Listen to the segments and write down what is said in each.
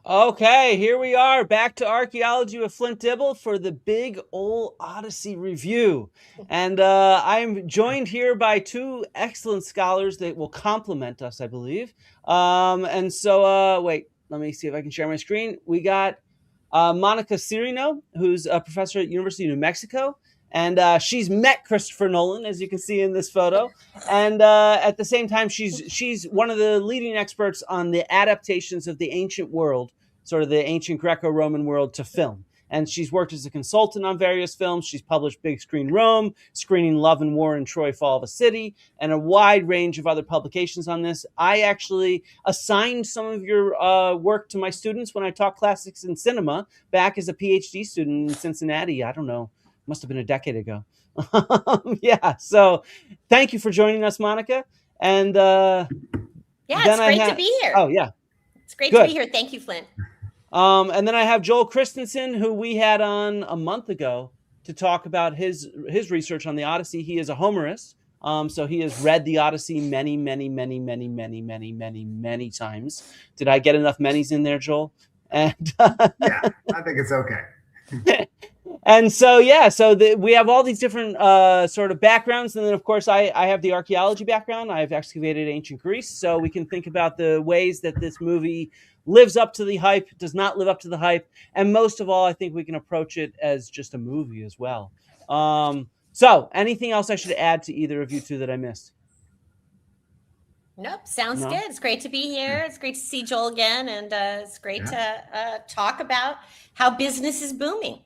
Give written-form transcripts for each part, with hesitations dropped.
Okay, here we are back to Archaeology with Flint Dibble for the big old Odyssey review. And I'm joined here by two excellent scholars that will complement us, I believe. Wait, let me see if I can share my screen. We got Monica Cyrino, who's a professor at University of New Mexico. And she's met Christopher Nolan, as you can see in this photo. And at the same time, she's one of the leading experts on the adaptations of the ancient world, sort of the ancient Greco-Roman world, to film. And she's worked as a consultant on various films. She's published Big Screen Rome, Screening Love and War in Troy, Fall of a City, and a wide range of other publications on this. I actually assigned some of your work to my students when I taught classics in cinema back as a PhD student in Cincinnati. I don't know, must have been a decade ago. Yeah, so thank you for joining us, Monica. And yeah, it's great to be here. Oh, yeah. It's great to be here. Thank you, Flint. And then I have Joel Christensen, who we had on a month ago to talk about his research on the Odyssey. He is a Homerist. So he has read the Odyssey many, many, many, many, many, many, many, many times. Did I get enough manys in there, Joel? And yeah, I think it's okay. And so, we have all these different sort of backgrounds. And then, of course, I have the archaeology background. I've excavated ancient Greece. So we can think about the ways that this movie lives up to the hype, does not live up to the hype. And most of all, I think we can approach it as just a movie as well. So anything else I should add to either of you two that I missed? Nope. Sounds good. It's great to be here. It's great to see Joel again. And it's great to talk about how business is booming.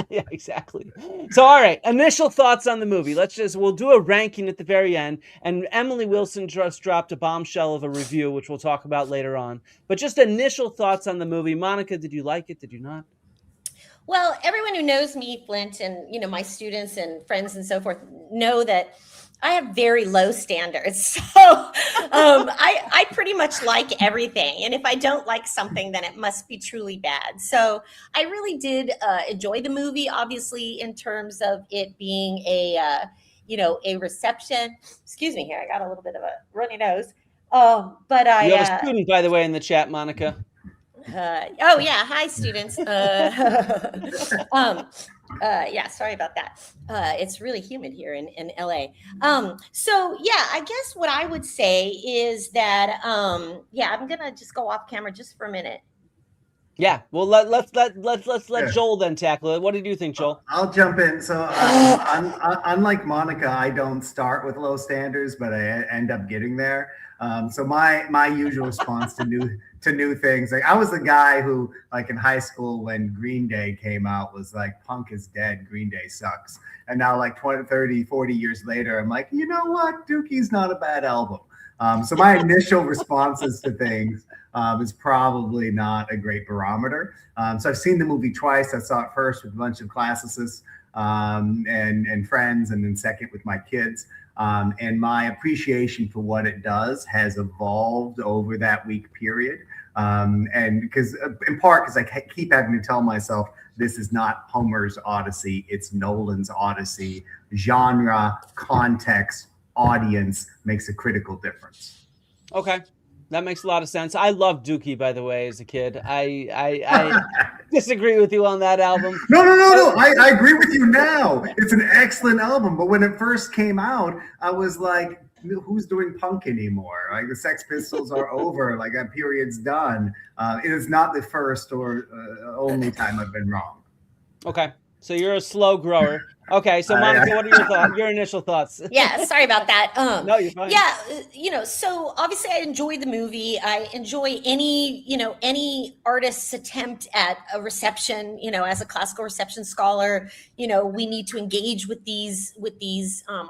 Yeah, exactly. So, all right, initial thoughts on the movie. We'll do a ranking at the very end. And Emily Wilson just dropped a bombshell of a review, which we'll talk about later on. But just initial thoughts on the movie. Monica, did you like it? Did you not? Well, everyone who knows me, Flint, and my students and friends and so forth know that I have very low standards. So I pretty much like everything. And if I don't like something, then it must be truly bad. So I really did enjoy the movie, obviously, in terms of it being a reception. Excuse me here. I got a little bit of a runny nose. You have a student, by the way, in the chat, Monica. Oh, yeah. Hi, students. Yeah, sorry about that. It's really humid here in LA. So yeah, I guess what I would say is that, I'm going to just go off camera just for a minute. Yeah, well, let's let Joel then tackle it. What did you think, Joel? I'll jump in. So unlike Monica, I don't start with low standards, but I end up getting there. So my usual response to new things, like I was the guy who, like in high school when Green Day came out, was like, punk is dead, Green Day sucks. And now like 20, 30, 40 years later, I'm like, you know what? Dookie's not a bad album. So my initial responses to things is probably not a great barometer. So I've seen the movie twice. I saw it first with a bunch of classicists and friends, and then second with my kids. And my appreciation for what it does has evolved over that week period. And because in part, because I keep having to tell myself, this is not Homer's Odyssey, it's Nolan's Odyssey. Genre, context, audience makes a critical difference. Okay. That makes a lot of sense. I loved Dookie, by the way, as a kid. I disagree with you on that album. No. I agree with you now. It's an excellent album. But when it first came out, I was like, who's doing punk anymore? Like the Sex Pistols are over. Like that period's done. It is not the first or only time I've been wrong. Okay. So you're a slow grower. Okay, so Monica, what are your thoughts? Your initial thoughts? Yeah, sorry about that. No, you're fine. Yeah, so obviously I enjoy the movie. I enjoy any artist's attempt at a reception. As a classical reception scholar, we need to engage with these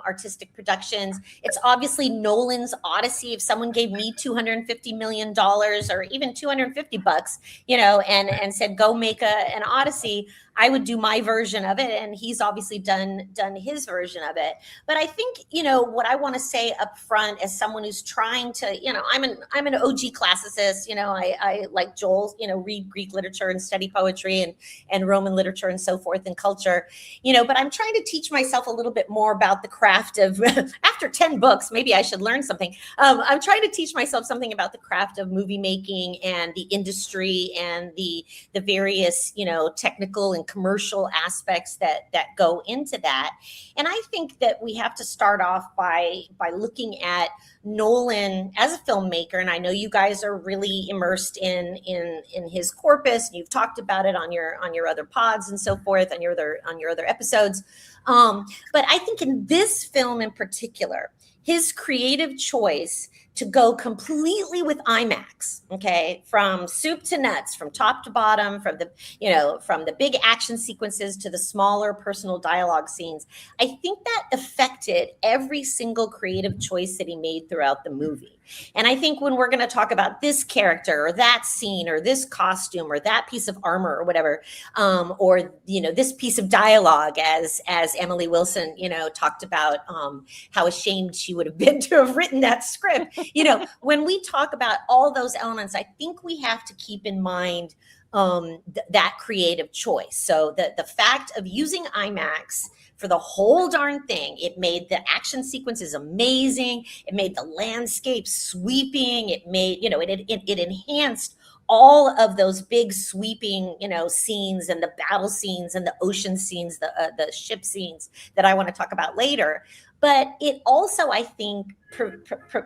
artistic productions. It's obviously Nolan's Odyssey. If someone gave me $250 million or even $250, and said go make an Odyssey, I would do my version of it. And he's obviously done done his version of it. But I think, what I want to say up front, as someone who's trying to, I'm an OG classicist. I like Joel, read Greek literature and study poetry and Roman literature and so forth and culture, but I'm trying to teach myself a little bit more about the craft of after 10 books, maybe I should learn something. I'm trying to teach myself something about the craft of movie making and the industry and the various, technical and commercial aspects that go into that. And I think that we have to start off by looking at Nolan as a filmmaker. And I know you guys are really immersed in his corpus, and you've talked about it on your other pods and so forth, on your other episodes. But I think in this film in particular, his creative choice to go completely with IMAX, okay, from soup to nuts, from top to bottom, from the big action sequences to the smaller personal dialogue scenes, I think that affected every single creative choice that he made throughout the movie. And I think when we're going to talk about this character or that scene or this costume or that piece of armor or whatever, or this piece of dialogue, as Emily Wilson talked about, how ashamed she would have been to have written that script. When we talk about all those elements, I think we have to keep in mind that creative choice. So the fact of using IMAX for the whole darn thing, it made the action sequences amazing. It made the landscape sweeping. It made, it enhanced all of those big sweeping, scenes and the battle scenes and the ocean scenes, the ship scenes that I want to talk about later. But it also, I think,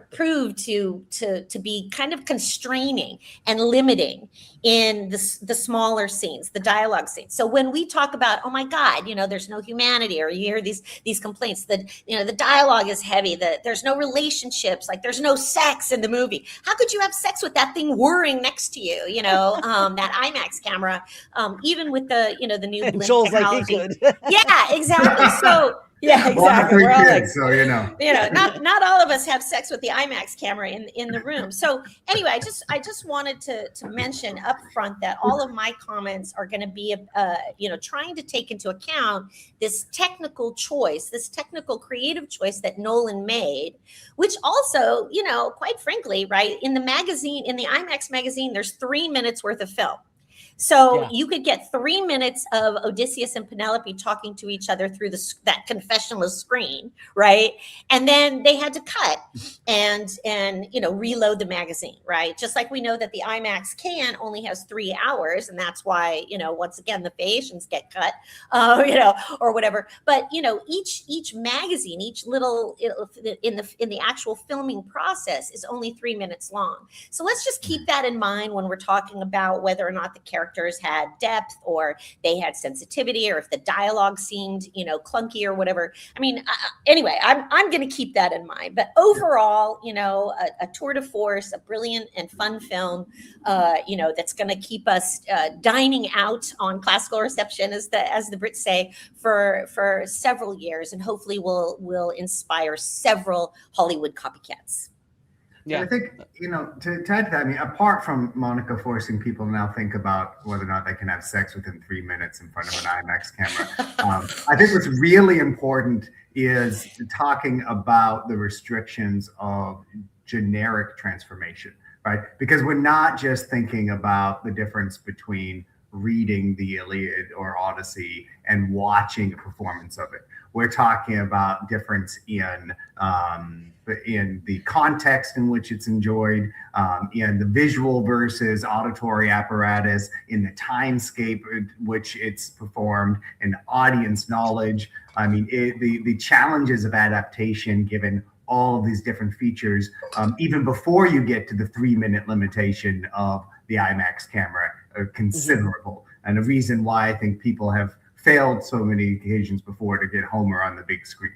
proved to be kind of constraining and limiting in the smaller scenes, the dialogue scenes. So when we talk about, oh my God, there's no humanity, or you hear these complaints that the dialogue is heavy, that there's no relationships, like there's no sex in the movie. How could you have sex with that thing whirring next to you? That IMAX camera, even with the the new Blink Joel's technology. like, he could. Yeah, exactly. So. Yeah, exactly. Well, We're all kids, so not all of us have sex with the IMAX camera in the room. So anyway, I just wanted to mention up front that all of my comments are going to be trying to take into account this technical choice, this technical creative choice that Nolan made, which also, quite frankly, right, in the magazine, in the IMAX magazine, there's 3 minutes worth of film. So you could get 3 minutes of Odysseus and Penelope talking to each other through that confessional screen, right? And then they had to cut and reload the magazine, right? Just like we know that the IMAX can only has 3 hours, and that's why once again the Phaeacians get cut, or whatever. But each magazine, each little in the actual filming process is only 3 minutes long. So let's just keep that in mind when we're talking about whether or not the characters had depth or they had sensitivity, or if the dialogue seemed clunky or whatever. I mean, anyway, I'm going to keep that in mind. But overall, a tour de force, a brilliant and fun film, that's going to keep us dining out on classical reception, as the Brits say, for several years, and hopefully will inspire several Hollywood copycats. Yeah. I think, to add to that, I mean, apart from Monica forcing people to now think about whether or not they can have sex within 3 minutes in front of an IMAX camera, I think what's really important is talking about the restrictions of generic transformation, right? Because we're not just thinking about the difference between reading the Iliad or Odyssey and watching a performance of it. We're talking about difference in the context in which it's enjoyed, in the visual versus auditory apparatus, in the timescape in which it's performed, and audience knowledge. I mean, the challenges of adaptation, given all of these different features, even before you get to the 3 minute limitation of the IMAX camera, are considerable. And the reason why I think people have failed so many occasions before to get Homer on the big screen.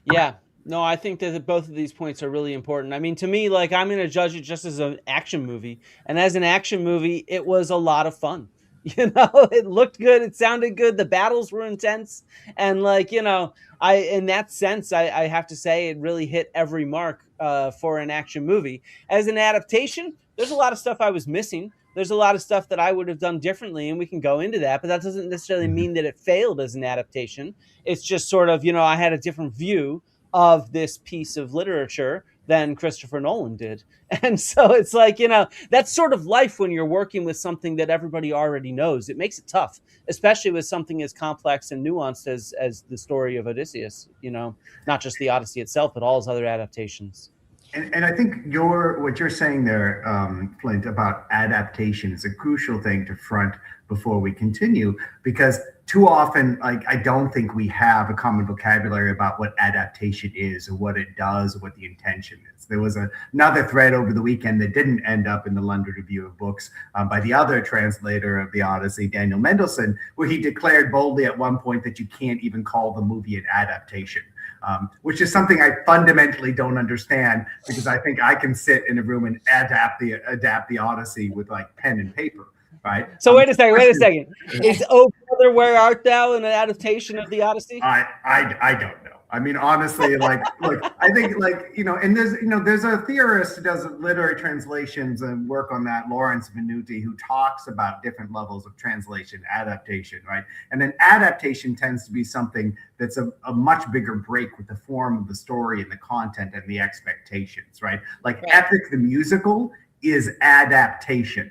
Yeah, no, I think that both of these points are really important. I mean, to me, like, I'm going to judge it just as an action movie. And as an action movie, it was a lot of fun. It looked good. It sounded good. The battles were intense. And in that sense, I have to say it really hit every mark for an action movie. As an adaptation, there's a lot of stuff I was missing. there's a lot of stuff that I would have done differently, and we can go into that, but that doesn't necessarily Mhm. mean that it failed as an adaptation. It's just sort of, I had a different view of this piece of literature than Christopher Nolan did. And so it's like, that's sort of life when you're working with something that everybody already knows. It makes it tough, especially with something as complex and nuanced as the story of Odysseus, not just the Odyssey itself, but all his other adaptations. And I think what you're saying there, Flint, about adaptation is a crucial thing to front before we continue, because too often, like, I don't think we have a common vocabulary about what adaptation is or what it does or what the intention is. There was another thread over the weekend that didn't end up in the London Review of Books by the other translator of the Odyssey, Daniel Mendelsohn, where he declared boldly at one point that you can't even call the movie an adaptation. Which is something I fundamentally don't understand, because I think I can sit in a room and adapt the Odyssey with like pen and paper, right? So wait a second. Is "Oh Brother, Where Art Thou" an adaptation of the Odyssey? I don't know. I mean, honestly, like, look, I think, like, and there's a theorist who does literary translations and work on that, Lawrence Venuti, who talks about different levels of translation, adaptation, right? And then adaptation tends to be something that's a much bigger break with the form of the story and the content and the expectations, right? Like Epic the musical is adaptation.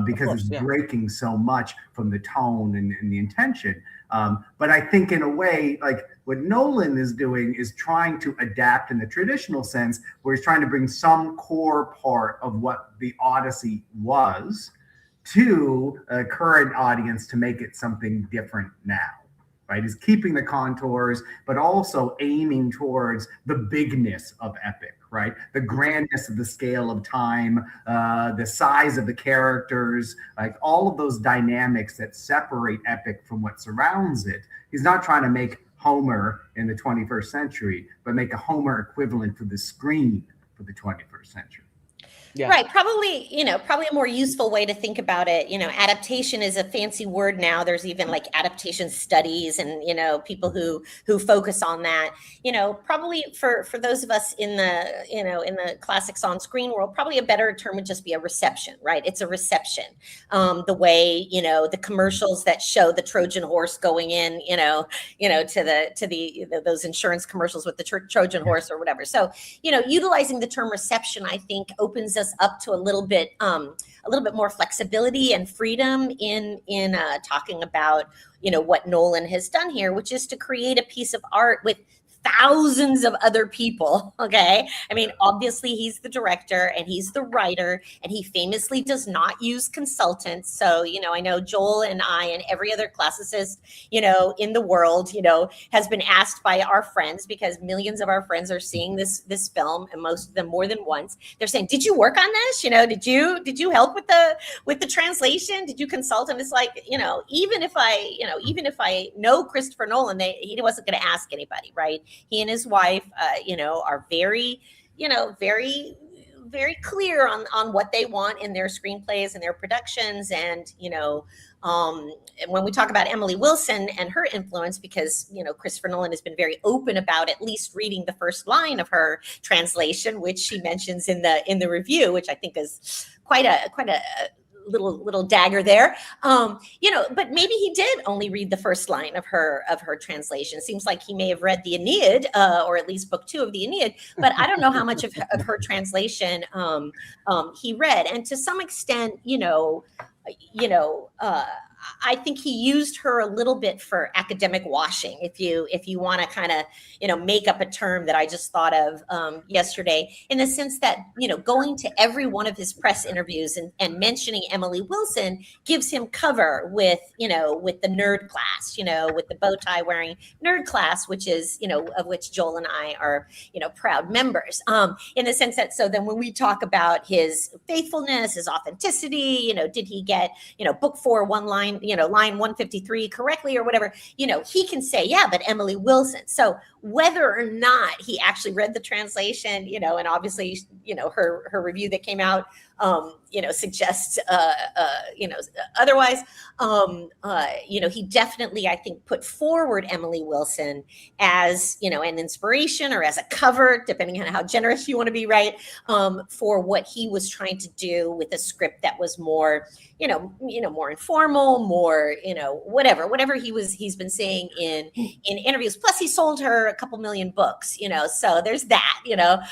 Because it's breaking so much from the tone and the intention. But I think in a way, like what Nolan is doing is trying to adapt in the traditional sense, where he's trying to bring some core part of what the Odyssey was to a current audience to make it something different now. Right, is keeping the contours, but also aiming towards the bigness of epic, right? The grandness of the scale of time, the size of the characters, like all of those dynamics that separate epic from what surrounds it. He's not trying to make Homer in the 21st century, but make a Homer equivalent for the screen for the 21st century. Yeah. Right. Probably a more useful way to think about it. Adaptation is a fancy word now. There's even like adaptation studies and, people who focus on that. Probably for those of us in the classics on screen world, probably a better term would just be a reception, right? It's a reception. The way, the commercials that show the Trojan horse going in, to those insurance commercials with the Trojan horse or whatever. So, utilizing the term reception, I think, opens us up to a little bit more flexibility and freedom in talking about what Nolan has done here, which is to create a piece of art with thousands of other people. Okay. I mean, obviously he's the director and he's the writer, and he famously does not use consultants. So, I know Joel and I and every other classicist, in the world, has been asked by our friends, because millions of our friends are seeing this film, and most of them more than once. They're saying, did you work on this? Did you help with the translation? Did you consult? And it's like, even if I know Christopher Nolan, he wasn't going to ask anybody, right? He and his wife, are very, very, very clear on what they want in their screenplays and their productions. And, when we talk about Emily Wilson and her influence, because, Christopher Nolan has been very open about at least reading the first line of her translation, which she mentions in the review, which I think is quite a little dagger there. But maybe he did only read the first line of her translation. It seems like he may have read the Aeneid, or at least book 2 of the Aeneid, but I don't know how much of her translation he read. And to some extent, I think he used her a little bit for academic washing, if you want to kind of, make up a term that I just thought of yesterday, in the sense that, going to every one of his press interviews and mentioning Emily Wilson gives him cover with the nerd class, with the bow tie wearing nerd class, which is, of which Joel and I are, proud members, in the sense that, so then when we talk about his faithfulness, his authenticity, did he get, book 4, line 153 correctly or whatever, he can say, yeah, but Emily Wilson. So whether or not he actually read the translation, and obviously, her review that came out suggest otherwise. He definitely, I think, put forward Emily Wilson as an inspiration or as a cover, depending on how generous you want to be, right? For what he was trying to do with a script that was more, more informal, more, whatever he's been saying in interviews. Plus, he sold her a couple million books, so there's that, there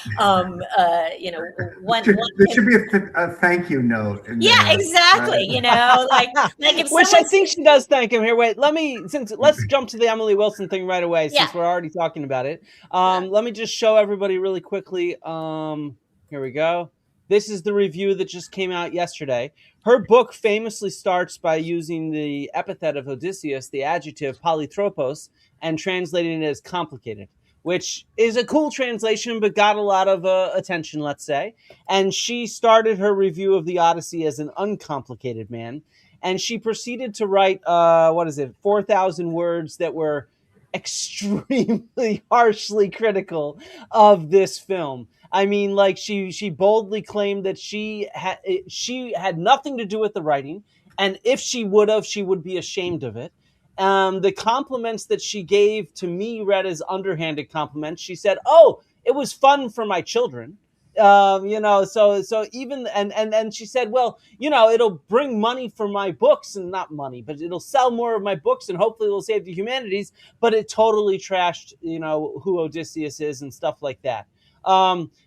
should be a thank you note. Yeah, exactly. Right? Like if Which I think she does thank him here. Wait, let's jump to the Emily Wilson thing right away, since we're already talking about it. Let me just show everybody really quickly. Here we go. This is the review that just came out yesterday. Her book famously starts by using the epithet of Odysseus, the adjective polytropos, and translating it as complicated, which is a cool translation, but got a lot of attention, let's say. And she started her review of the Odyssey as an uncomplicated man. And she proceeded to write, 4,000 words that were extremely harshly critical of this film. I mean, like she boldly claimed that she had nothing to do with the writing, and if she would be ashamed of it. The compliments that she gave to me read as underhanded compliments. She said, "Oh, it was fun for my children." So even and she said, "Well, it'll bring money for my books, and not money, but it'll sell more of my books, and hopefully it'll save the humanities." But it totally trashed, who Odysseus is and stuff like that.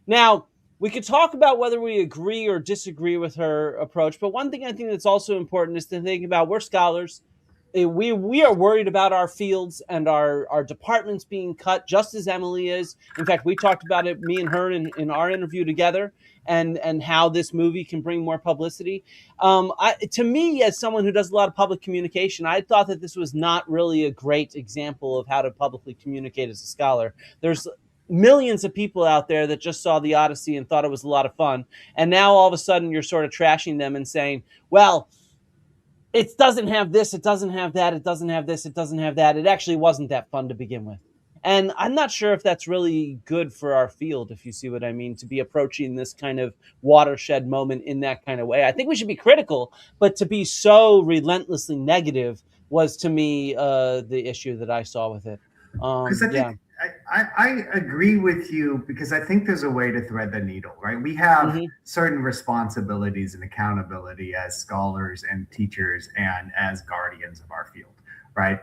Now, we could talk about whether we agree or disagree with her approach, but one thing I think that's also important is to think about, we're scholars. We are worried about our fields and our departments being cut, just as Emily is. In fact, we talked about it, me and her, in our interview together, and how this movie can bring more publicity. To me, as someone who does a lot of public communication, I thought that this was not really a great example of how to publicly communicate as a scholar. There's millions of people out there that just saw the Odyssey and thought it was a lot of fun, and now all of a sudden you're sort of trashing them and saying, well, it doesn't have this, it doesn't have that, it doesn't have this, it doesn't have that. It actually wasn't that fun to begin with. And I'm not sure if that's really good for our field, if you see what I mean, to be approaching this kind of watershed moment in that kind of way. I think we should be critical, but to be so relentlessly negative was, to me, the issue that I saw with it. I agree with you, because I think there's a way to thread the needle, right? We have certain responsibilities and accountability as scholars and teachers and as guardians of our field, right?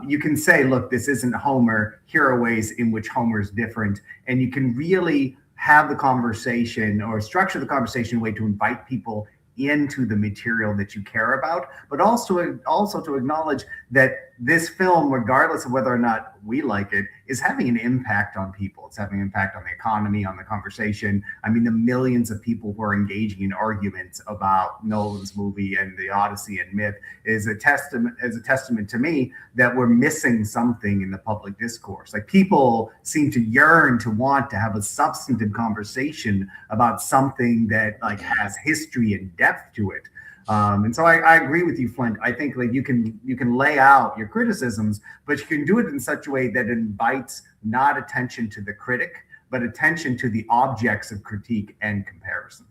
You can say, look, this isn't Homer. Here are ways in which Homer is different. And you can really have the conversation or structure the conversation in a way to invite people into the material that you care about, but also to acknowledge that this film, regardless of whether or not we like it, is having an impact on people. It's having an impact on the economy, on the conversation. I mean, the millions of people who are engaging in arguments about Nolan's movie and the Odyssey and myth is a testament to me that we're missing something in the public discourse. Like, people seem to yearn to want to have a substantive conversation about something that has history and depth to it. And so I agree with you, Flint. I think you can lay out your criticisms, but you can do it in such a way that invites not attention to the critic, but attention to the objects of critique and comparison.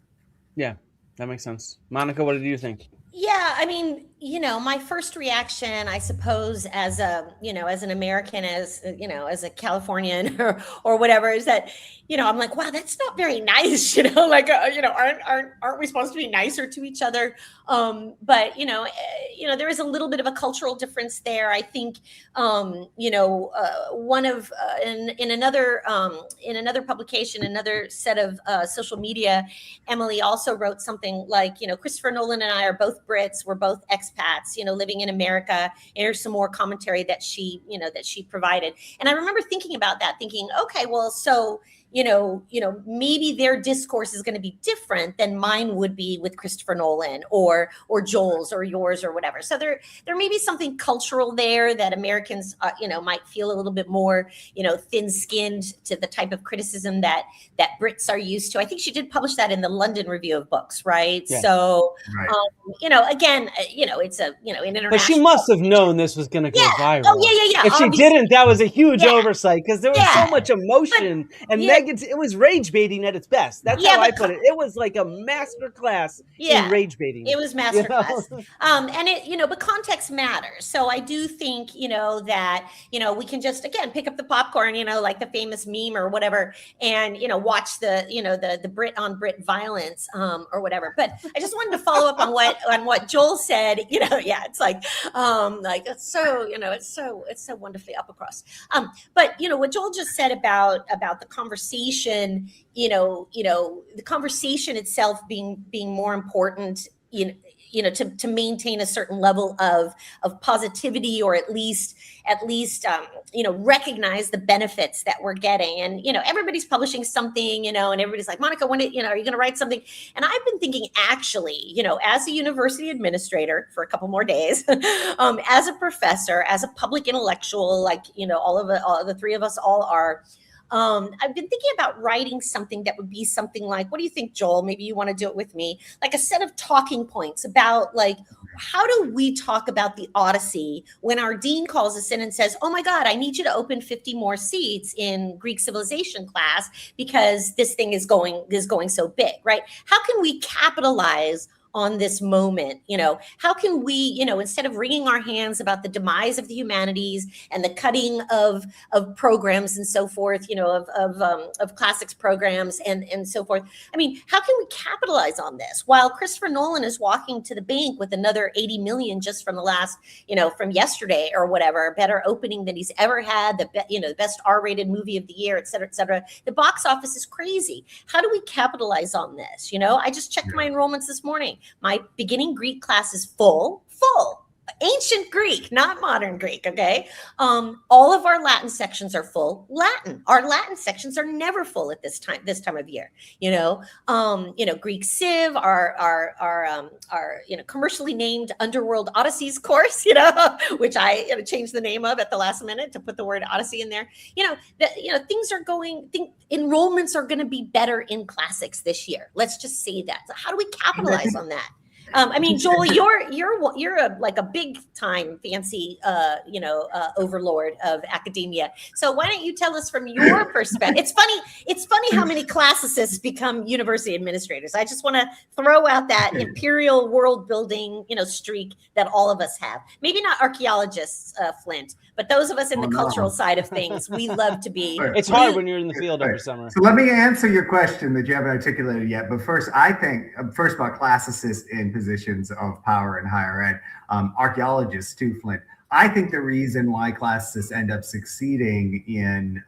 Yeah, that makes sense. Monica, what did you think? Yeah, I mean, my first reaction, I suppose, as an American, as a Californian or whatever, is that, I'm like, wow, that's not very nice, aren't we supposed to be nicer to each other? But there is a little bit of a cultural difference there. I think, one of in another publication, another set of social media, Emily also wrote something like, Christopher Nolan and I are both Brits. We're both expats, living in America. And here's some more commentary that she provided. And I remember thinking about that, thinking, okay, well, so, maybe their discourse is going to be different than mine would be with Christopher Nolan or Joel's or yours or whatever. So there may be something cultural there that Americans, might feel a little bit more, thin-skinned to the type of criticism that Brits are used to. I think she did publish that in the London Review of Books, right? Yeah. So, right. Again, it's an international. But she must have known this was going to go viral. Oh, yeah. If she didn't, that was a huge oversight, because there was so much emotion and negativity like it was rage baiting at its best. That's Yeah, how I but put it. It was like a master class in rage baiting. it was masterclass. And it, but context matters. So I do think, that, we can just, again, pick up the popcorn, like the famous meme or whatever, and, watch the Brit on Brit violence, or whatever. But I just wanted to follow up on what Joel said, it's like it's so, it's so wonderfully up across. But, what Joel just said about the conversation, the conversation itself being more important, to maintain a certain level of positivity, or at least recognize the benefits that we're getting. And everybody's publishing something, and everybody's like, Monica, when are you going to write something? And I've been thinking, actually, as a university administrator for a couple more days, as a professor, as a public intellectual, like all the three of us all are. I've been thinking about writing something that would be something like, what do you think, Joel? Maybe you want to do it with me, like a set of talking points about, like, how do we talk about the Odyssey when our dean calls us in and says, oh my God, I need you to open 50 more seats in Greek civilization class because this thing is going so big, right? How can we capitalize on this moment? How can we, instead of wringing our hands about the demise of the humanities and the cutting of programs and so forth, of classics programs and so forth. I mean, how can we capitalize on this while Christopher Nolan is walking to the bank with another 80 million just from the last, from yesterday or whatever, better opening than he's ever had, the best R-rated movie of the year, et cetera, et cetera. The box office is crazy. How do we capitalize on this? I just checked my enrollments this morning. My beginning Greek class is full, ancient Greek, not modern Greek. Okay. All of our Latin sections are full Latin. Our Latin sections are never full at this time of year, Greek Civ, our commercially named Underworld Odysseys course, which I changed the name of at the last minute to put the word Odyssey in there. Things are enrollments are going to be better in classics this year. Let's just say that. So how do we capitalize on that? I mean, Joel, you're a big time fancy, overlord of academia. So why don't you tell us from your perspective? It's funny how many classicists become university administrators. I just want to throw out that imperial world building, streak that all of us have. Maybe not archaeologists, Flint, but those of us in the cultural side of things, we love to be. It's hard when you're in the field every summer. So let me answer your question that you haven't articulated yet. But first, I think about classicists in positions of power in higher ed, archaeologists too, Flint. I think the reason why classicists end up succeeding in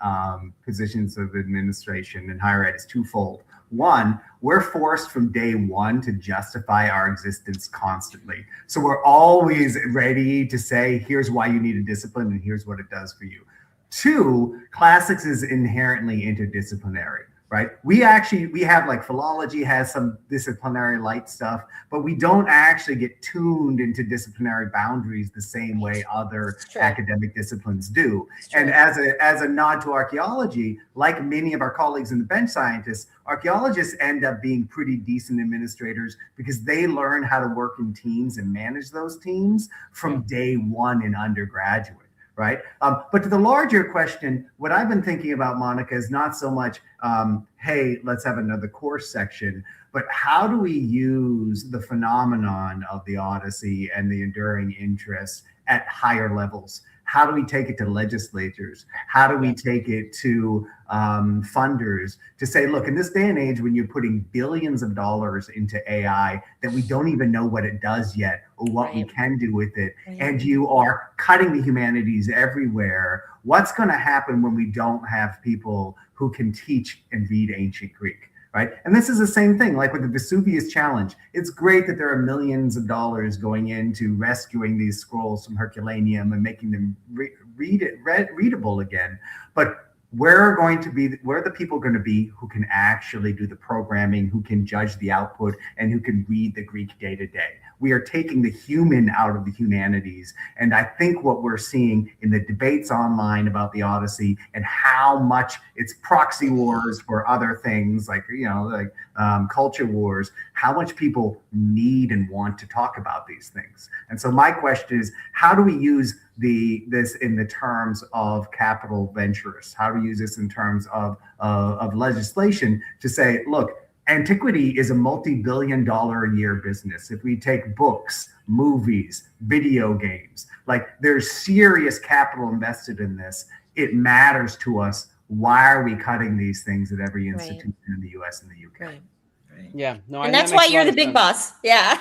positions of administration in higher ed is twofold. One, we're forced from day one to justify our existence constantly. So we're always ready to say, here's why you need a discipline and here's what it does for you. Two, classics is inherently interdisciplinary, right? We have, like, philology has some disciplinary light stuff, but we don't actually get tuned into disciplinary boundaries the same way other academic disciplines do. And as a nod to archaeology, like many of our colleagues in the bench scientists, archaeologists end up being pretty decent administrators because they learn how to work in teams and manage those teams from day one in undergraduate. Right. But to the larger question, what I've been thinking about, Monica, is not so much, hey, let's have another course section, but how do we use the phenomenon of the Odyssey and the enduring interest at higher levels? How do we take it to legislatures? How do we take it to funders to say, look, in this day and age, when you're putting billions of dollars into AI that we don't even know what it does yet or what we can do with it, and you are cutting the humanities everywhere, what's going to happen when we don't have people who can teach and read ancient Greek? Right. And this is the same thing, like with the Vesuvius Challenge. It's great that there are millions of dollars going into rescuing these scrolls from Herculaneum and making them readable again. But where are the people going to be who can actually do the programming, who can judge the output, and who can read the Greek day to day? we are taking the human out of the humanities. And I think what we're seeing in the debates online about the Odyssey and how much it's proxy wars for other things like, culture wars, how much people need and want to talk about these things. And so my question is, how do we use this in the terms of capital venturists? How do we use this in terms of legislation to say, look, antiquity is a multi-billion-dollar a year business. If we take books, movies, video games, like there's serious capital invested in this. It matters to us. Why are we cutting these things at every institution in the US and the UK? Right. Yeah, no, and that's why you're the big boss. Yeah.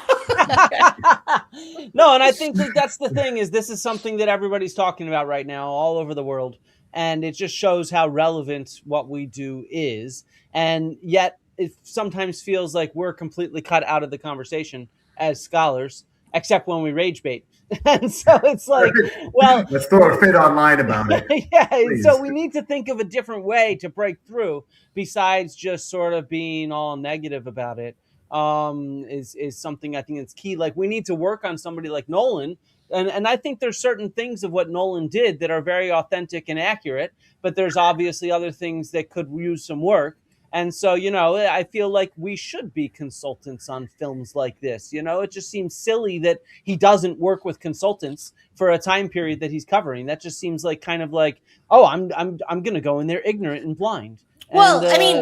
No, and I think that that's the thing, is this is something that everybody's talking about right now all over the world. And it just shows how relevant what we do is. And yet it sometimes feels like we're completely cut out of the conversation as scholars, except when we rage bait. And so it's like, well, let's throw a fit online about it. Yeah. Please. So we need to think of a different way to break through besides just sort of being all negative about it. Is something I think is key. Like, we need to work on somebody like Nolan. And I think there's certain things of what Nolan did that are very authentic and accurate, but there's obviously other things that could use some work. And so, I feel like we should be consultants on films like this. It just seems silly that he doesn't work with consultants for a time period that he's covering. That just seems like kind of like, oh, I'm going to go in there ignorant and blind. Well, I mean,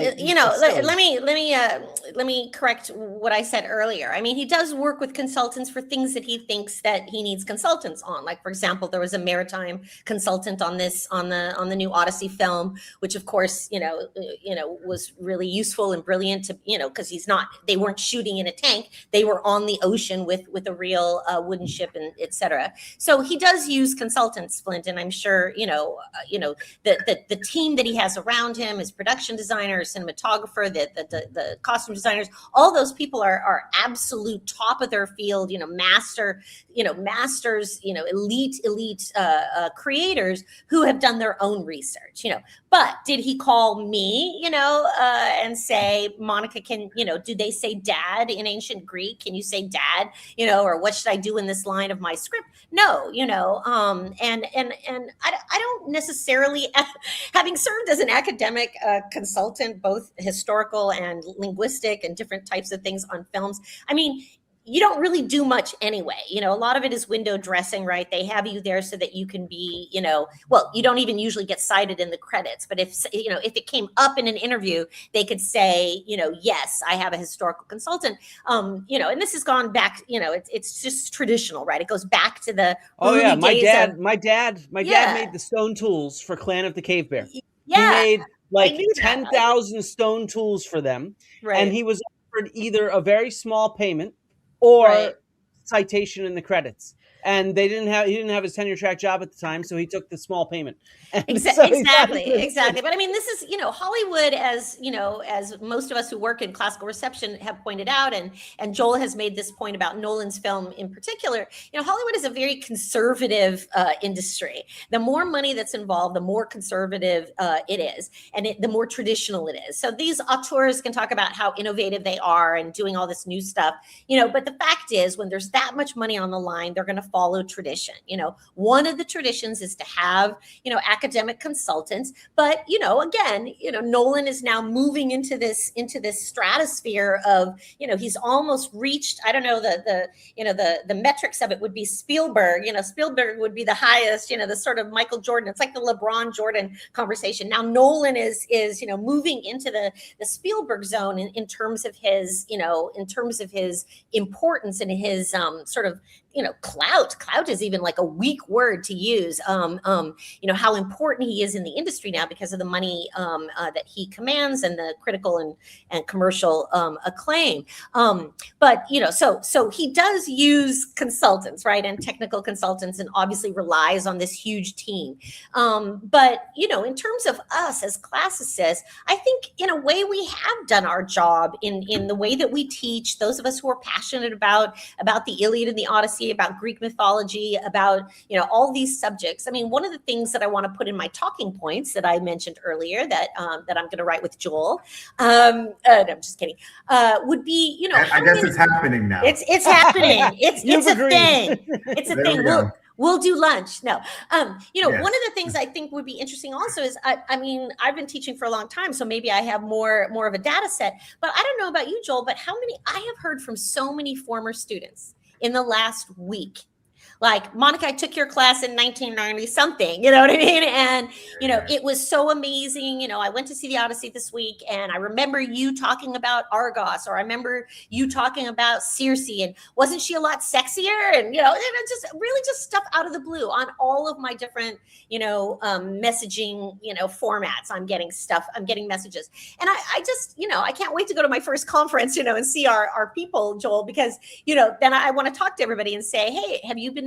let me correct what I said earlier. I mean, he does work with consultants for things that he thinks that he needs consultants on. Like, for example, there was a maritime consultant on the new Odyssey film, which of course, was really useful and brilliant to, because they weren't shooting in a tank. They were on the ocean with a real wooden ship and et cetera. So he does use consultants, Flint, and I'm sure, the team that he has around him, his production designer, cinematographer, the costume designers, all those people are absolute top of their field, masters, elite creators who have done their own research, But did he call me, and say, Monica, do they say dad in ancient Greek? Can you say dad, or what should I do in this line of my script? No, and I don't necessarily, having served as an academic consultant, both historical and linguistic and different types of things on films. I mean, you don't really do much anyway. A lot of it is window dressing, right? They have you there so that you can be, you don't even usually get cited in the credits. But if it came up in an interview, they could say, yes, I have a historical consultant, and this has gone back, it's just traditional, right? It goes back to the early days. My dad made the stone tools for Clan of the Cave Bear. Yeah. He made like 10,000 stone tools for them. Right. And he was offered either a very small payment or citation in the credits. And he didn't have his tenure track job at the time, so he took the small payment. Exactly. But I mean, this is, Hollywood, as most of us who work in classical reception have pointed out, and Joel has made this point about Nolan's film in particular. Hollywood is a very conservative industry. The more money that's involved, the more conservative it is, and the more traditional it is. So these auteurs can talk about how innovative they are and doing all this new stuff, but the fact is, when there's that much money on the line, they're going to follow tradition. One of the traditions is to have, academic consultants, but, again, Nolan is now moving into this stratosphere of, he's almost reached, I don't know, the metrics of it would be Spielberg, Spielberg would be the highest, the sort of Michael Jordan. It's like the LeBron Jordan conversation. Now Nolan is, moving into the Spielberg zone in terms of his, importance and his sort of, clout. Clout is even like a weak word to use. How important he is in the industry now because of the money that he commands and the critical and commercial acclaim. But so he does use consultants, right, and technical consultants, and obviously relies on this huge team. But in terms of us as classicists, I think in a way we have done our job in the way that we teach. Those of us who are passionate about the Iliad and the Odyssey philosophy, about Greek mythology, about, all these subjects. I mean, one of the things that I want to put in my talking points that I mentioned earlier that that I'm going to write with Joel, no, I'm just kidding, would be, I guess it's happening now. It's happening. It's a thing. It's a thing. We'll do lunch. No, yes. One of the things I think would be interesting also is, I mean, I've been teaching for a long time, so maybe I have more of a data set, but I don't know about you, Joel, but how many, I have heard from so many former students in the last week. Like, Monica, I took your class in 1990 something, you know what I mean? And, it was so amazing. I went to see the Odyssey this week, and I remember you talking about Argos, or I remember you talking about Circe, and wasn't she a lot sexier? And, just really just stuff out of the blue on all of my different, messaging, formats. I'm getting messages. And I just, I can't wait to go to my first conference, and see our people, Joel, because, then I want to talk to everybody and say, hey, have you been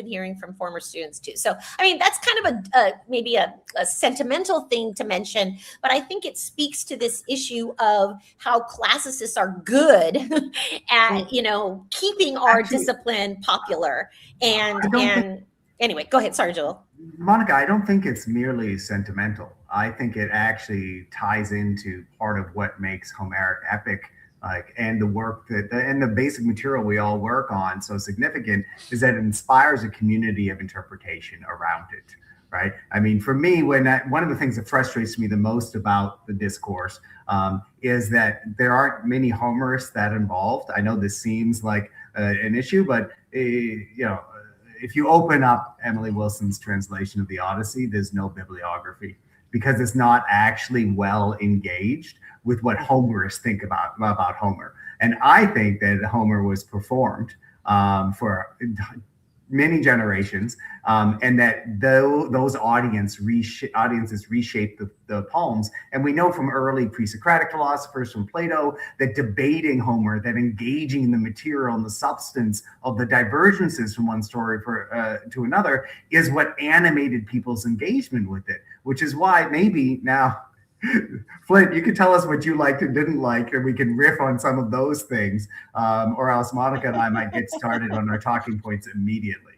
hearing from former students too? So, I mean, that's kind of maybe a sentimental thing to mention, but I think it speaks to this issue of how classicists are good at, keeping our discipline popular. And anyway, go ahead. Sorry, Joel. Monica, I don't think it's merely sentimental. I think it actually ties into part of what makes Homeric epic, and the work and the basic material we all work on so significant, is that it inspires a community of interpretation around it, right? I mean, for me, one of the things that frustrates me the most about the discourse is that there aren't many Homerists that involved. I know this seems like an issue, but if you open up Emily Wilson's translation of the Odyssey, there's no bibliography, because it's not actually well engaged with what Homerists think about Homer. And I think that Homer was performed for many generations, and that those audiences reshape the poems. And we know from early pre-Socratic philosophers, from Plato, that debating Homer, that engaging in the material and the substance of the divergences from one story to another, is what animated people's engagement with it, which is why maybe now, Flint, you can tell us what you liked and didn't like, and we can riff on some of those things, or else Monica and I might get started on our talking points immediately.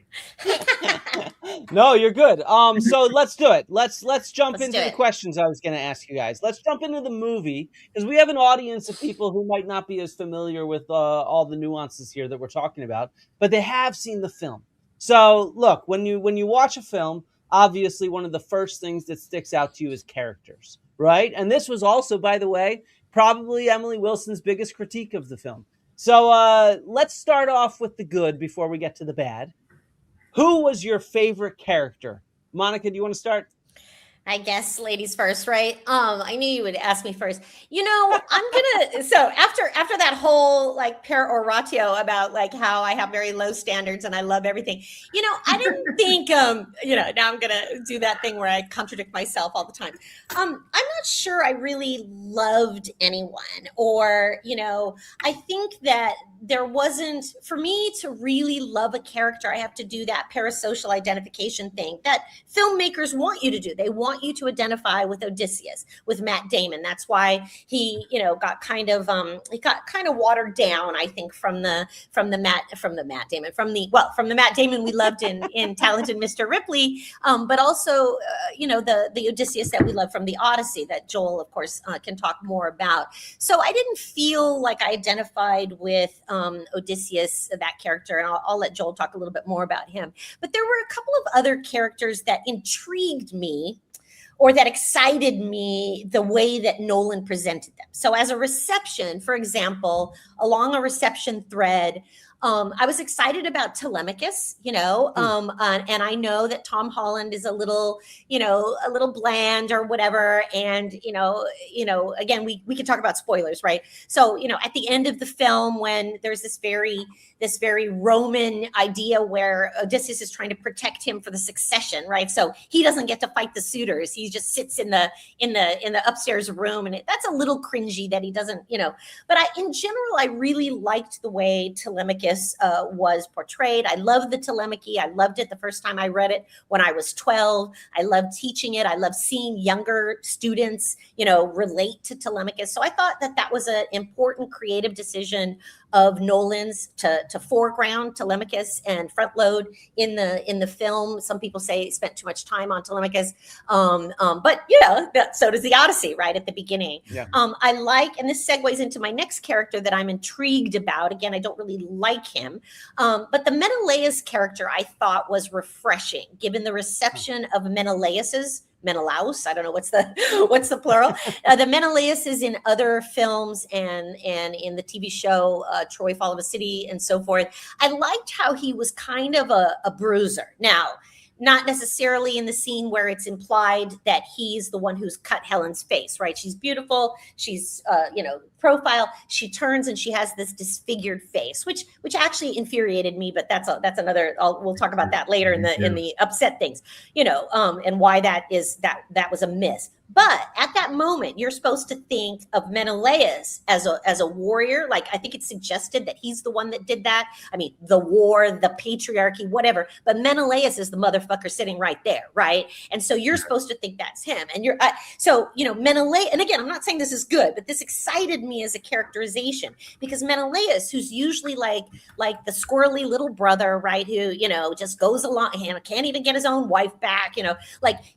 No, you're good. So let's do it. Let's jump into the questions I was going to ask you guys. Let's jump into the movie, because we have an audience of people who might not be as familiar with all the nuances here that we're talking about, but they have seen the film. So look, when you watch a film, obviously one of the first things that sticks out to you is characters, right? And this was also, by the way, probably Emily Wilson's biggest critique of the film. So let's start off with the good before we get to the bad. Who was your favorite character? Monica, do you want to start? I guess ladies first, right? I knew you would ask me first. So after that whole peroratio about how I have very low standards and I love everything, I didn't think, now I'm gonna do that thing where I contradict myself all the time. I'm not sure I really loved anyone, or I think that there wasn't, for me to really love a character, I have to do that parasocial identification thing that filmmakers want you to do. They want you to identify with Odysseus, with Matt Damon. That's why he, got kind of watered down, I think, from the Matt Damon we loved in Talented Mr. Ripley, but also, the Odysseus that we love from the Odyssey that Joel, of course, can talk more about. So I didn't feel like I identified with Odysseus, that character, and I'll let Joel talk a little bit more about him. But there were a couple of other characters that intrigued me, or that excited me, the way that Nolan presented them. So as a reception, for example, along a reception thread, I was excited about Telemachus, and I know that Tom Holland is a little bland or whatever. And, again, we can talk about spoilers, right? So, at the end of the film, when there's this very Roman idea where Odysseus is trying to protect him for the succession, right? So he doesn't get to fight the suitors. He just sits in the upstairs room, and that's a little cringy that he doesn't, but in general, I really liked the way Telemachus Telemachus was portrayed. I love the Telemachy. I loved it the first time I read it when I was 12. I loved teaching it. I loved seeing younger students, relate to Telemachus. So I thought that that was an important creative decision of Nolan's to foreground Telemachus and front load in the film. Some people say he spent too much time on Telemachus, but so does the Odyssey right at the beginning. Yeah. I like, and this segues into my next character that I'm intrigued about. Again, I don't really like him, but the Menelaus character I thought was refreshing, given the reception of Menelaus. I don't know what's the plural. The Menelaus is in other films and in the TV show Troy Fall of a City and so forth. I liked how he was kind of a bruiser. Now, not necessarily in the scene where it's implied that he's the one who's cut Helen's face, right? She's beautiful. She's, profile. She turns and she has this disfigured face, which actually infuriated me. But that's another. We'll talk about that later in the upset things, and why that was a miss. But at that moment, you're supposed to think of Menelaus as a warrior. Like, I think it's suggested that he's the one that did that. I mean, the war, the patriarchy, whatever. But Menelaus is the motherfucker sitting right there, right? And so you're supposed to think that's him. And Menelaus. And again, I'm not saying this is good, but this excited me as a characterization because Menelaus, who's usually like the squirrely little brother, right? Who just goes along, can't even get his own wife back.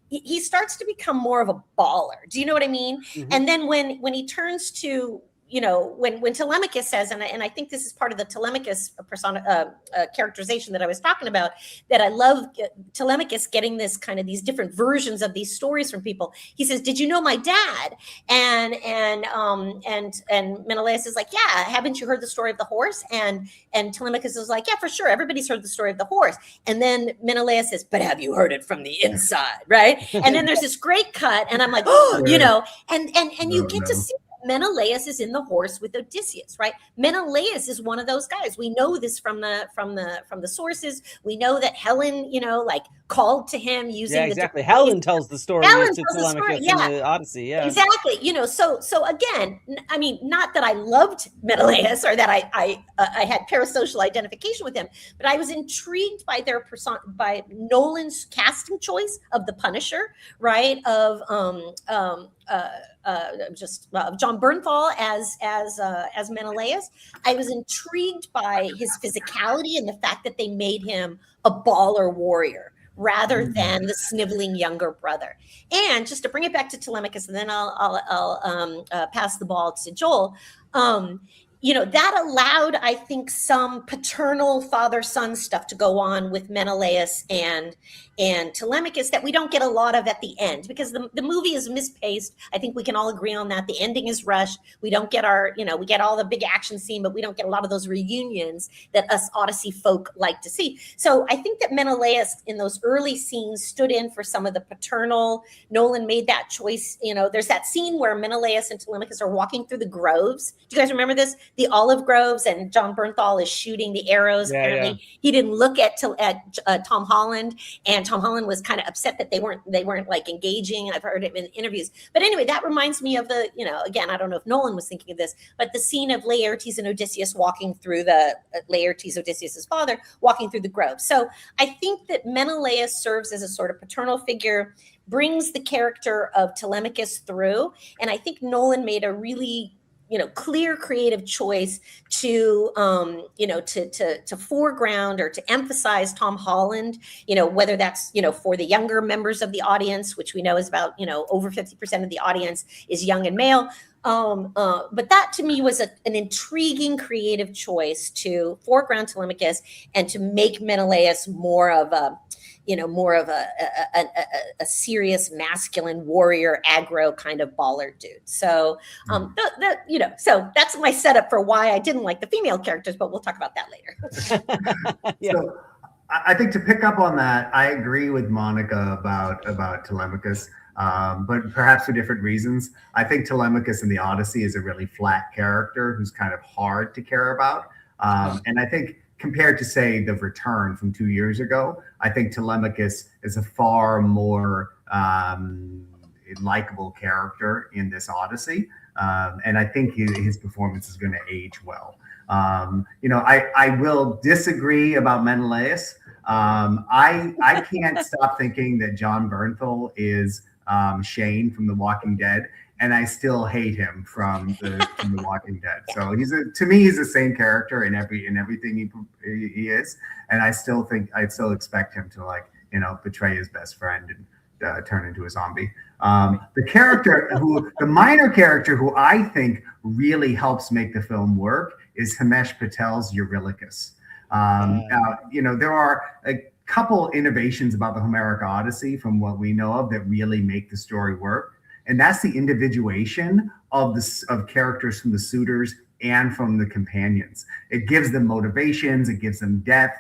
He starts to become more of a baller. Do you know what I mean? Mm-hmm. And then when he turns to, when Telemachus says, and I think this is part of the Telemachus characterization that I was talking about, that I love Telemachus getting these different versions of these stories from people. He says, "Did you know my dad?" And Menelaus is like, "Yeah, haven't you heard the story of the horse?" And Telemachus is like, "Yeah, for sure. Everybody's heard the story of the horse." And then Menelaus says, "But have you heard it from the inside?" Right? And then there's this great cut, and I'm like, oh, and you get to see Menelaus is in the horse with Odysseus, right? Menelaus is one of those guys. We know this from the sources. We know that Helen, called to him using exactly. Helen tells the story to Telemachus in the Odyssey. Yeah, exactly. So again, I mean, not that I loved Menelaus or that I had parasocial identification with him, but I was intrigued by by Nolan's casting choice of the Punisher, right? Of John Bernthal as Menelaus. I was intrigued by his physicality and the fact that they made him a baller warrior rather than the sniveling younger brother. And just to bring it back to Telemachus, and then I'll pass the ball to Joel. That allowed, I think, some paternal father-son stuff to go on with Menelaus and Telemachus that we don't get a lot of at the end because the movie is mispaced. I think we can all agree on that. The ending is rushed. We don't get we get all the big action scene, but we don't get a lot of those reunions that us Odyssey folk like to see. So I think that Menelaus in those early scenes stood in for some of the paternal. Nolan made that choice. There's that scene where Menelaus and Telemachus are walking through the groves. Do you guys remember this? The olive groves, and John Bernthal is shooting the arrows. Apparently, he didn't look at Tom Holland, and Tom Holland was kind of upset that they weren't like engaging. And I've heard it in interviews. But anyway, that reminds me of again, I don't know if Nolan was thinking of this, but the scene of Laertes and Odysseus walking through Laertes, Odysseus's father, walking through the grove. So I think that Menelaus serves as a sort of paternal figure, brings the character of Telemachus through, and I think Nolan made a really clear creative choice to foreground or to emphasize Tom Holland, whether that's, for the younger members of the audience, which we know is about, over 50% of the audience is young and male. But that to me was an intriguing creative choice to foreground Telemachus and to make Menelaus more of a serious masculine warrior aggro kind of baller dude. So, so that's my setup for why I didn't like the female characters, but we'll talk about that later. Yeah. So I think to pick up on that, I agree with Monica about Telemachus, but perhaps for different reasons. I think Telemachus in the Odyssey is a really flat character who's kind of hard to care about. And I think compared to, say, The Return from 2 years ago, I think Telemachus is a far more likable character in this Odyssey. And I think his performance is going to age well. I will disagree about Menelaus. I can't stop thinking that John Bernthal is Shane from The Walking Dead, and I still hate him from The Walking Dead. So to me he's the same character in everything he is, and I still expect him to betray his best friend and turn into a zombie. The minor character who I think really helps make the film work is Himesh Patel's Eurylochus. There are a couple innovations about the Homeric Odyssey from what we know of that really make the story work. And that's the individuation of characters from the suitors and from the companions. It gives them motivations, it gives them depth,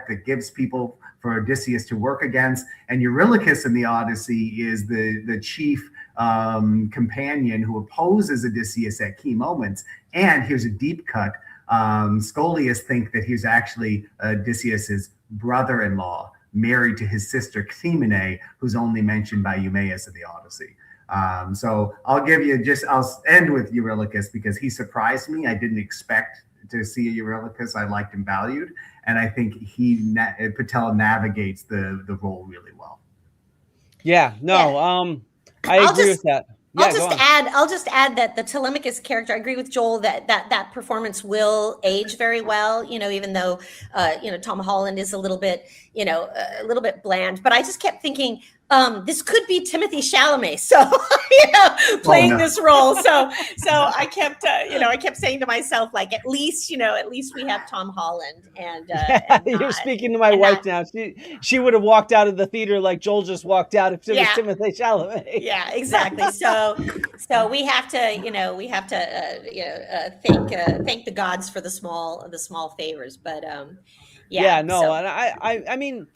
it gives people for Odysseus to work against. And Eurylochus in the Odyssey is the chief companion who opposes Odysseus at key moments. And here's a deep cut. Scholias think that he's actually Odysseus's brother-in-law, married to his sister Clymene, who's only mentioned by Eumaeus in the Odyssey. So I'll end with Eurylochus because he surprised me. I didn't expect to see a Eurylochus I liked and valued, and I think Patel navigates the role really well. Yeah, no, I agree with that. Yeah, I'll just add that the Telemachus character, I agree with Joel that performance will age very well, even though Tom Holland is a little bit bland, but I just kept thinking this could be Timothy Chalamet, so playing this role. So I kept saying to myself, like, at least we have Tom Holland, and you're speaking to my wife now. She would have walked out of the theater like Joel just walked out if it was Timothy Chalamet. Yeah, exactly. So we have to thank the gods for the small favors, but and I mean,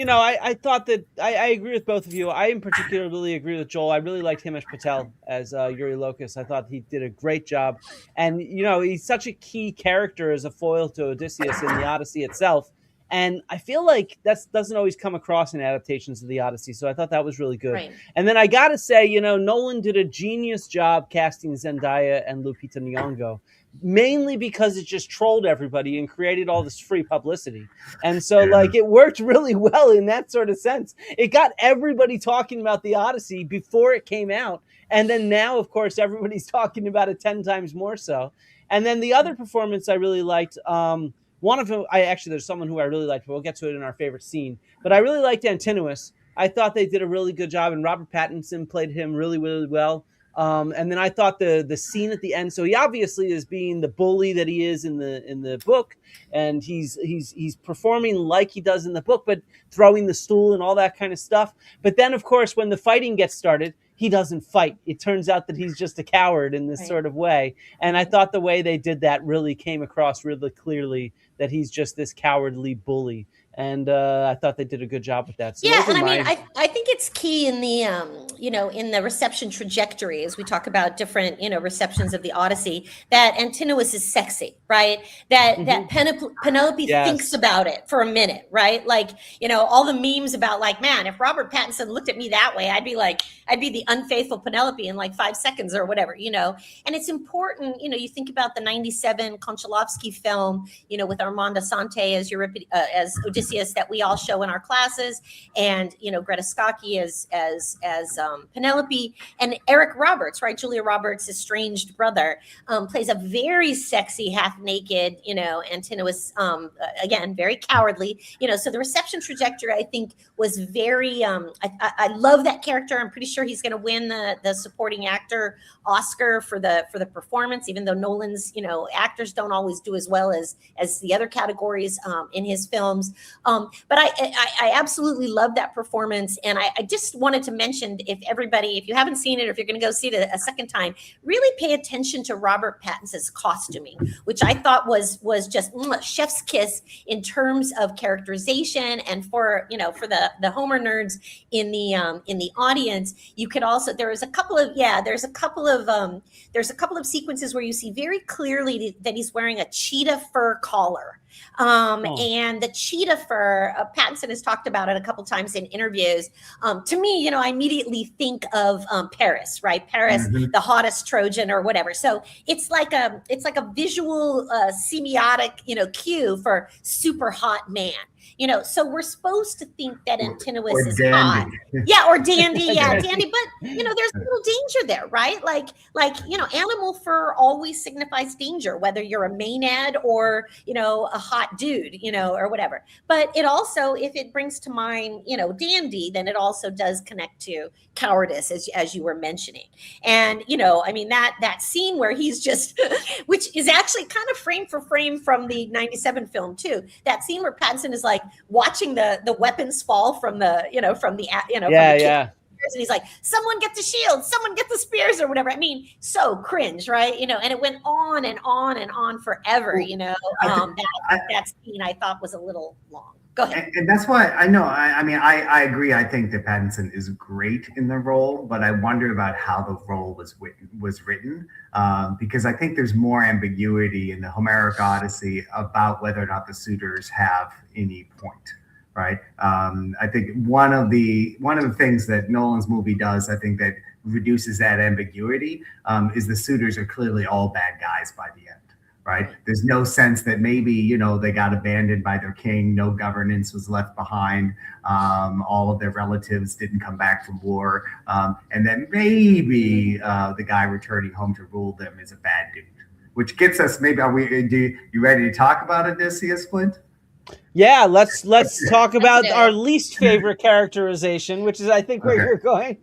I thought that I agree with both of you. I in particular really agree with Joel. I really liked Himesh Patel as Eurylochus. I thought he did a great job, and he's such a key character as a foil to Odysseus in the Odyssey itself. And I feel like that doesn't always come across in adaptations of the Odyssey. So I thought that was really good. Right. And then I got to say, Nolan did a genius job casting Zendaya and Lupita Nyong'o, mainly because it just trolled everybody and created all this free publicity. And so it worked really well in that sort of sense. It got everybody talking about the Odyssey before it came out. And then now, of course, everybody's talking about it 10 times more so. And then the other performance I really liked, one of them, there's someone who I really liked, but we'll get to it in our favorite scene. But I really liked Antinous. I thought they did a really good job, and Robert Pattinson played him really, really well. And then I thought the scene at the end. So he obviously is being the bully that he is in the book, and he's performing like he does in the book, but throwing the stool and all that kind of stuff. But then, of course, when the fighting gets started, he doesn't fight. It turns out that he's just a coward in this sort of way. And I thought the way they did that really came across really clearly, that he's just this cowardly bully. And I thought they did a good job with that. So yeah, and I think it's key in the in the reception trajectory as we talk about different receptions of the Odyssey, that Antinous is sexy, right? That Penelope thinks about it for a minute, right? Like all the memes about like, man, if Robert Pattinson looked at me that way, I'd be the unfaithful Penelope in like 5 seconds or whatever, And it's important, you think about the '97 Konchalovsky film, with Armand Assante as as Odysseus, that we all show in our classes, and Greta Scacchi as Penelope, and Eric Roberts, right? Julia Roberts' estranged brother, plays a very sexy, half-naked, Antinous, again, very cowardly, So the reception trajectory, I think, was very. I love that character. I'm pretty sure he's going to win the supporting actor Oscar for the performance, even though Nolan's actors don't always do as well as the other categories in his films. But I absolutely love that performance. And I just wanted to mention, if you haven't seen it, or if you're going to go see it a second time, really pay attention to Robert Pattinson's costuming, which I thought was just chef's kiss in terms of characterization. And for the Homer nerds in the audience, you could also, there's a couple of sequences where you see very clearly that he's wearing a cheetah fur collar. And the cheetah fur, Pattinson has talked about it a couple times in interviews. to me, you know, I immediately think of Paris, right? Paris, Mhm. the hottest Trojan or whatever. So it's like a visual semiotic, you know, cue for super hot man. You know, so we're supposed to think that Antinous Or is hot. dandy. Yeah, or dandy, yeah, Yeah. dandy. But you know, there's a little danger there, right? Like you know, animal fur always signifies danger, whether you're a maenad or you know a hot dude, you know, or whatever. But it also, if it brings to mind, you know, dandy, then it also does connect to cowardice, as you were mentioning. And you know, I mean that scene where he's just, which is actually kind of frame for frame from the '97 film too. That scene where Pattinson is like watching the weapons fall from the from the from the kid, Yeah. and he's like, someone get the shields, someone get the spears or whatever. I mean, so cringe, right? You know, and it went on and on and on forever. You know, that scene I thought was a little long. Go ahead. And that's why I know. I mean, I agree. I think that Pattinson is great in the role, but I wonder about how the role was written, because I think there's more ambiguity in the Homeric Odyssey about whether or not the suitors have any point. Right. I think one of the things that Nolan's movie does, I think that reduces that ambiguity, is the suitors are clearly all bad guys by the end. Right. There's no sense that maybe, you know, they got abandoned by their king. No governance was left behind. All of their relatives didn't come back from war. And then maybe the guy returning home to rule them is a bad dude, which gets us maybe. You ready to talk about Odysseus, Flint? Yeah, let's talk about our least favorite characterization, which is I think where you're going.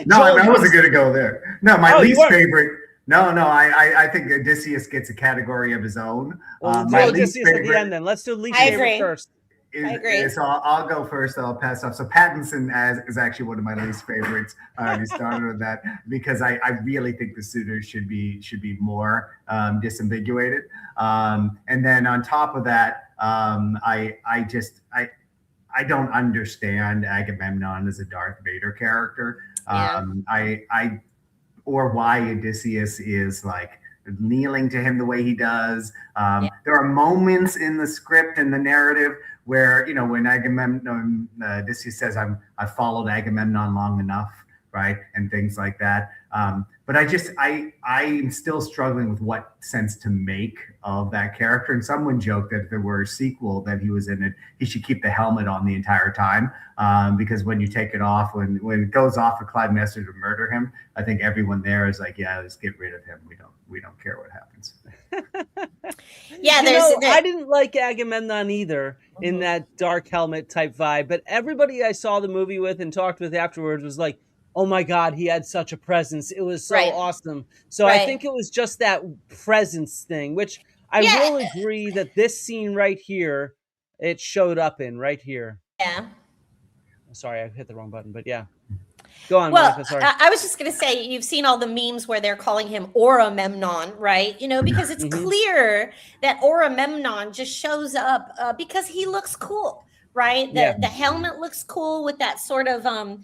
No, I wasn't going to go there. No, my least favorite. No, I think Odysseus gets a category of his own. My least favorite, at the end, then let's do least favorite first. I agree. So I'll go first. I'll pass off. So Pattinson is actually one of my least favorites. I already started with that because I really think the suitors should be more disambiguated. And then on top of that, I don't understand Agamemnon as a Darth Vader character. Or why Odysseus is like kneeling to him the way he does. There are moments in the script and the narrative where, you know, when Agamemnon, Odysseus says, I've followed Agamemnon long enough, right? And things like that. But I'm still struggling with what sense to make of that character. And someone joked that if there were a sequel that he was in it, he should keep the helmet on the entire time. Because when you take it off, when it goes off for Clytemnestra to murder him, I think everyone there is like, yeah, let's get rid of him. We don't care what happens. Yeah, I didn't like Agamemnon either in that dark helmet type vibe, but everybody I saw the movie with and talked with afterwards was like, oh my God, he had such a presence. It was so awesome. So I think it was just that presence thing, which I will agree that this scene right here, it showed up in right here. Yeah. Sorry, I hit the wrong button, but yeah. Go on, well, Monica, sorry. I was just going to say, you've seen all the memes where they're calling him Oramemnon, right? You know, because it's clear that Oramemnon just shows up because he looks cool. Right, the helmet looks cool with that sort of the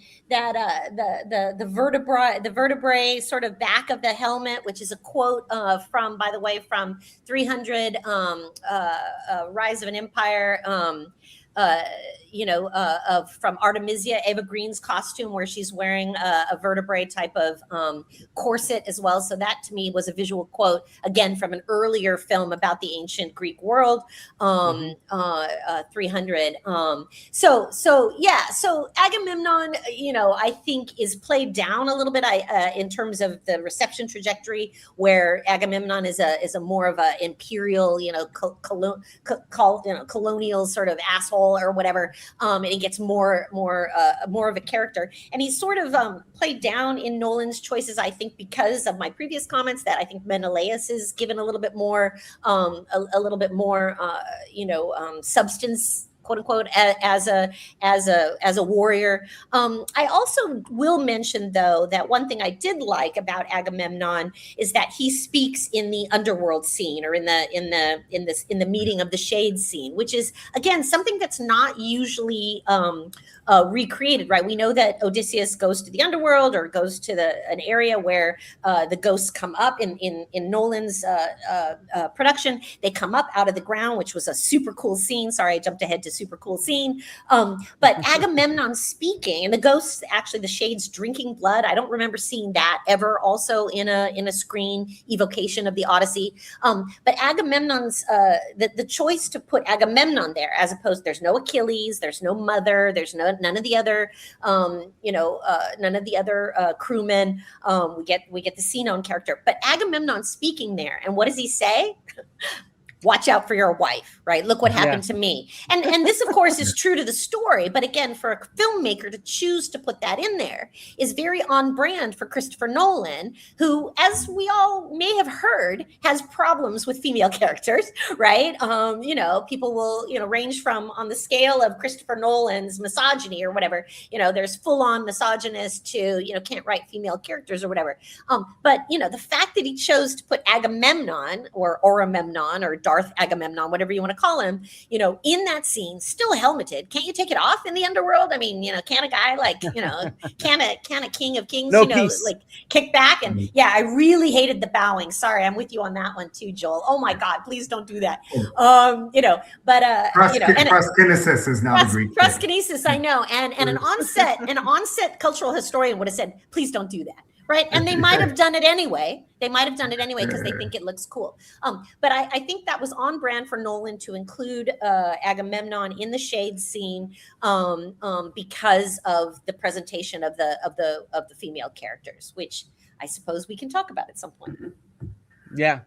vertebrae sort of back of the helmet, which is a quote from, by the way, from 300 Rise of an Empire. From Artemisia, Eva Green's costume, where she's wearing a vertebrae type of corset as well. So that to me was a visual quote, again, from an earlier film about the ancient Greek world, 300. So Agamemnon, you know, I think is played down a little bit in terms of the reception trajectory, where Agamemnon is a more of a imperial, you know, colonial sort of asshole or whatever, and he gets more of a character, and he's sort of played down in Nolan's choices, I think, because of my previous comments that I think Menelaus is given a little bit more substance, quote unquote, as a warrior. I also will mention, though, that one thing I did like about Agamemnon is that he speaks in the underworld scene, or in the meeting of the shades scene, which is, again, something that's not usually recreated, right? We know that Odysseus goes to the underworld, or goes to an area where the ghosts come up. In Nolan's production, they come up out of the ground, which was a super cool scene. Sorry, I jumped ahead to super cool scene. But Agamemnon speaking, and the ghosts, actually the shades drinking blood. I don't remember seeing that ever also in a screen evocation of the Odyssey. But Agamemnon's the choice to put Agamemnon there, as opposed, there's no Achilles, there's no mother, there's none of the other none of the other crewmen. We get the Sinon character, but Agamemnon speaking there, and what does he say? Watch out for your wife, right? Look what happened to me. And this, of course, is true to the story. But again, for a filmmaker to choose to put that in there is very on brand for Christopher Nolan, who, as we all may have heard, has problems with female characters, right? People will, range from, on the scale of Christopher Nolan's misogyny or whatever, there's full on misogynist to, can't write female characters or whatever. But, the fact that he chose to put Agamemnon or Oramemnon or Darth Agamemnon, whatever you want to call him, in that scene, still helmeted. Can't you take it off in the underworld? I mean, can a guy like, can a king of kings, like kick back? And yeah, I really hated the bowing. Sorry, I'm with you on that one too, Joel. Oh my God, please don't do that. Proskynesis is not a Greek. Proskynesis, I know. And an onset cultural historian would have said, please don't do that. Right. And they might have done it anyway. Because they think it looks cool. But I think that was on brand for Nolan to include Agamemnon in the shade scene because of the presentation of the female characters, which I suppose we can talk about at some point. Yeah.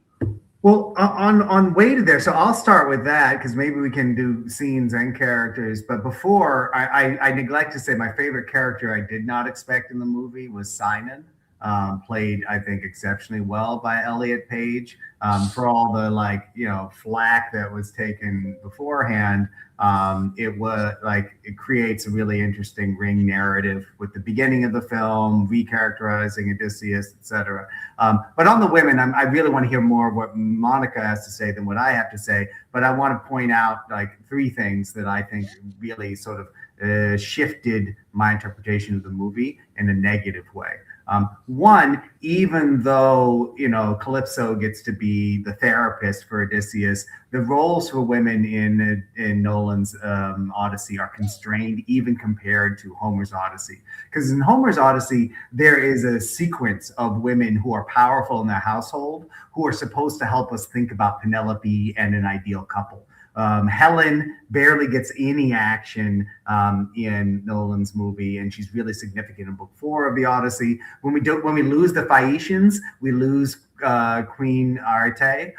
Well, on way to there, so I'll start with that because maybe we can do scenes and characters. But before, I neglect to say my favorite character I did not expect in the movie was Sinon. Played, I think, exceptionally well by Elliot Page. For all the flack that was taken beforehand, it creates a really interesting ring narrative with the beginning of the film, recharacterizing Odysseus, etc. But on the women, I really want to hear more of what Monica has to say than what I have to say. But I want to point out three things that I think really sort of shifted my interpretation of the movie in a negative way. One, even though, Calypso gets to be the therapist for Odysseus, the roles for women in Nolan's Odyssey are constrained even compared to Homer's Odyssey. Because in Homer's Odyssey, there is a sequence of women who are powerful in their household, who are supposed to help us think about Penelope and an ideal couple. Helen barely gets any action in Nolan's movie, and she's really significant in book 4 of the Odyssey. When we lose the Phaeacians, we lose Queen Arete,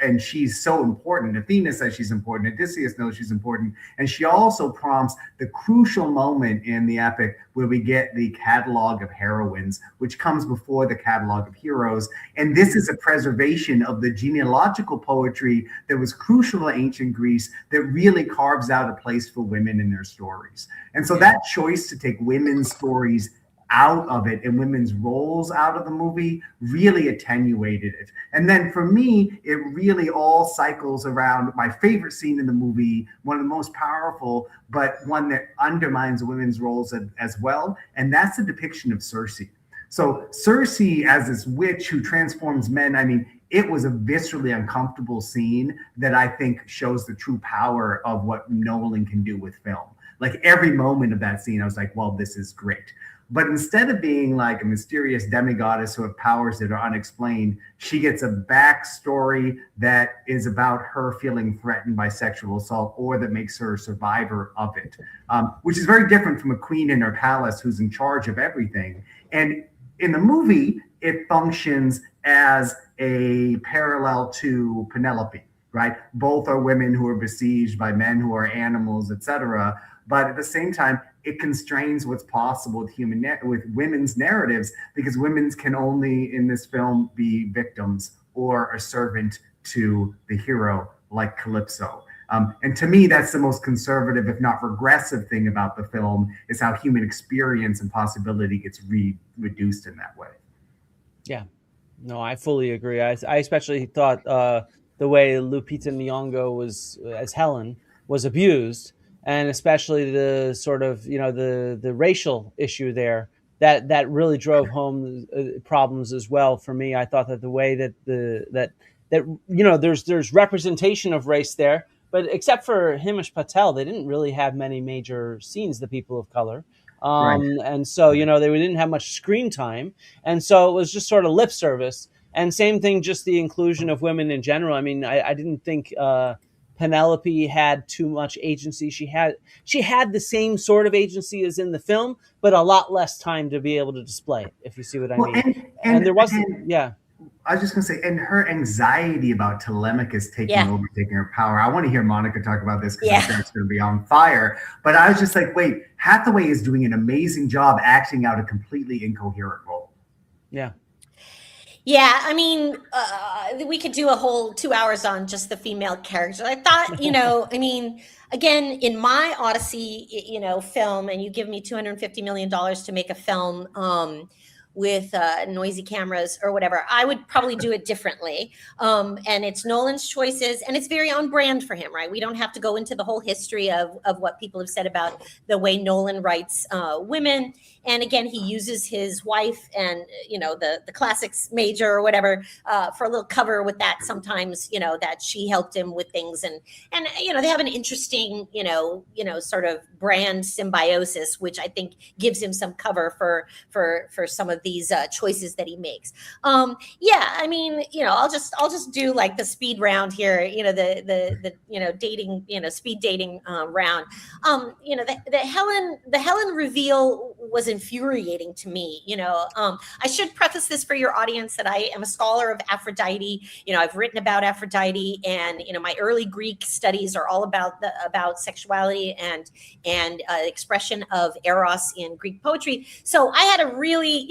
and she's so important. Athena says she's important. Odysseus knows she's important, and she also prompts the crucial moment in the epic where we get the catalog of heroines, which comes before the catalog of heroes. And this is a preservation of the genealogical poetry that was crucial to ancient Greece, that really carves out a place for women in their stories. And so that choice to take women's stories out of it and women's roles out of the movie really attenuated it. And then for me, it really all cycles around my favorite scene in the movie, one of the most powerful, but one that undermines women's roles as well. And that's the depiction of Circe. So Circe as this witch who transforms men, I mean, it was a viscerally uncomfortable scene that I think shows the true power of what Nolan can do with film. Like every moment of that scene, I was like, well, this is great. But instead of being like a mysterious demigoddess who have powers that are unexplained, she gets a backstory that is about her feeling threatened by sexual assault, or that makes her a survivor of it, which is very different from a queen in her palace who's in charge of everything. And in the movie, it functions as a parallel to Penelope, right? Both are women who are besieged by men who are animals, etc. But at the same time, it constrains what's possible with women's narratives, because women's can only in this film be victims or a servant to the hero, like Calypso. And to me, that's the most conservative, if not regressive thing about the film, is how human experience and possibility gets reduced in that way. Yeah, no, I fully agree. I especially thought the way Lupita Nyong'o was as Helen was abused, and especially the sort of the racial issue there that really drove home problems as well for me. I thought that the way that there's representation of race there, but except for Himesh Patel, they didn't really have many major scenes, the people of color. Right. And so, you know, they didn't have much screen time. And so it was just sort of lip service. And same thing, just the inclusion of women in general. I mean, I didn't think Penelope had too much agency. She had the same sort of agency as in the film, but a lot less time to be able to display it, if you see what I Well, mean. And and there wasn't, and yeah. I was just gonna say, and her anxiety about Telemachus taking Yeah. over, taking her power. I want to hear Monica talk about this because I'm Yeah. sure it's going to be on fire. But I was just like, wait, Hathaway is doing an amazing job acting out a completely incoherent role. Yeah. Yeah, I mean, we could do a whole 2 hours on just the female characters. I thought, I mean, again, in my Odyssey, film, and you give me $250 million to make a film with noisy cameras or whatever, I would probably do it differently. And it's Nolan's choices, and it's very on brand for him, right? We don't have to go into the whole history of what people have said about the way Nolan writes women. And again, he uses his wife and the classics major or whatever for a little cover with that. Sometimes that she helped him with things, and they have an interesting sort of brand symbiosis, which I think gives him some cover for some of these choices that he makes. Yeah, I mean, I'll just do like the speed round here. The dating speed dating round. The Helen reveal was infuriating to me. I should preface this for your audience that I am a scholar of Aphrodite. I've written about Aphrodite, and my early Greek studies are all about sexuality and expression of eros in Greek poetry. So I had a really,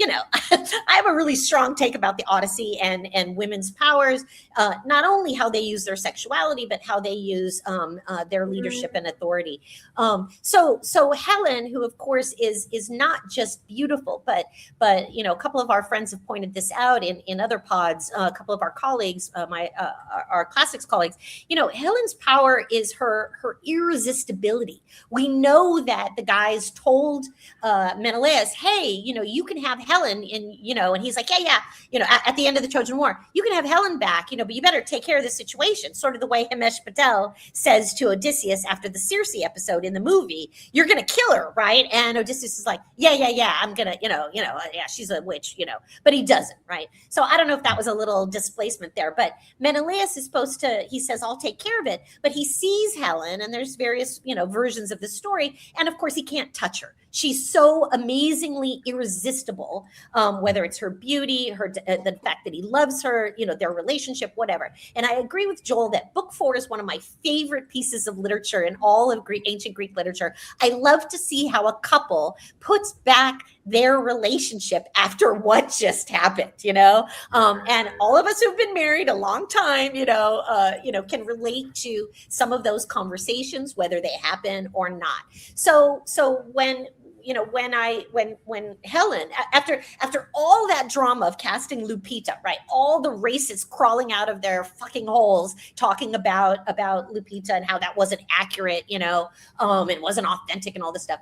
I have a really strong take about the Odyssey and women's powers, not only how they use their sexuality, but how they use their leadership and authority. So Helen, who of course is not just beautiful, but a couple of our friends have pointed this out in other pods. A couple of our colleagues, our classics colleagues, Helen's power is her irresistibility. We know that the guys told Menelaus, hey, you can have Helen, and he's like, yeah, at the end of the Trojan War, you can have Helen back, but you better take care of the situation. Sort of the way Himesh Patel says to Odysseus after the Circe episode in the movie, you're going to kill her, right? And Odysseus is like, yeah, I'm going to, yeah, she's a witch, but he doesn't, right? So I don't know if that was a little displacement there, but Menelaus is supposed to, he says, I'll take care of it, but he sees Helen, and there's various, versions of the story, and of course he can't touch her. She's so amazingly irresistible, whether it's her beauty, the fact that he loves her, their relationship, whatever. And I agree with Joel that book 4 is one of my favorite pieces of literature in all of ancient Greek literature. I love to see how a couple puts back their relationship after what just happened, and all of us who've been married a long time, can relate to some of those conversations, whether they happen or not. So when Helen, after all that drama of casting Lupita, right, all the racists crawling out of their fucking holes talking about Lupita and how that wasn't accurate, it wasn't authentic and all this stuff,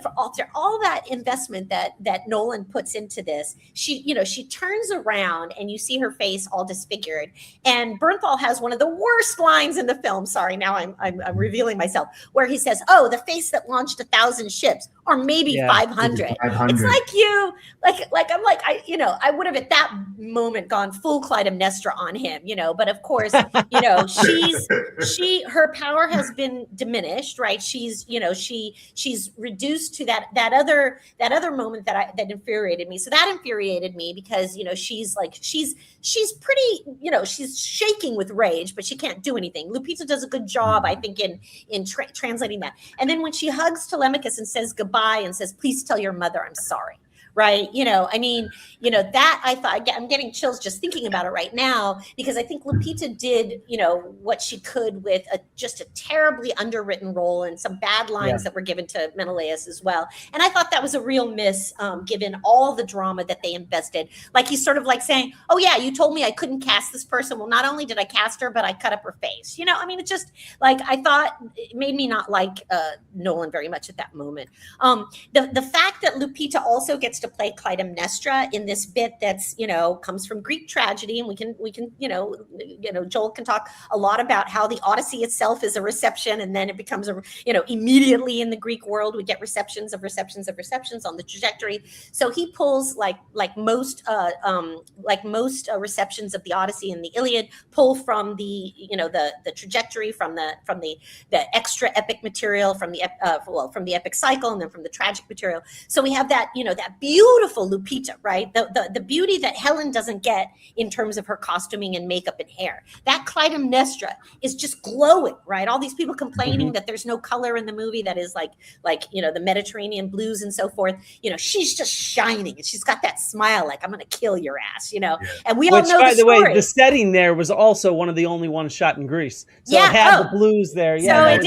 for all that investment that Nolan puts into this, she turns around and you see her face all disfigured. And Bernthal has one of the worst lines in the film. Sorry, now I'm revealing myself, where he says, "Oh, the face that launched 1,000 ships, or maybe 500. 500. It's like I would have at that moment gone full Clytemnestra on him, but of course, her power has been diminished, right? She's reduced to that other moment that infuriated me. So that infuriated me because, she's pretty, she's shaking with rage, but she can't do anything. Lupita does a good job, I think, in translating that. And then when she hugs Telemachus and says goodbye and says, please tell your mother I'm sorry. Right. That I thought, I'm getting chills just thinking about it right now, because I think Lupita did, what she could with just a terribly underwritten role and some bad lines that were given to Menelaus as well. And I thought that was a real miss, given all the drama that they invested. Like, he's sort of like saying, oh yeah, you told me I couldn't cast this person. Well, not only did I cast her, but I cut up her face. It's just like, I thought it made me not like Nolan very much at that moment. The fact that Lupita also gets to play Clytemnestra in this bit that's, comes from Greek tragedy. And we can, Joel can talk a lot about how the Odyssey itself is a reception, and then it becomes immediately in the Greek world, we get receptions of receptions of receptions on the trajectory. So he pulls like most receptions of the Odyssey and the Iliad pull from the trajectory, from the extra epic material, from the epic cycle, and then from the tragic material. So we have that, that beautiful Lupita, right? The beauty that Helen doesn't get in terms of her costuming and makeup and hair. That Clytemnestra is just glowing, right? All these people complaining that there's no color in the movie that is like the Mediterranean blues and so forth. She's just shining, and she's got that smile like, I'm going to kill your ass, And we all know by the way, story. the setting there was also one of the only ones shot in Greece. So it had the blues there. Yeah,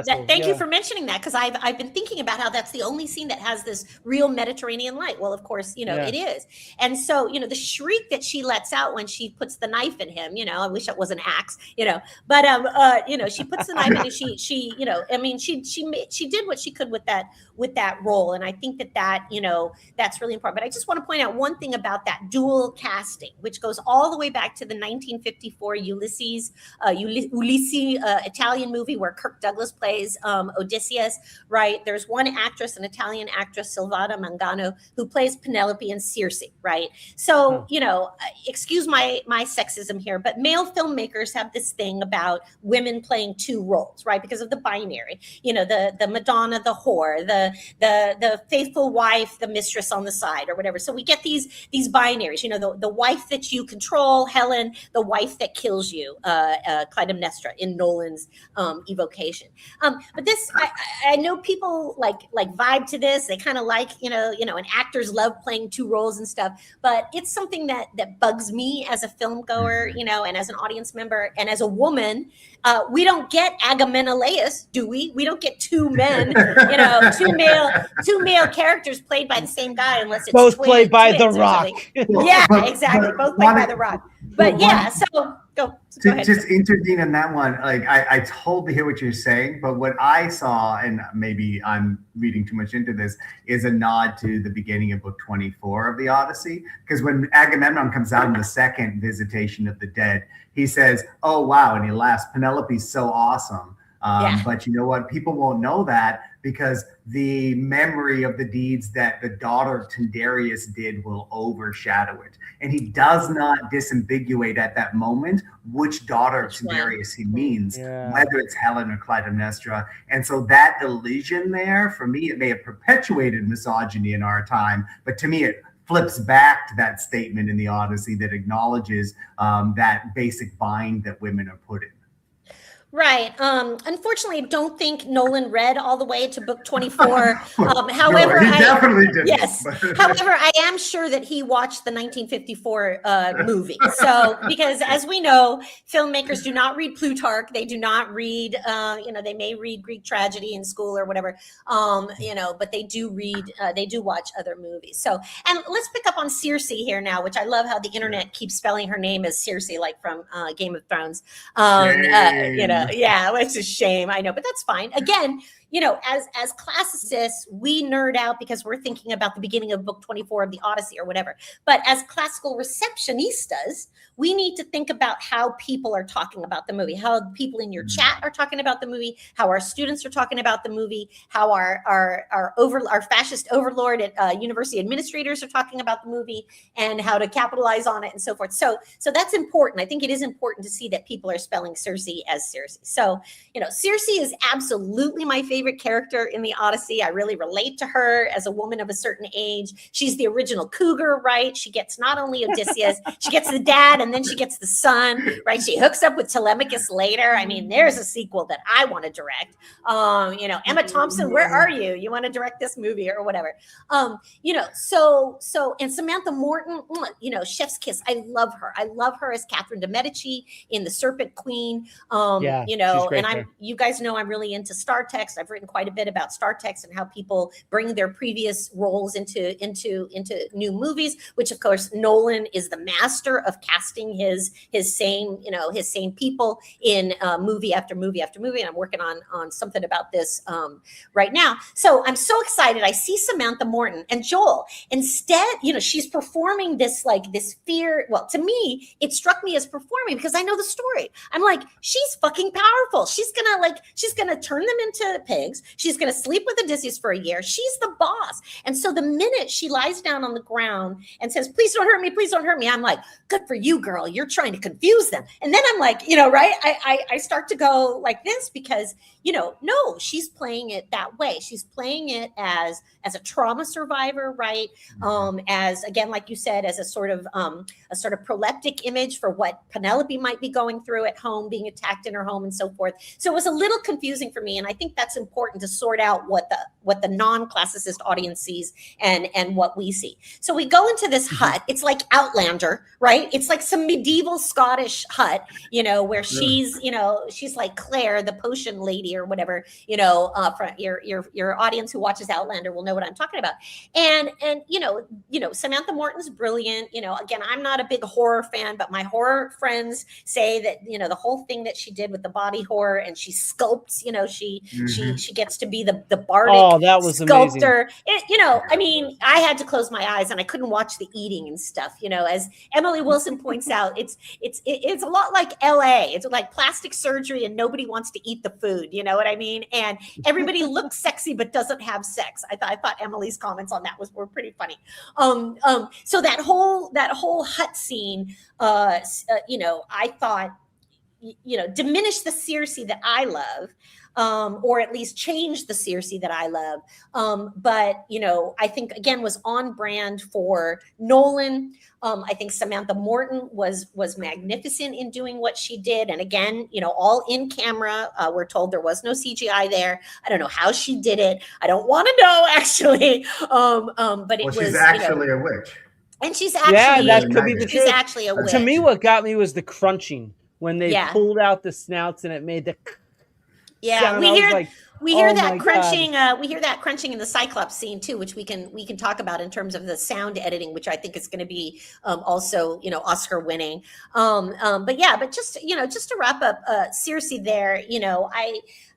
so thank you for mentioning that, because I've been thinking about how that's the only scene that has this real Mediterranean light. Well, of course, it is. And so, the shriek that she lets out when she puts the knife in him, I wish it was an axe, but she puts the knife in, and she did what she could with that role. And I think that that's really important. But I just want to point out one thing about that dual casting, which goes all the way back to the 1954 Ulysses Italian movie where Kirk Douglas plays Odysseus, right? There's one actress, an Italian actress, Silvana Mangano, who plays Penelope and Circe, right? So, excuse my sexism here, but male filmmakers have this thing about women playing two roles, right? Because of the binary, the Madonna, the whore, the faithful wife, the mistress on the side, or whatever. So we get these binaries, the wife that you control, Helen, the wife that kills you, Clytemnestra in Nolan's evocation. But this, I know people like vibe to this. They kind of like, and actors love playing two roles and stuff, but it's something that bugs me as a film goer, and as an audience member, and as a woman. We don't get Agamemnoleus, do we? We don't get two men, two male characters played by the same guy, unless it's both played by The Rock. Yeah, exactly. Both played by The Rock. But go ahead. Just intervene in that one. Like, I totally hear what you're saying, but what I saw, and maybe I'm reading too much into this, is a nod to the beginning of book 24 of the Odyssey. Because when Agamemnon comes out in the second visitation of the dead, he says, "Oh, wow," and he laughs. Penelope's so awesome. But you know what? People won't know that because the memory of the deeds that the daughter of Tyndareus did will overshadow it. And he does not disambiguate at that moment which daughter of Tyndareus he means, whether it's Helen or Clytemnestra. And so that illusion there, for me, it may have perpetuated misogyny in our time, but to me, it flips back to that statement in the Odyssey that acknowledges that basic bind that women are put in. Right. Unfortunately, I don't think Nolan read all the way to book 24. However, he definitely didn't. Yes. However, I am sure that he watched the 1954 movie. So, because as we know, filmmakers do not read Plutarch. They do not read, they may read Greek tragedy in school or whatever, but they do read, they do watch other movies. So, and let's pick up on Circe here now, which I love how the internet keeps spelling her name as Circe, like from Game of Thrones. Yeah, it's a shame. I know, but that's fine. Again, as classicists, we nerd out because we're thinking about the beginning of book 24 of the Odyssey or whatever. But as classical receptionistas, we need to think about how people are talking about the movie, how people in your chat are talking about the movie, how our students are talking about the movie, how our fascist overlord at university administrators are talking about the movie, and how to capitalize on it and so forth. So that's important. I think it is important to see that people are spelling Circe as Circe. So, Circe is absolutely my favorite character in the Odyssey. I really relate to her as a woman of a certain age. She's the original cougar, right? She gets not only Odysseus, she gets the dad, and then she gets the son, right? She hooks up with Telemachus later. I mean, there's a sequel that I want to direct. Emma Thompson, where are you? You want to direct this movie or whatever? And Samantha Morton, chef's kiss. I love her. I love her as Catherine de Medici in The Serpent Queen. And you guys know I'm really into star text. I've written quite a bit about star techs and how people bring their previous roles into new movies, which of course Nolan is the master of casting his same people in movie after movie after movie. And I'm working on something about this right now. So I'm so excited. I see Samantha Morton and Joel. Instead, she's performing this fear. Well, to me, it struck me as performing because I know the story. I'm like, she's fucking powerful. She's gonna turn them into pigs. She's gonna sleep with Odysseus for a year. She's the boss. And so the minute she lies down on the ground and says, please don't hurt me, please don't hurt me, I'm like, good for you, girl. You're trying to confuse them. And then I'm like, right? I start to go like this because, no, she's playing it that way. She's playing it as a trauma survivor, right? As, again, like you said, as a sort of proleptic image for what Penelope might be going through at home, being attacked in her home and so forth. So it was a little confusing for me. And I think that's important to sort out what the non-classicist audience sees and what we see. So we go into this hut. It's like Outlander, right? It's like some medieval Scottish hut, where she's like Claire, the potion lady or whatever, for your audience who watches Outlander will know what I'm talking about. And Samantha Morton's brilliant. Again, I'm not a big horror fan, but my horror friends say that, the whole thing that she did with the body horror and she sculpts, she gets to be the bardic that was sculptor. I mean, I had to close my eyes and I couldn't watch the eating and stuff, as Emily Wilson points out, it's a lot like LA. It's like plastic surgery and nobody wants to eat the food. You know what I mean? And everybody looks sexy, but doesn't have sex. I thought Emily's comments on that were pretty funny. So that whole hut scene, I thought, diminish the Circe that I love, or at least change the Circe that I love. But, I think, again, was on brand for Nolan. I think Samantha Morton was magnificent in doing what she did. And again, all in camera. We're told there was no CGI there. I don't know how she did it. I don't want to know, actually. But it was. She's actually a witch. And she's actually, that could be the truth. She's actually a witch. To me, what got me was the crunching when they pulled out the snouts and it made the sound. We hear that crunching. We hear that crunching in the Cyclops scene too, which we can talk about in terms of the sound editing, which I think is going to be also Oscar winning. But just to wrap up Circe there,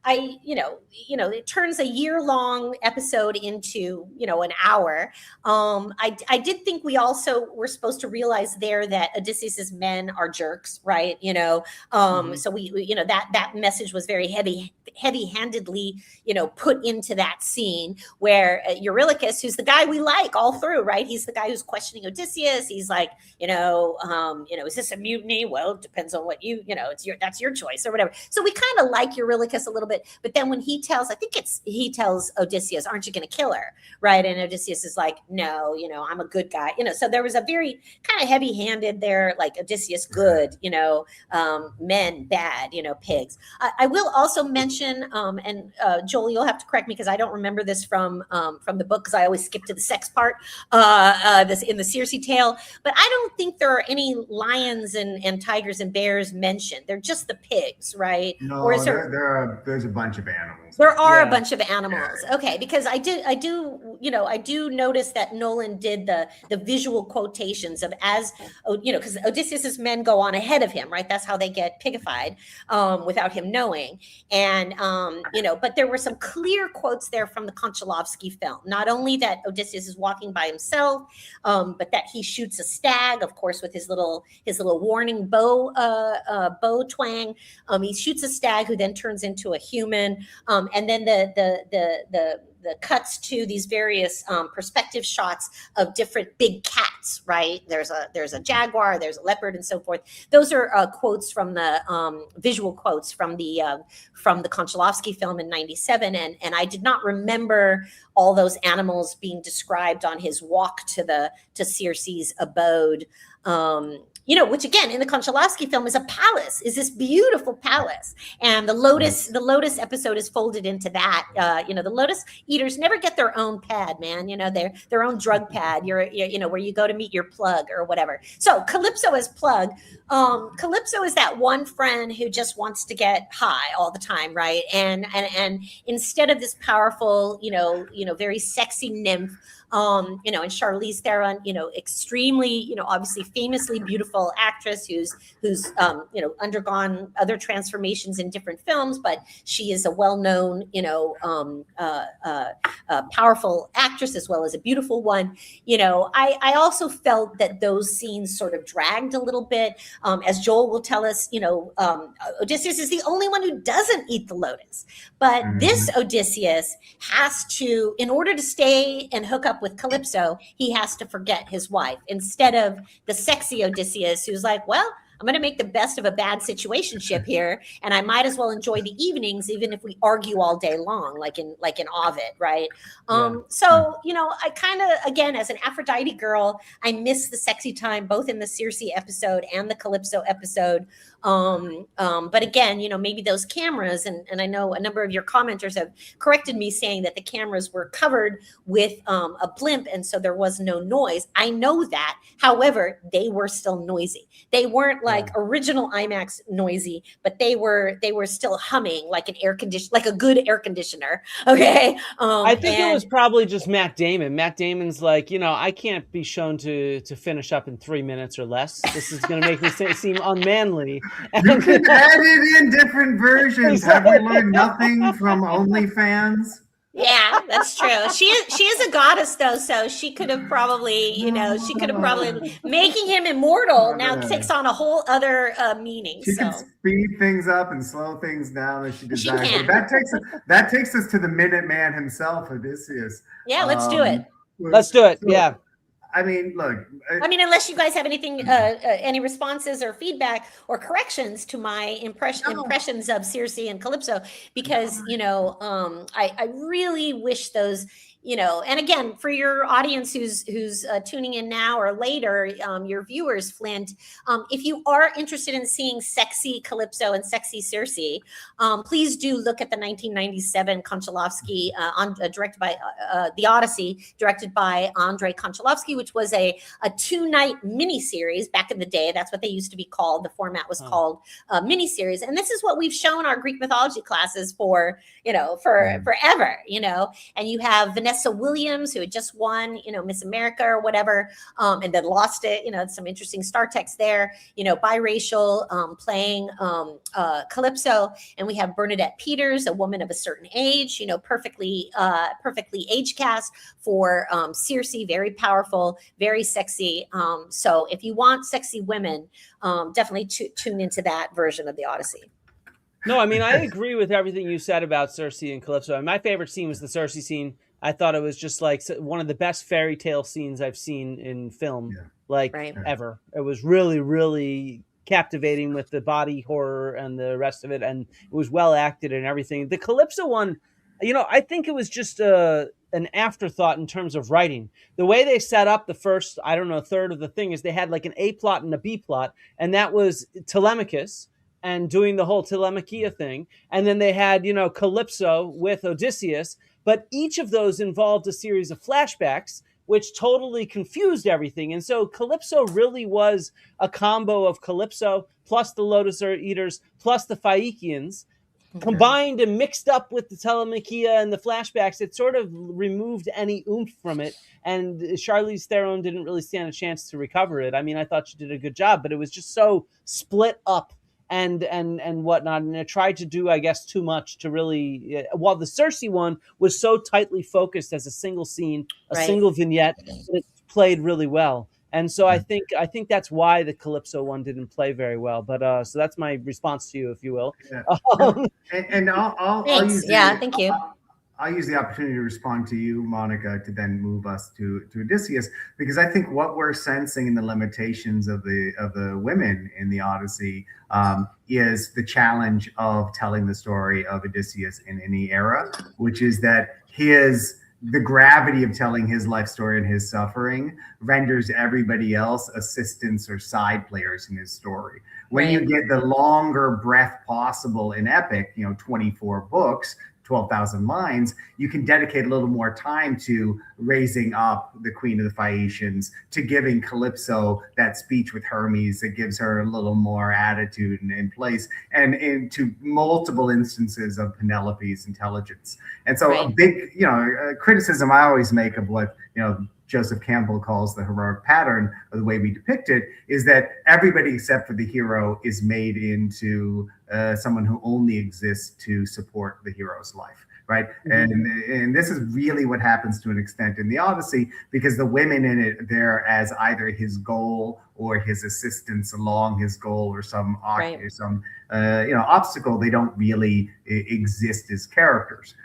it turns a year-long episode into, an hour. I did think we also were supposed to realize there that Odysseus's men are jerks, right? So we that message was very heavy-handedly, put into that scene where Eurylochus, who's the guy we like all through, right? He's the guy who's questioning Odysseus. He's like, is this a mutiny? Well, it depends on what that's your choice or whatever. So we kind of like Eurylochus a little bit, but then when he tells Odysseus, aren't you going to kill her? Right. And Odysseus is like, no, I'm a good guy. So there was a very kind of heavy handed there, like Odysseus, good, men, bad, pigs. I will also mention, and Joel, you'll have to correct me because I don't remember this from the book because I always skip to the sex part, this in the Circe tale, but I don't think there are any lions and tigers and bears mentioned. They're just the pigs, right? No, or is there's a bunch of animals. There are a bunch of animals. Okay, because I do notice that Nolan did the visual quotations of because Odysseus's men go on ahead of him, right? That's how they get pigified without him knowing. And but there were some clear quotes there from the Konchalovsky film. Not only that Odysseus is walking by himself, but that he shoots a stag, of course, with his little warning bow twang. He shoots a stag who then turns into a human. And then the cuts to these various perspective shots of different big cats, right? There's a jaguar, there's a leopard, and so forth. Those are quotes from the visual quotes from the Konchalovsky film in '97, and I did not remember all those animals being described on his walk to Circe's abode. which again in the Konchalovsky film is a palace, is this beautiful palace, and the lotus episode is folded into that. The lotus eaters never get their own pad, man. Their own drug pad. You're where you go to meet your plug or whatever. So Calypso as plug. Calypso is that one friend who just wants to get high all the time, right? And instead of this powerful, very sexy nymph. And Charlize Theron, extremely, obviously famously beautiful actress who's undergone other transformations in different films, but she is a well-known, powerful actress as well as a beautiful one. I also felt that those scenes sort of dragged a little bit. As Joel will tell us, Odysseus is the only one who doesn't eat the lotus, but this Odysseus has to, in order to stay and hook up with Calypso, he has to forget his wife instead of the sexy Odysseus who's like, well, I'm going to make the best of a bad situationship here, and I might as well enjoy the evenings, even if we argue all day long, like in Ovid, right? So I kind of, again, as an Aphrodite girl, I miss the sexy time both in the Circe episode and the Calypso episode. But again, maybe those cameras, and I know a number of your commenters have corrected me saying that the cameras were covered with a blimp, and so there was no noise. I know that. However, they were still noisy. They weren't like original IMAX noisy, but they were still humming like a good air conditioner. Okay. I think it was probably just Matt Damon. Matt Damon's like, I can't be shown to finish up in 3 minutes or less. This is going to make me seem unmanly. You can edit in different versions. Have we learned nothing from OnlyFans? Yeah, that's true. She is a goddess though, so she could have probably, making him immortal now takes on a whole other meaning. She can speed things up and slow things down as she desires. That takes us to the Minuteman himself, Odysseus. Yeah, let's do it. Let's do it. Yeah. I mean, look. Unless you guys have anything, any responses or feedback or corrections to my impressions of Circe and Calypso, because I really wish those. And again, for your audience who's tuning in now or later, your viewers, Flint, if you are interested in seeing sexy Calypso and sexy Circe, please do look at the 1997 Konchalovsky, directed by the Odyssey, directed by Andrei Konchalovsky, which was a 2-night miniseries back in the day. That's what they used to be called. The format was called miniseries, and this is what we've shown our Greek mythology classes for forever. And you have Vanessa Williams, who had just won, Miss America or whatever, and then lost it. Some interesting star text there. Biracial, playing Calypso, and we have Bernadette Peters, a woman of a certain age. Perfectly age cast for Circe. Very powerful, very sexy. So if you want sexy women, definitely tune into that version of the Odyssey. No, I mean, I agree with everything you said about Circe and Calypso. And my favorite scene was the Circe scene. I thought it was just like one of the best fairy tale scenes I've seen in film, ever. It was really, really captivating with the body horror and the rest of it. And it was well acted and everything. The Calypso one, I think it was just an afterthought in terms of writing. The way they set up the first, third of the thing is they had like an A plot and a B plot. And that was Telemachus and doing the whole Telemachia thing. And then they had, Calypso with Odysseus. But each of those involved a series of flashbacks, which totally confused everything. And so Calypso really was a combo of Calypso plus the Lotus Eaters plus the Phaeacians, combined and mixed up with the Telemachia and the flashbacks. It sort of removed any oomph from it. And Charlize Theron didn't really stand a chance to recover it. I mean, I thought she did a good job, but it was just so split up and whatnot, and it tried to do, I guess, too much to really. While the Circe one was so tightly focused as a single scene, a single vignette, it played really well. And so I think that's why the Calypso one didn't play very well. But so that's my response to you, if you will. Yeah. I'll use thank you. I'll use the opportunity to respond to you, Monica, to then move us to Odysseus, because I think what we're sensing in the limitations of the women in the Odyssey is the challenge of telling the story of Odysseus in any era, which is that his the gravity of telling his life story and his suffering renders everybody else assistants or side players in his story. When you Right. get the longer breath possible in epic, 24 books, 12,000 lines, you can dedicate a little more time to raising up the Queen of the Phaeacians, to giving Calypso that speech with Hermes that gives her a little more attitude and in place, and into multiple instances of Penelope's intelligence. And so a Right. big, criticism I always make of what, Joseph Campbell calls the heroic pattern of the way we depict it is that everybody except for the hero is made into someone who only exists to support the hero's life, right? And this is really what happens to an extent in the Odyssey, because the women in it, they're as either his goal or his assistants along his goal, or some Right. obstacle. They don't really exist as characters.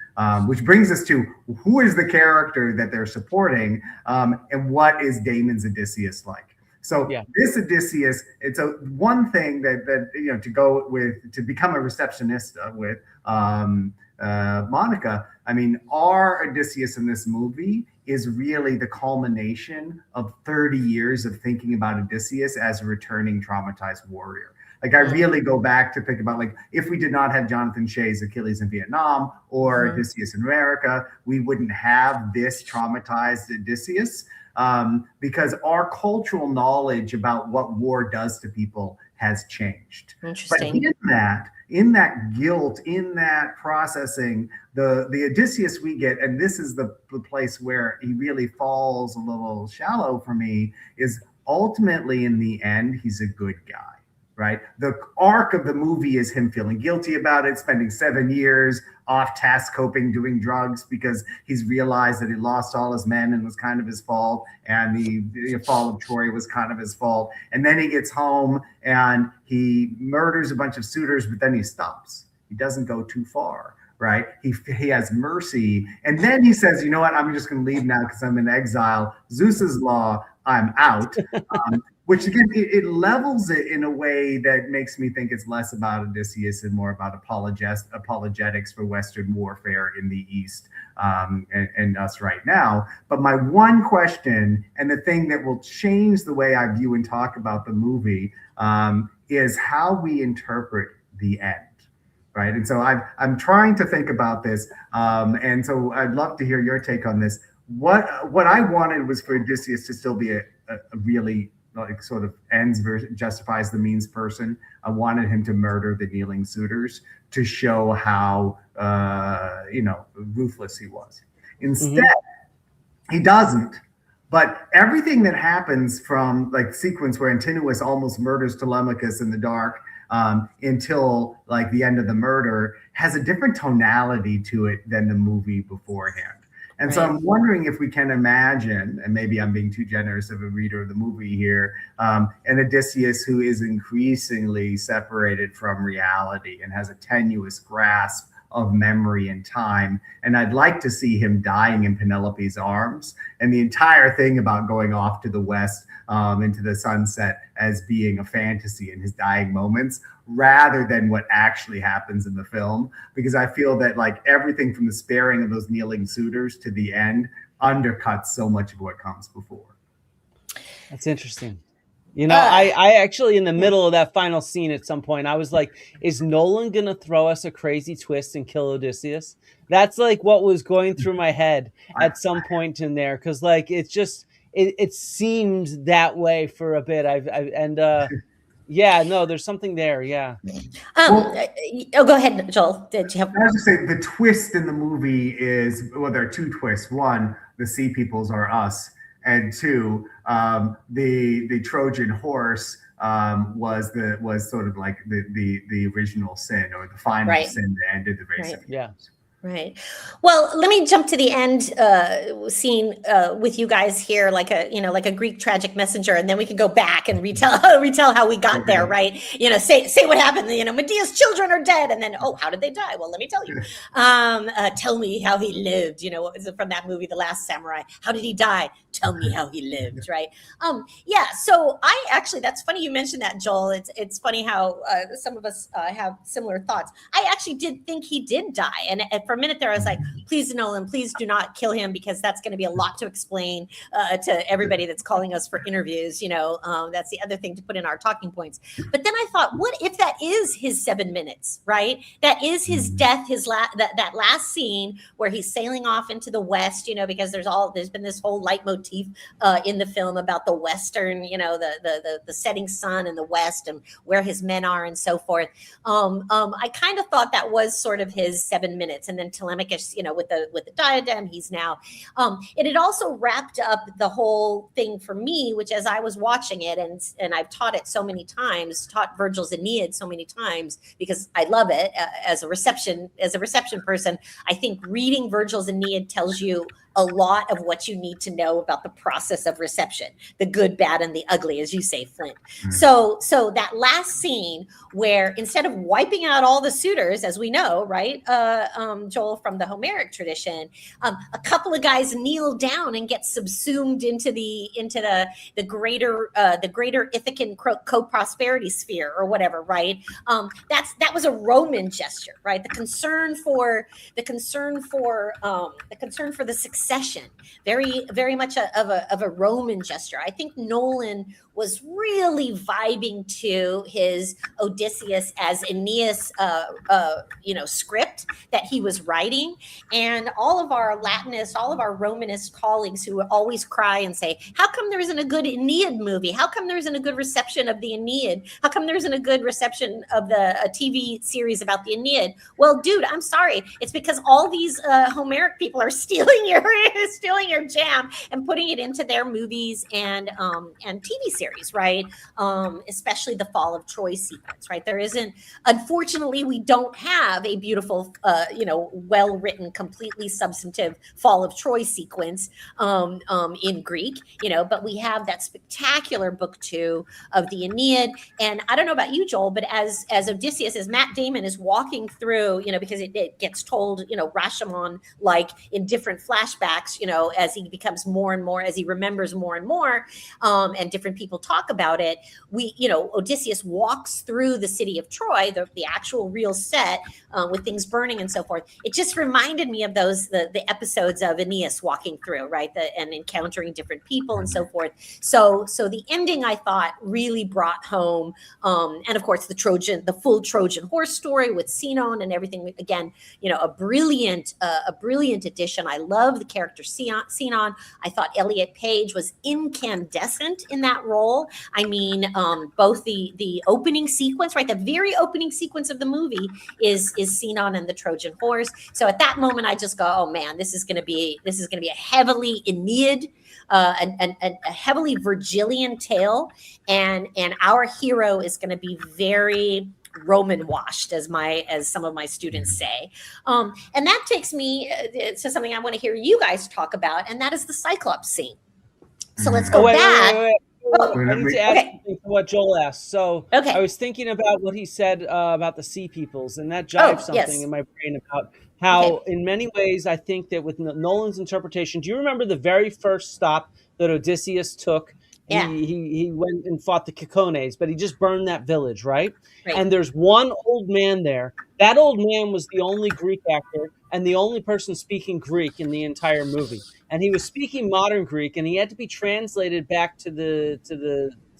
Which brings us to who is the character that they're supporting, and what is Damon's Odysseus like? So this Odysseus, it's a one thing that to go with, to become a receptionist with Monica. I mean, our Odysseus in this movie is really the culmination of 30 years of thinking about Odysseus as a returning traumatized warrior. Like, I really go back to think about, like, if we did not have Jonathan Shea's Achilles in Vietnam or Odysseus in America, we wouldn't have this traumatized Odysseus, because our cultural knowledge about what war does to people has changed. Interesting. But in that guilt, in that processing, the Odysseus we get, and this is the place where he really falls a little shallow for me, is ultimately in the end, he's a good guy. Right? The arc of the movie is him feeling guilty about it, spending 7 years off task coping, doing drugs, because he's realized that he lost all his men and was kind of his fault. And the fall of Troy was kind of his fault. And then he gets home and he murders a bunch of suitors, but then he stops. He doesn't go too far. Right? He has mercy. And then he says, you know what? I'm just going to leave now because I'm in exile. Zeus's law, I'm out. Which again, it levels it in a way that makes me think it's less about Odysseus and more about apologetics for Western warfare in the East, and us right now. But my one question, and the thing that will change the way I view and talk about the movie, is how we interpret the end. Right. And so I'm trying to think about this. And so I'd love to hear your take on this. What I wanted was for Odysseus to still be a really, like, sort of ends versus justifies the means person. I wanted him to murder the kneeling suitors to show how ruthless he was. Instead, he doesn't. But everything that happens from, like, sequence where Antinous almost murders Telemachus in the dark, until, like, the end of the murder, has a different tonality to it than the movie beforehand. And so I'm wondering if we can imagine, and maybe I'm being too generous of a reader of the movie here, an Odysseus who is increasingly separated from reality and has a tenuous grasp of memory and time. And I'd like to see him dying in Penelope's arms, and the entire thing about going off to the west, into the sunset, as being a fantasy in his dying moments, rather than what actually happens in the film. Because I feel that, like, everything from the sparing of those kneeling suitors to the end undercuts so much of what comes before. That's interesting. I actually, in the middle of that final scene at some point, I was like, is Nolan going to throw us a crazy twist and kill Odysseus? That's, like, what was going through my head at some point in there. Because, like, it's just, it seemed that way for a bit. There's something there. Yeah. Go ahead, Joel. Did you have? I was just saying, the twist in the movie is, well, there are two twists. One, the sea peoples are us. And two, the Trojan horse was sort of like the original sin, or the final sin that ended the race of heroes. Right. Well, let me jump to the end scene with you guys here, like a Greek tragic messenger, and then we can go back and retell how we got there, right? Say what happened. Medea's children are dead, and then, how did they die? Well, let me tell you. Tell me how he lived. What was it from that movie, The Last Samurai? How did he die? Tell me how he lived, right? So I actually, that's funny you mentioned that, Joel. It's funny how some of us have similar thoughts. I actually did think he did die, and for a minute there, I was like, please, Nolan, please do not kill him, because that's going to be a lot to explain to everybody that's calling us for interviews. That's the other thing to put in our talking points. But then I thought, what if that is his 7 minutes, right? That is his death, that last scene where he's sailing off into the West, because there's been this whole leitmotif in the film about the Western, the setting sun in the West and where his men are and so forth. I kind of thought that was sort of his 7 minutes. And then Telemachus, with the diadem, he's now, it had also wrapped up the whole thing for me, which as I was watching it, and I've taught it so many times, taught Virgil's Aeneid so many times, because I love it as a reception person. I think reading Virgil's Aeneid tells you a lot of what you need to know about the process of reception, the good, bad, and the ugly, as you say, Flint. So that last scene where instead of wiping out all the suitors, as we know, right, Joel, from the Homeric tradition, a couple of guys kneel down and get subsumed into the greater Ithacan co-prosperity sphere or whatever, right? That was a Roman gesture, right? The concern for the succession, very, very much of a Roman gesture. I think Nolan was really vibing to his Odysseus as Aeneas, script that he was writing. And all of our Latinists, all of our Romanist colleagues who always cry and say, how come there isn't a good Aeneid movie? How come there isn't a good reception of the Aeneid? How come there isn't a good reception of a TV series about the Aeneid? Well, dude, I'm sorry. It's because all these Homeric people are stealing your jam and putting it into their movies and TV series, right? Especially the Fall of Troy sequence, right? There isn't, unfortunately, we don't have a beautiful, well-written, completely substantive Fall of Troy sequence in Greek, but we have that spectacular book 2 of the Aeneid. And I don't know about you, Joel, but as Odysseus, as Matt Damon is walking through, because it gets told, Rashomon, like in different flashbacks, as he becomes more and more, as he remembers more and more, and different people talk about it. Odysseus walks through the city of Troy, the actual real set, with things burning and so forth. It just reminded me of the episodes of Aeneas walking through, right, and encountering different people and so forth. So the ending, I thought, really brought home, and of course the full Trojan horse story with Sinon and everything. Again, a brilliant addition. I love the character Sinon. I thought Elliot Page was incandescent in that role. I mean, both the opening sequence, right, the very opening sequence of the movie is Sinon and the Trojan horse. So at that moment, I just go, oh man, this is going to be a heavily Aeneid, and a heavily Virgilian tale, and our hero is going to be very Roman washed, as some of my students say. And that takes me to something I want to hear you guys talk about, and that is the Cyclops scene. So let's go back. Wait. I need to add something to what Joel asked. So I was thinking about what he said about the sea peoples, and that jives something in my brain about how, in many ways, I think that with Nolan's interpretation, do you remember the very first stop that Odysseus took? Yeah. He went and fought the Cicones, but he just burned that village, right? And there's one old man there. That old man was the only Greek actor and the only person speaking Greek in the entire movie. And he was speaking modern Greek, and he had to be translated back to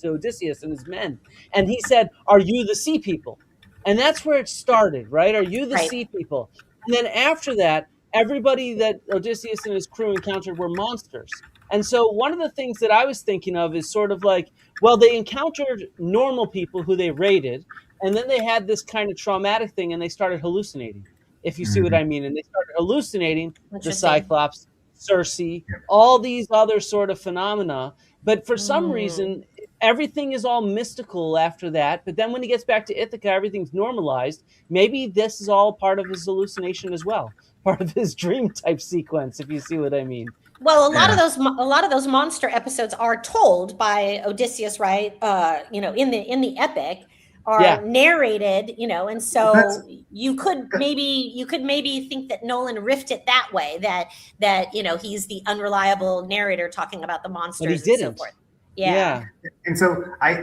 Odysseus and his men. And he said, "Are you the sea people?" And that's where it started, right? Are you the sea people? And then after that, everybody that Odysseus and his crew encountered were monsters. And so one of the things that I was thinking of is sort of like, well, they encountered normal people who they raided, and then they had this kind of traumatic thing, and they started hallucinating, if you see what I mean. And they started hallucinating the Cyclops, Circe, all these other sort of phenomena. But for some reason, everything is all mystical after that. But then when he gets back to Ithaca, everything's normalized. Maybe this is all part of his hallucination as well, part of his dream type sequence, if you see what I mean. Well, a lot of those monster episodes are told by Odysseus, right? In the epic, are narrated, and so you could maybe think that Nolan riffed it that way, that he's the unreliable narrator talking about the monsters and so forth. Yeah. Yeah. And so I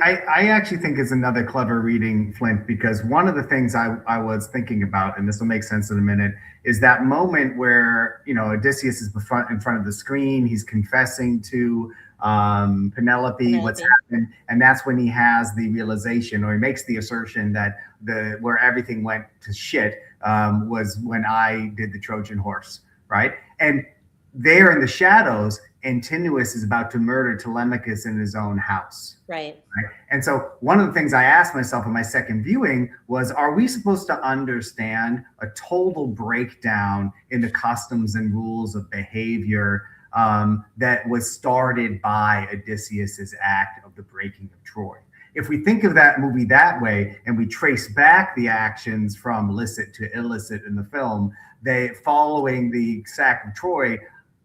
actually think it's another clever reading, Flint, because one of the things I was thinking about, and this will make sense in a minute, is that moment where, Odysseus is in front of the screen, he's confessing to Penelope what's Penelope. happened, and that's when he has the realization, or he makes the assertion that where everything went to shit was when I did the Trojan horse, right? And there in the shadows, Antinous is about to murder Telemachus in his own house. Right. Right? And so one of the things I asked myself in my second viewing was, are we supposed to understand a total breakdown in the customs and rules of behavior that was started by Odysseus's act of the breaking of Troy? If we think of that movie that way, and we trace back the actions from licit to illicit in the film, they following the sack of Troy,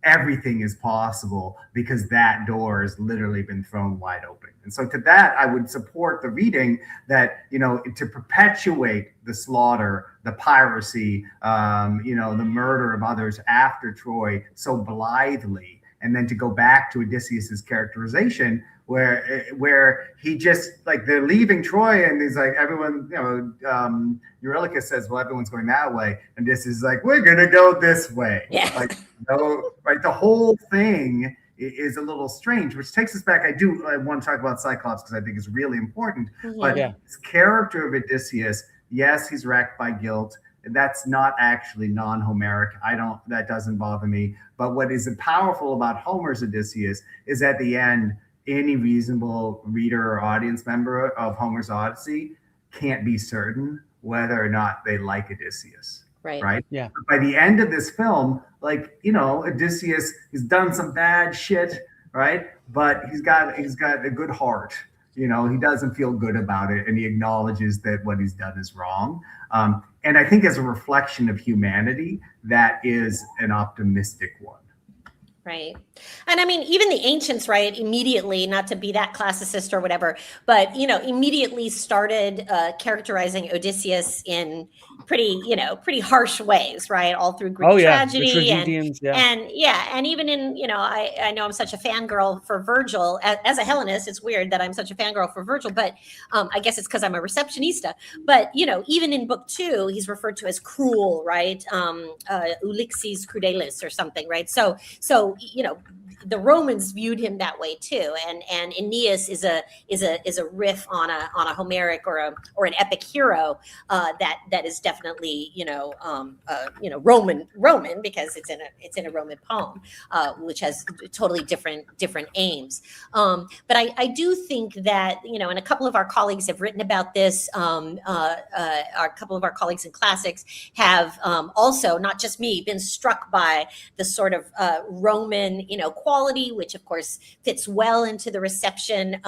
everything is possible because that door has literally been thrown wide open. And so to that, I would support the reading that, to perpetuate the slaughter, the piracy, the murder of others after Troy so blithely, and then to go back to Odysseus's characterization where he just, like, they're leaving Troy and he's like, everyone, Eurylochus says, well, everyone's going that way. And this is like, we're going to go this way. Yeah. Like, right. The whole thing is a little strange, which takes us back. I want to talk about Cyclops because I think it's really important. Mhm. But Yeah. this character of Odysseus, yes, he's racked by guilt. That's not actually non-Homeric. That doesn't bother me. But what is powerful about Homer's Odysseus is at the end, any reasonable reader or audience member of Homer's Odyssey can't be certain whether or not they like Odysseus. Right. Right. Yeah. But by the end of this film, Odysseus has done some bad shit, right? But he's got a good heart. He doesn't feel good about it, and he acknowledges that what he's done is wrong. And I think as a reflection of humanity, that is an optimistic one. Right. And I mean, even the ancients, right, immediately, not to be that classicist or whatever, but, immediately started characterizing Odysseus in pretty harsh ways, right? All through Greek Oh yeah. The tragedy tragedians. Yeah. and even in, I know I'm such a fangirl for Virgil. As a Hellenist, it's weird that I'm such a fangirl for Virgil, but I guess it's because I'm a receptionista. But, even in book 2, he's referred to as cruel, right? Ulixes crudelis or something, right? So the Romans viewed him that way too, and Aeneas is a riff on a Homeric or an epic hero that is definitely Roman because it's in a Roman poem, which has totally different aims. But I do think that and a couple of our colleagues have written about this. A couple of our colleagues in classics have also, not just me, been struck by the sort of Roman quality, which of course fits well into the reception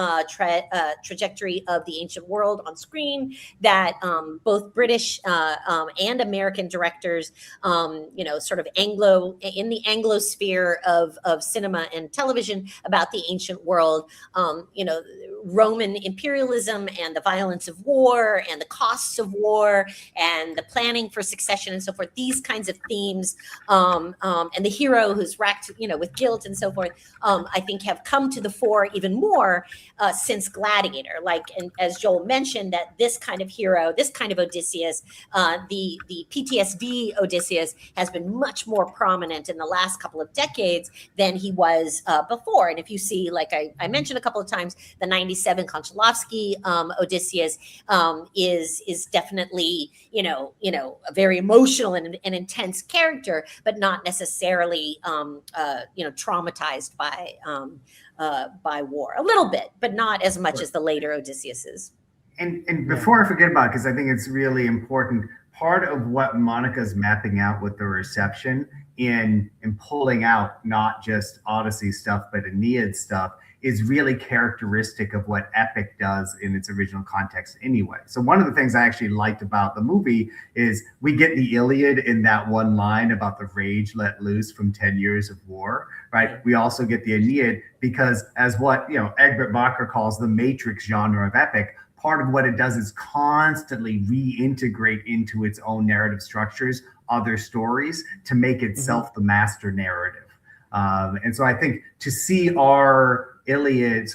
trajectory of the ancient world on screen that both British and American directors, sort of in the Anglosphere of cinema and television about the ancient world, Roman imperialism and the violence of war and the costs of war and the planning for succession and so forth, these kinds of themes, and the hero who's racked, with guilt and so forth, I think have come to the fore even more since Gladiator. And as Joel mentioned, that this kind of hero, this kind of Odysseus, the PTSD Odysseus has been much more prominent in the last couple of decades than he was before. And if you see, like I mentioned a couple of times, the 97 Konchalovsky Odysseus is definitely, a very emotional and intense character, but not necessarily, traumatized by war. A little bit, but not as much as the later Odysseus's. And before I forget about it, because I think it's really important, part of what Monica's mapping out with the reception in pulling out not just Odyssey stuff, but Aeneid stuff is really characteristic of what epic does in its original context anyway. So one of the things I actually liked about the movie is we get the Iliad in that one line about the rage let loose from 10 years of war, right? We also get the Aeneid because, as what Egbert Bacher calls the matrix genre of epic, part of what it does is constantly reintegrate into its own narrative structures other stories to make itself the master narrative. And so I think to see our Iliad,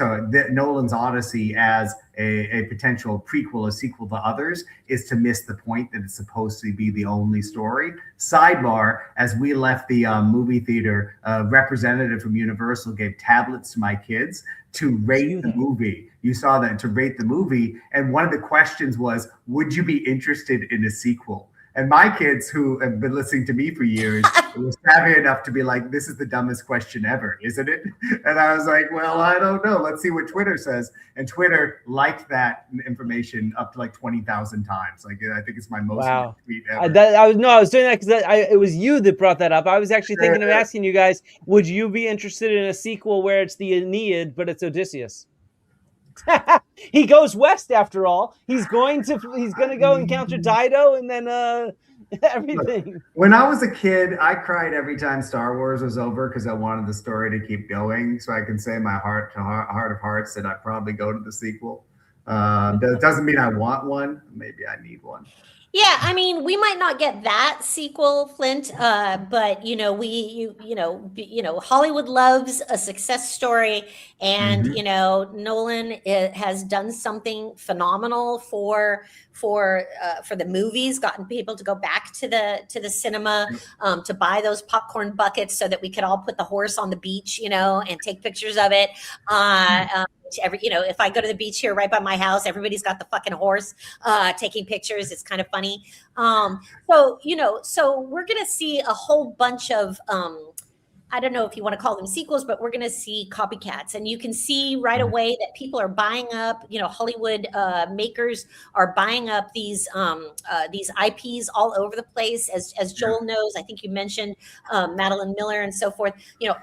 Nolan's Odyssey as a potential prequel, a sequel to others, is to miss the point that it's supposed to be the only story. Sidebar: as we left the movie theater, a representative from Universal gave tablets to my kids to rate the movie. You saw that, to rate the movie. And one of the questions was, would you be interested in a sequel? And my kids, who have been listening to me for years, were savvy enough to be like, this is the dumbest question ever, isn't it? And I was like, well, I don't know. Let's see what Twitter says. And Twitter liked that information up to like 20,000 times. Like, I think it's my most tweet ever. I was doing that because it was you that brought that up. I was actually thinking of asking you guys, would you be interested in a sequel where it's the Aeneid, but it's Odysseus? He goes west after all. He's going to go encounter Dido and then everything. Look, when I was a kid, I cried every time Star Wars was over because I wanted the story to keep going, so I can say my heart of hearts that I'd probably go to the sequel. That doesn't mean I want one. Maybe I need one. Yeah, I mean, we might not get that sequel, Flint, but Hollywood loves a success story, and Nolan has done something phenomenal for the movies, gotten people to go back to the cinema, to buy those popcorn buckets so that we could all put the horse on the beach, and take pictures of it. If I go to the beach here right by my house, everybody's got the fucking horse taking pictures. It's kind of funny. So we're going to see a whole bunch of, I don't know if you want to call them sequels, but we're going to see copycats. And you can see right away that people are buying up, Hollywood makers are buying up these IPs all over the place. As Joel knows, I think you mentioned Madeline Miller and so forth.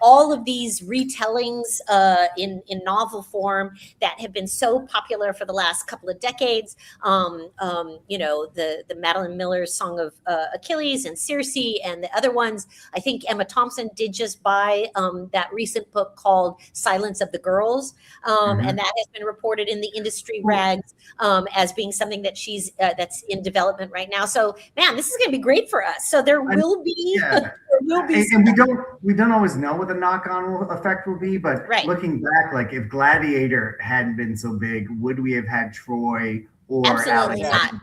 All of these retellings in novel form that have been so popular for the last couple of decades. The Madeline Miller Song of Achilles and Circe and the other ones. I think Emma Thompson did just buy that recent book called Silence of the Girls, and that has been reported in the industry rags as being something that she's that's in development right now. So, man, this is going to be great for us. So there will be, and we don't always know what the knock-on effect will be, but looking back, like if Gladiator hadn't been so big, would we have had Troy or Absolutely Alexander? not.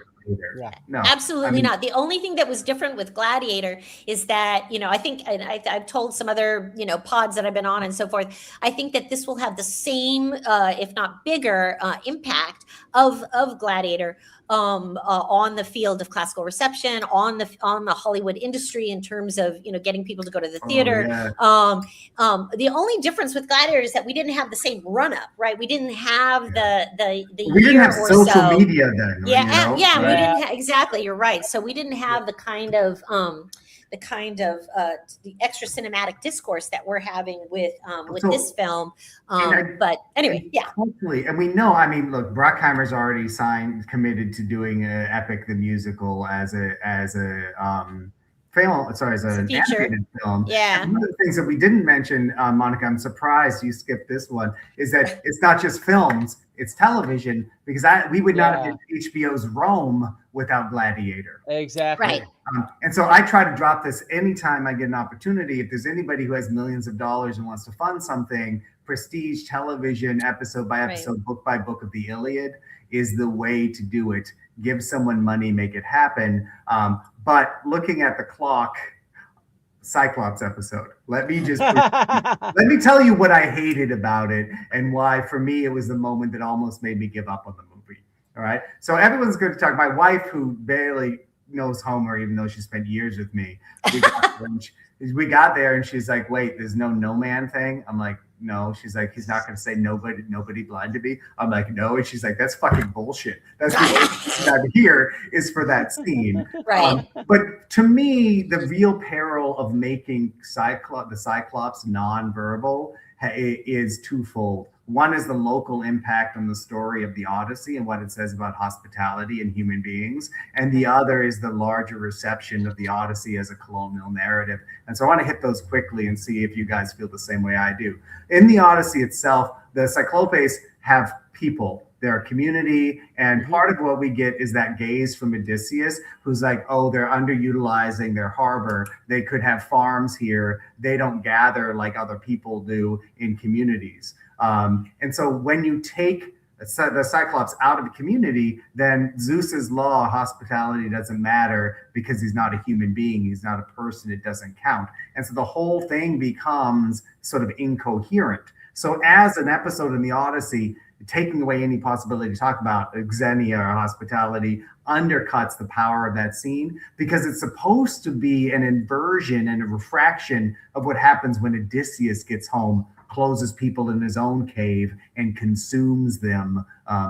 Yeah. No, Absolutely not. The only thing that was different with Gladiator is that, I think, and I've told some other, pods that I've been on and so forth, I think that this will have the same, if not bigger, impact of Gladiator on the field of classical reception, on the Hollywood industry in terms of, getting people to go to the theater. The only difference with Gladiator is that we didn't have the same run up, right? We didn't have the we didn't have social media then. We didn't exactly. You're right. So we didn't have the kind of the extra cinematic discourse that we're having with this film. But anyway, Hopefully, and we know. I mean, look, Bruckheimer's already committed to doing Epic the musical as an animated film. Yeah. And one of the things that we didn't mention, Monica, I'm surprised you skipped this one, is that it's not just films, it's television, because we would not have been HBO's Rome without Gladiator. Exactly. Right. And so I try to drop this anytime I get an opportunity. If there's anybody who has millions of dollars and wants to fund something, prestige television, episode by episode, book by book of the Iliad is the way to do it. Give someone money, make it happen. But looking at the clock, Cyclops episode. Let me tell you what I hated about it and why, for me, it was the moment that almost made me give up on the movie. All right. So everyone's going to talk. My wife, who barely knows Homer, even though she spent years with me, we got there and she's like, "Wait, there's no man thing." I'm like, "No." She's like, "He's not going to say nobody blinded me." I'm like, "No." And she's like, "That's fucking bullshit. That's the only reason I'm here is for that scene." Right. But to me, the real peril of making the Cyclops non-verbal is twofold. One is the local impact on the story of the Odyssey and what it says about hospitality and human beings. And the other is the larger reception of the Odyssey as a colonial narrative. And so I want to hit those quickly and see if you guys feel the same way I do. In the Odyssey itself, the Cyclopes have people. their community. And part of what we get is that gaze from Odysseus, who's like, oh, they're underutilizing their harbor. They could have farms here. They don't gather like other people do in communities. And so when you take the Cyclops out of the community, then Zeus's law, hospitality doesn't matter because he's not a human being. He's not a person. It doesn't count. And so the whole thing becomes sort of incoherent. So as an episode in the Odyssey, taking away any possibility to talk about Xenia or hospitality undercuts the power of that scene, because it's supposed to be an inversion and a refraction of what happens when Odysseus gets home, closes people in his own cave, and consumes them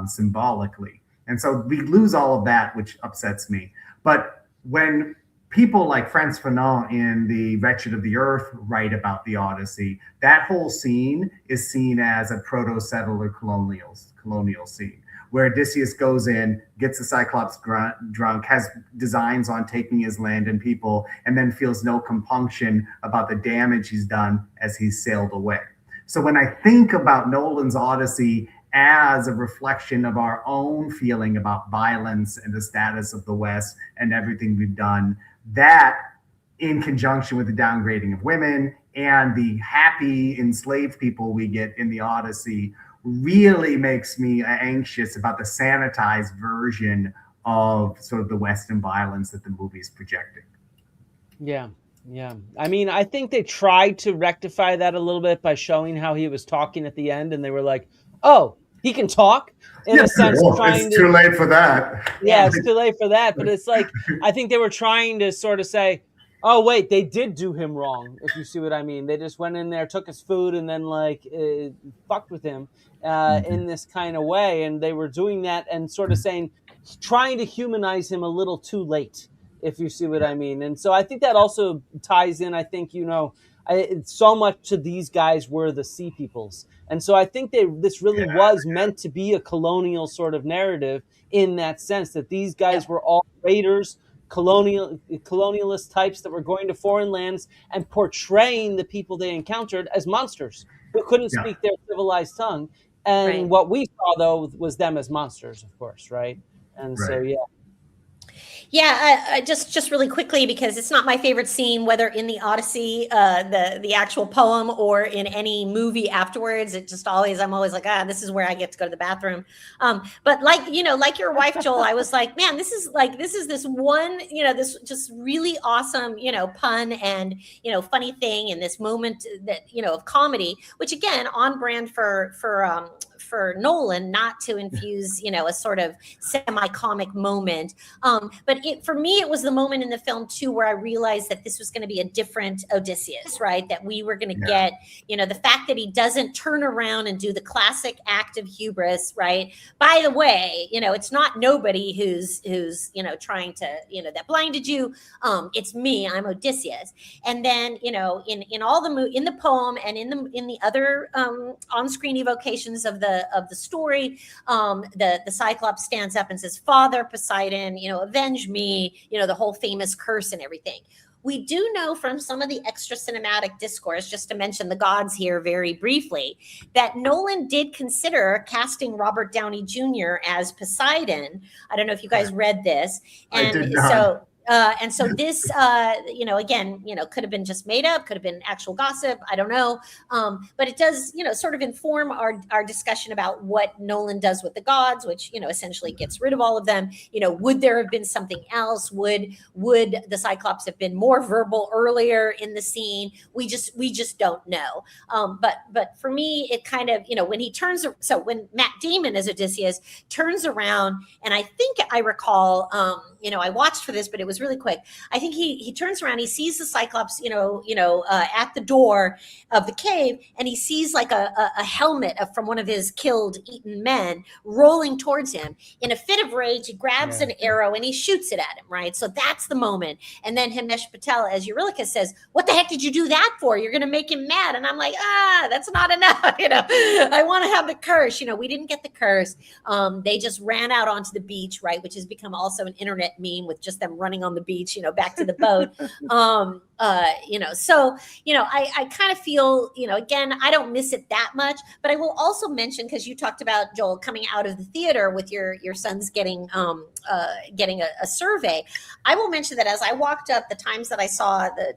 symbolically. And so we lose all of that, which upsets me. But when people like Frantz Fanon in The Wretched of the Earth write about the Odyssey, that whole scene is seen as a proto-settler colonial scene, where Odysseus goes in, gets the Cyclops drunk, has designs on taking his land and people, and then feels no compunction about the damage he's done as he's sailed away. So when I think about Nolan's Odyssey as a reflection of our own feeling about violence and the status of the West and everything we've done, that in conjunction with the downgrading of women and the happy enslaved people we get in the Odyssey really makes me anxious about the sanitized version of sort of the Western violence that the movie is projecting. Yeah. Yeah. I mean, I think they tried to rectify that a little bit by showing how he was talking at the end, and they were like, oh, he can talk, in a sense, it's too late for that. Yeah, it's too late for that. But it's like, I think they were trying to sort of say, oh, wait, they did do him wrong, if you see what I mean. They just went in there, took his food, and then like fucked with him in this kind of way. And they were doing that and sort of saying, trying to humanize him a little too late, if you see what I mean. And so I think that also ties in, I think, so much to these guys were the sea peoples. And so I think this really was meant to be a colonial sort of narrative, in that sense that these guys were all raiders, colonialist types that were going to foreign lands and portraying the people they encountered as monsters who couldn't speak their civilized tongue. And what we saw, though, was them as monsters, of course, right? And so, Yeah, just really quickly, because it's not my favorite scene, whether in the Odyssey, the actual poem, or in any movie afterwards. It just I'm always like, this is where I get to go to the bathroom. But like your wife, Joel, I was like, man, this is this one, this just really awesome, pun and, funny thing in this moment that, of comedy, which again, on brand for Nolan, not to infuse, a sort of semi-comic moment. But for me, it was the moment in the film too, where I realized that this was going to be a different Odysseus, right? That we were going to get, the fact that he doesn't turn around and do the classic act of hubris, right? By the way, it's not nobody who's trying to, that blinded you. It's me, I'm Odysseus. And then, in the poem and in the other on-screen evocations of the story, the Cyclops stands up and says, Father Poseidon, avenge me, the whole famous curse and everything. We do know from some of the extra cinematic discourse, just to mention the gods here very briefly, that Nolan did consider casting Robert Downey Jr. as Poseidon. I don't know if you guys read this. And I did not. And so this, again, could have been just made up, could have been actual gossip. I don't know. But it does, sort of inform our discussion about what Nolan does with the gods, which, essentially gets rid of all of them. Would there have been something else? Would the Cyclops have been more verbal earlier in the scene? We just don't know. But for me, it kind of, when Matt Damon as Odysseus turns around, and I think I recall, I watched for this, but it was really quick. I think he turns around, he sees the Cyclops, at the door of the cave, and he sees like a helmet from one of his eaten men rolling towards him. In a fit of rage, he grabs an arrow and he shoots it at him, right? So that's the moment. And then Himesh Patel, as Eurylochus says, what the heck did you do that for? You're going to make him mad. And I'm like, that's not enough. I want to have the curse. We didn't get the curse. They just ran out onto the beach, right? Which has become also an internet meme with just them running on the beach, back to the boat. So, I kind of feel, again, I don't miss it that much, but I will also mention, because you talked about, Joel, coming out of the theater with your sons getting a survey. I will mention that as I walked up, the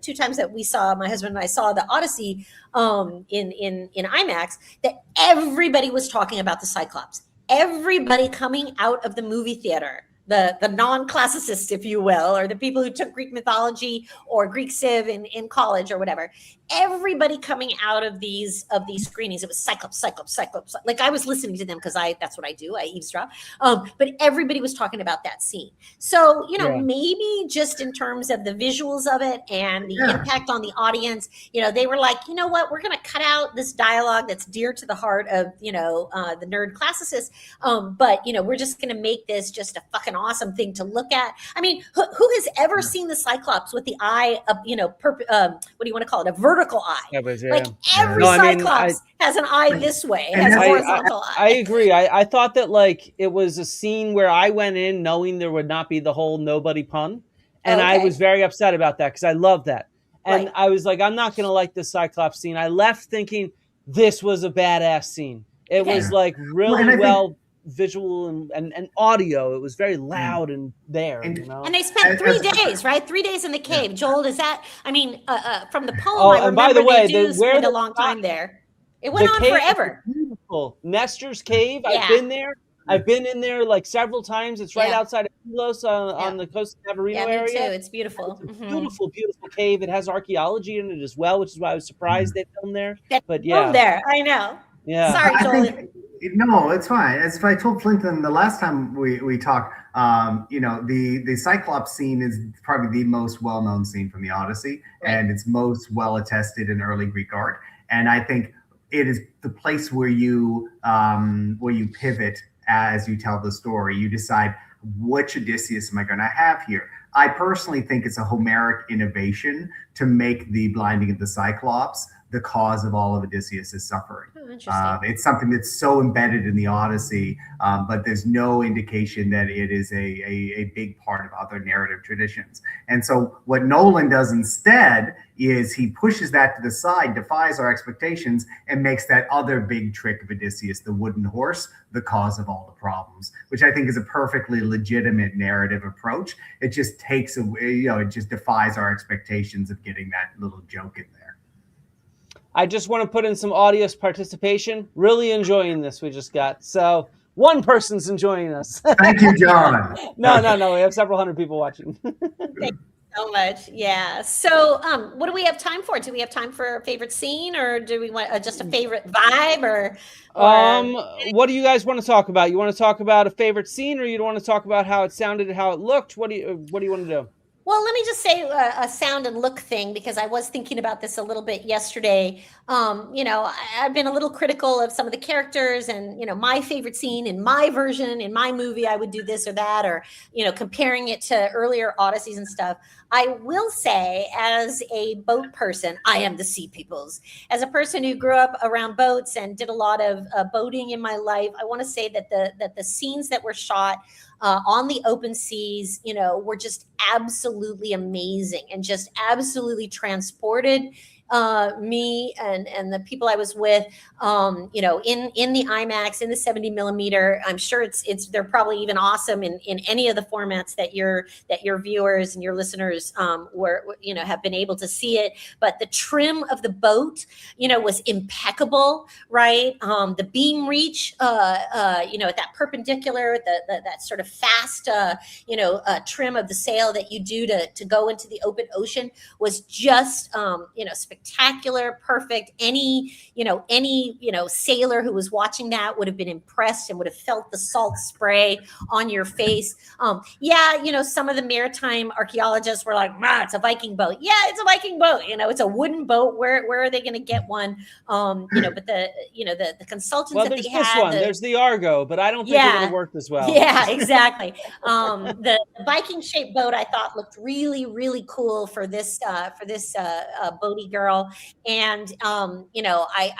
two times that my husband and I saw the Odyssey in IMAX, that everybody was talking about the Cyclops. Everybody coming out of the movie theater, the non-classicists, if you will, or the people who took Greek mythology or Greek Civ in college or whatever, everybody coming out of these screenings, it was Cyclops, Cyclops, Cyclops. Like, I was listening to them because that's what I do. I eavesdrop. But everybody was talking about that scene. So, maybe just in terms of the visuals of it and the impact on the audience, they were like, you know what, we're going to cut out this dialogue that's dear to the heart of, the nerd classicists. But, we're just going to make this just a fucking awesome thing to look at. I mean, who has ever seen the Cyclops with the eye of, what do you want to call it? A vertical eye. Like every Cyclops has an eye this way. It has a horizontal eye. I agree. I thought that, like, it was a scene where I went in knowing there would not be the whole nobody pun. And I was very upset about that because I love that. And I was like, I'm not going to like this Cyclops scene. I left thinking this was a badass scene. It was like really visual and audio. It was very loud and there, and they spent 3 days, right? 3 days in the cave. Joel, is that? I mean, from the poem, I remember, and by the way, they spent a long time there. It went on forever. Beautiful. Nestor's Cave. I've been there. I've been in there like several times. It's right outside of Pilos on the coast of Navarino area. Me too. It's beautiful. It's a beautiful, beautiful cave. It has archaeology in it as well, which is why I was surprised they filmed there. But filmed there. I know. Yeah. Sorry, Joel. No, it's fine. As I told Clinton the last time we talked, the Cyclops scene is probably the most well-known scene from the Odyssey, and it's most well attested in early Greek art. And I think it is the place where you pivot as you tell the story. You decide, which Odysseus am I going to have here? I personally think it's a Homeric innovation to make the blinding of the Cyclops the cause of all of Odysseus' suffering. It's something that's so embedded in the Odyssey, but there's no indication that it is a big part of other narrative traditions. And so what Nolan does instead is he pushes that to the side, defies our expectations, and makes that other big trick of Odysseus, the wooden horse, the cause of all the problems, which I think is a perfectly legitimate narrative approach. It just takes away, it just defies our expectations of getting that little joke in there. I just want to put in some audience participation. Really enjoying this we just got. So one person's enjoying us. Thank you, John. No. We have several hundred people watching. Thank you so much. Yeah. So what do we have time for? Do we have time for a favorite scene, or do we want just a favorite vibe, or what do you guys want to talk about? You want to talk about a favorite scene, or you want to talk about how it sounded and how it looked? What do you want to do? Well, let me just say a sound and look thing, because I was thinking about this a little bit yesterday. I've been a little critical of some of the characters, and, my favorite scene in my version, in my movie, I would do this or that, or, comparing it to earlier Odysseys and stuff. I will say, as a boat person, I am the sea peoples. As a person who grew up around boats and did a lot of boating in my life, I want to say that the scenes that were shot on the open seas, were just absolutely amazing and just absolutely transported me and the people I was with, in the IMAX, in the 70 millimeter. I'm sure they're probably even awesome in any of the formats that your viewers and your listeners have been able to see it. But the trim of the boat, was impeccable, right? The beam reach, at that perpendicular, that sort of fast, trim of the sail that you do to go into the open ocean was just, spectacular, perfect. Any sailor who was watching that would have been impressed and would have felt the salt spray on your face. Some of the maritime archaeologists were like, it's a Viking boat. Yeah, it's a Viking boat. It's a wooden boat. Where are they going to get one? But the consultants that they had. There's the Argo, but I don't think it would have worked as well. Yeah, exactly. The Viking shaped boat I thought looked really, really cool for this boaty girl. girl. And,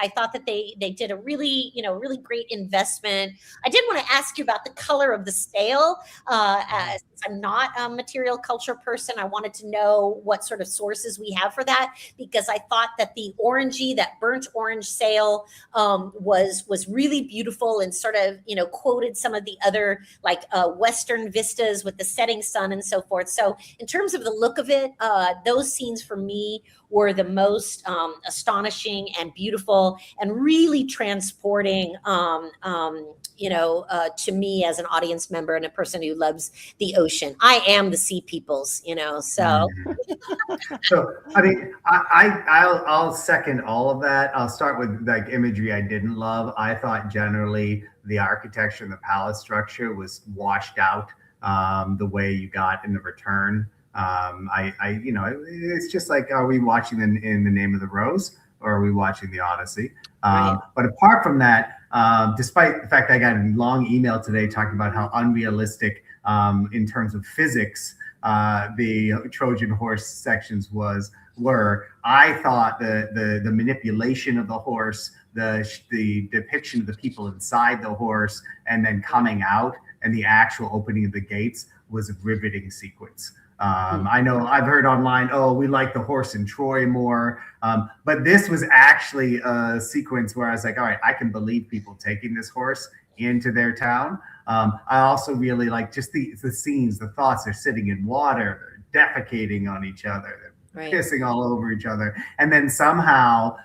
I thought that they did a really, really great investment. I did want to ask you about the color of the sail. Since I'm not a material culture person, I wanted to know what sort of sources we have for that, because I thought that that burnt orange sail was really beautiful, and sort of, quoted some of the other like Western vistas with the setting sun and so forth. So in terms of the look of it, those scenes for me were the most astonishing and beautiful, and really transporting, to me as an audience member and a person who loves the ocean. I am the sea peoples, so. So, I mean, I'll second all of that. I'll start with like imagery I didn't love. I thought generally the architecture and the palace structure was washed out, the way you got in The Return. It's just like, are we watching in the Name of the Rose, or are we watching the Odyssey? Right. But apart from that, despite the fact I got a long email today talking about how unrealistic, in terms of physics, the Trojan horse sections were, I thought the manipulation of the horse, the depiction of the people inside the horse and then coming out, and the actual opening of the gates was a riveting sequence. I know I've heard online, oh, we like the horse in Troy more. But this was actually a sequence where I was like, all right, I can believe people taking this horse into their town. I also really like just the scenes, the thoughts. They're sitting in water, they're defecating on each other, they're pissing all over each other. And then somehow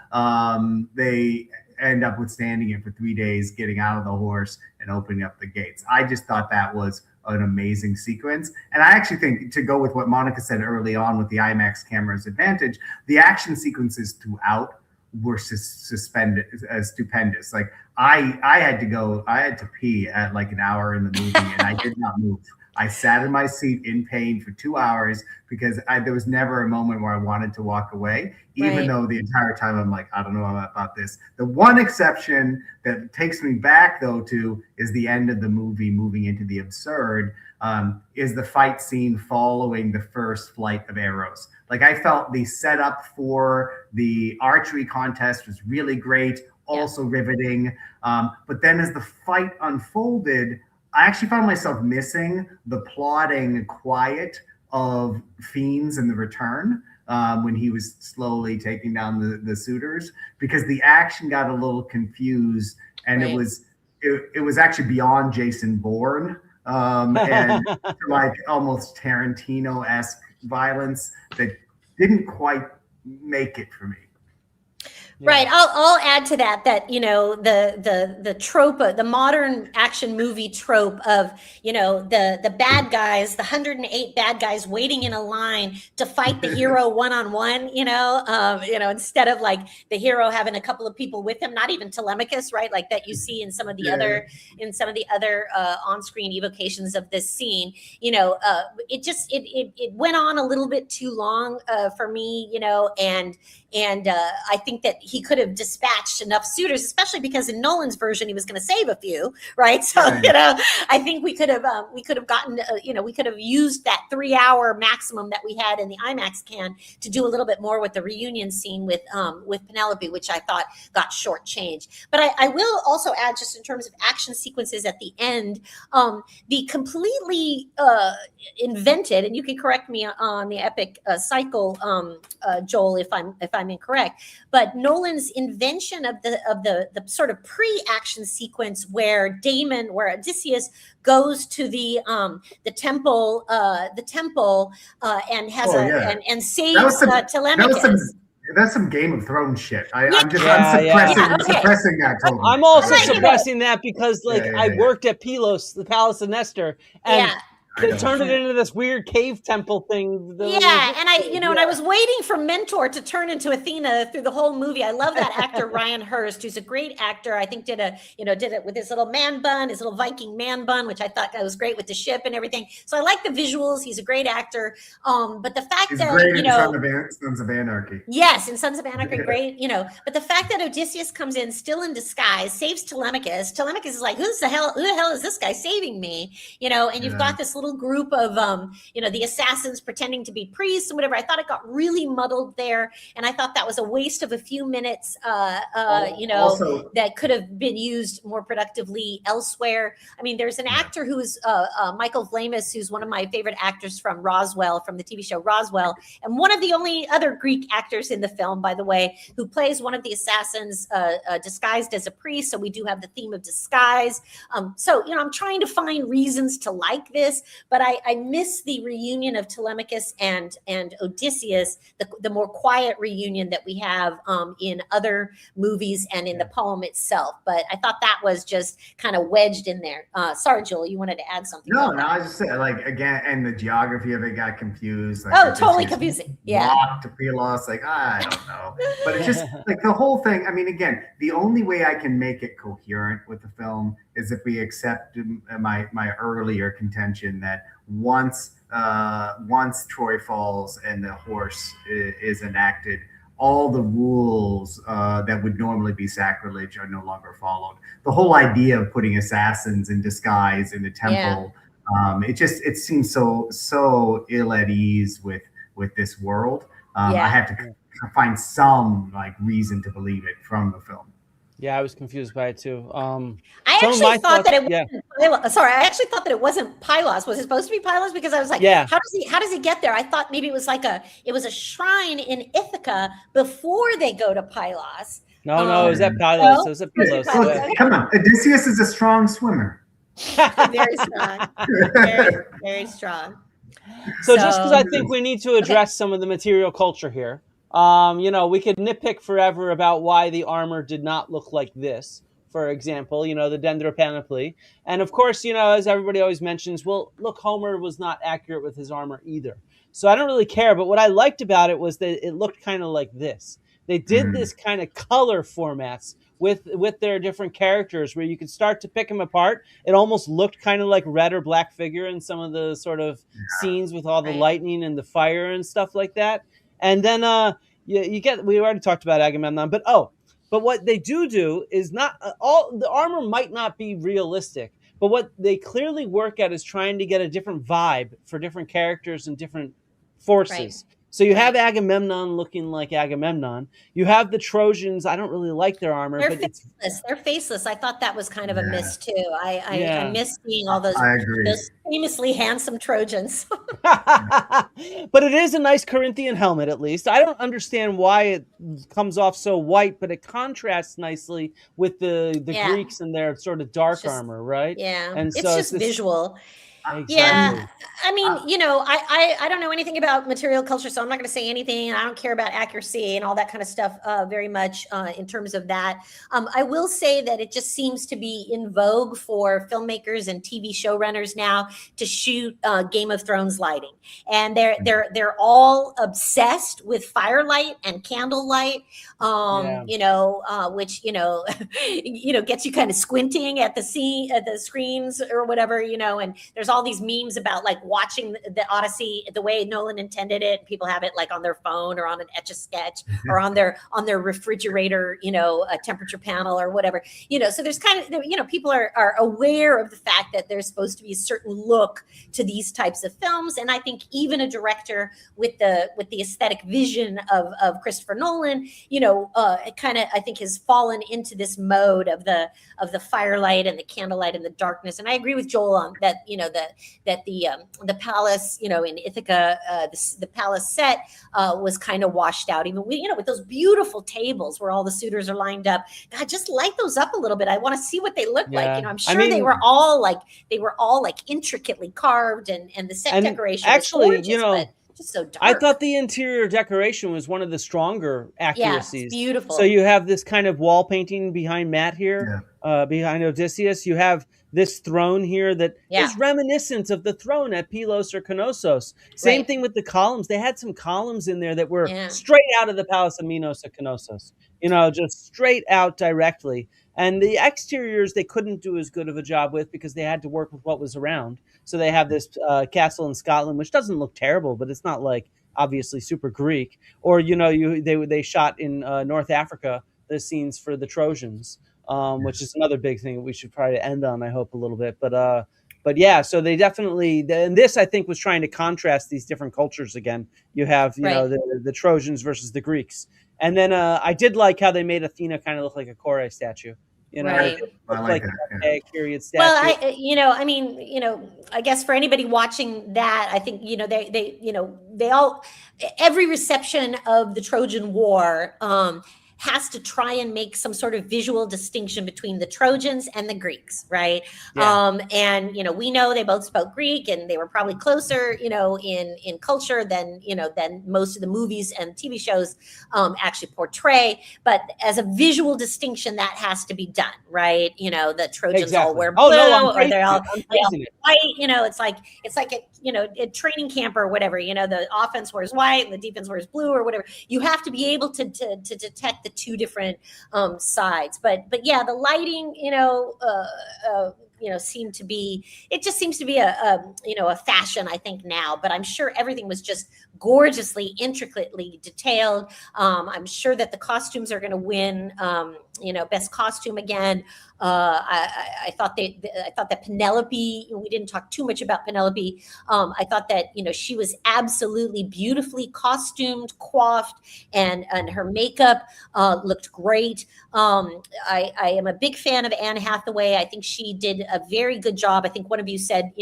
they end up withstanding it for 3 days, getting out of the horse and opening up the gates. I just thought that was an amazing sequence. And I actually think, to go with what Monica said early on with the IMAX camera's advantage, the action sequences throughout were stupendous. Like I had to pee at like an hour in the movie, and I did not move. I sat in my seat in pain for 2 hours because there was never a moment where I wanted to walk away, even though the entire time I'm like, I don't know about this. The one exception that takes me back though to is the end of the movie, moving into the absurd, is the fight scene following the first flight of arrows. Like I felt the setup for the archery contest was really great, also riveting. But then as the fight unfolded, I actually found myself missing the plodding quiet of Fiends in The Return, when he was slowly taking down the suitors, because the action got a little confused, and it was actually beyond Jason Bourne, and like almost Tarantino-esque violence that didn't quite make it for me. Yeah. Right. I'll add to that the trope, the modern action movie trope of, the bad guys, the 108 bad guys waiting in a line to fight the hero one-on-one, instead of like the hero having a couple of people with him, not even Telemachus, right? Like that you see in some of the other on-screen evocations of this scene. It went on a little bit too long for me, and I think that he could have dispatched enough suitors, especially because in Nolan's version he was going to save a few, right? So I think we could have gotten, we could have used that 3-hour maximum that we had in the IMAX can to do a little bit more with the reunion scene with Penelope, which I thought got shortchanged. But I will also add, just in terms of action sequences at the end, the completely invented, and you can correct me on the epic cycle, Joel, if I'm incorrect, but Nolan's invention of the sort of pre-action sequence where Odysseus goes to the temple, and has and saves Telemachus. That's some Game of Thrones shit. I'm suppressing that totally. I'm also suppressing that because I worked at Pylos, the Palace of Nestor, and they turned it into this weird cave temple thing. And I was waiting for Mentor to turn into Athena through the whole movie. I love that actor Ryan Hurst, who's a great actor. I think did it with his little man bun, his little Viking man bun, which I thought was great with the ship and everything. So I like the visuals. He's a great actor. But the fact he's that great in Sons of Anarchy. Yes, in Sons of Anarchy, great. But the fact that Odysseus comes in still in disguise, saves Telemachus. Telemachus is like, who the hell is this guy saving me? And you've got this little little group of, the assassins pretending to be priests and whatever. I thought it got really muddled there. And I thought that was a waste of a few minutes, Also, that could have been used more productively elsewhere. I mean, there's an actor who's Michael Vlamis, who's one of my favorite actors from Roswell, from the TV show Roswell, and one of the only other Greek actors in the film, by the way, who plays one of the assassins disguised as a priest. So we do have the theme of disguise. I'm trying to find reasons to like this, but I miss the reunion of Telemachus and Odysseus, the more quiet reunion that we have in other movies and in the poem itself. But I thought that was just kind of wedged in there. Sorry, Joel, you wanted to add something? No, I was just saying, like, again, and the geography of it got confused. Like, Totally confusing. Yeah. To Pylos, like, I don't know. But it's just like the whole thing. I mean, again, the only way I can make it coherent with the film is if we accept my earlier contention that once Troy falls and the horse is enacted, all the rules that would normally be sacrilege are no longer followed. The whole idea of putting assassins in disguise in the temple, it seems so ill at ease with this world. I have to find some like reason to believe it from the film. Yeah, I was confused by it too. I actually thought that it wasn't. Sorry, I actually thought that it wasn't Pylos. Was it supposed to be Pylos? Because I was like, how does he get there? I thought maybe it was a shrine in Ithaca before they go to Pylos. No, it was at Pylos. It was at Pylos. Come on, Odysseus is a strong swimmer. Very strong. Very, very strong. So just because I think we need to address some of the material culture here. We could nitpick forever about why the armor did not look like this, for example, the dendropanoply. And of course, as everybody always mentions, well, look, Homer was not accurate with his armor either. So I don't really care. But what I liked about it was that it looked kind of like this. They did this kind of color formats with their different characters where you could start to pick them apart. It almost looked kind of like Red or Black Figure in some of the sort of scenes with all the lightning and the fire and stuff like that. And then we already talked about Agamemnon, but what they do is not all the armor might not be realistic, but what they clearly work at is trying to get a different vibe for different characters and different forces. Right. So you have Agamemnon looking like Agamemnon. You have the Trojans. I don't really like their armor. They're faceless. They're faceless. I thought that was kind of a miss too. I miss seeing all those famously handsome Trojans. But it is a nice Corinthian helmet, at least. I don't understand why it comes off so white, but it contrasts nicely with the Greeks and their sort of dark armor, right? Yeah, and it's just visual. Exactly. Yeah, I mean, I don't know anything about material culture, so I'm not going to say anything. I don't care about accuracy and all that kind of stuff very much in terms of that. I will say that it just seems to be in vogue for filmmakers and TV showrunners now to shoot Game of Thrones lighting, and they're all obsessed with firelight and candlelight, which gets you kind of squinting at the screens or whatever, and there's all these memes about like watching the Odyssey the way Nolan intended it. People have it like on their phone or on an Etch-a-Sketch or on their refrigerator, a temperature panel or whatever, so there's kind of, people are aware of the fact that there's supposed to be a certain look to these types of films. And I think even a director with the aesthetic vision of Christopher Nolan, it kind of, I think, has fallen into this mode of the firelight and the candlelight and the darkness. And I agree with Joel on that, that the palace, in Ithaca, the palace set was kind of washed out, even with those beautiful tables where all the suitors are lined up. God, just light those up a little bit. I want to see what they look like. I'm sure they were all like intricately carved, and the set decoration actually, was gorgeous, just so dark. I thought the interior decoration was one of the stronger accuracies. Yeah, it's beautiful. So you have this kind of wall painting behind Matt here, behind Odysseus. You have this throne here that is reminiscent of the throne at Pylos or Knossos. Same thing with the columns. They had some columns in there that were straight out of the Palace of Minos at Knossos, just straight out directly. And the exteriors, they couldn't do as good of a job with because they had to work with what was around. So they have this castle in Scotland, which doesn't look terrible, but it's not like obviously super Greek. Or, they shot in North Africa, the scenes for the Trojans. Which is another big thing we should probably end on, I hope, a little bit. But But yeah, so they definitely, and this I think was trying to contrast these different cultures again. You have, you know, Right. the Trojans versus the Greeks. And then I did like how they made Athena kind of look like a Kore statue. You know, it Right. didn't I look like like that. an Yeah. archaic period Well, statue. I mean, I guess for anybody watching that, I think, they all, every reception of the Trojan War, has to try and make some sort of visual distinction between the Trojans and the Greeks, right? Yeah. And we know they both spoke Greek, and they were probably closer, in culture than most of the movies and TV shows actually portray. But as a visual distinction, that has to be done, right? The Trojans all Exactly. wear Oh blue, no, I'm or praising it. I'm they all praising it. white. It's like a training camp or whatever. The offense wears white and the defense wears blue or whatever. You have to be able to detect the two different sides. But yeah, the lighting, seemed to be, it just seems to be a fashion, I think, now. But I'm sure everything was just gorgeously, intricately detailed. I'm sure that the costumes are going to win, best costume again. I thought that Penelope, we didn't talk too much about Penelope. I thought that, she was absolutely beautifully costumed, coiffed, and her makeup looked great. I am a big fan of Anne Hathaway. I think she did a very good job. I think one of you said,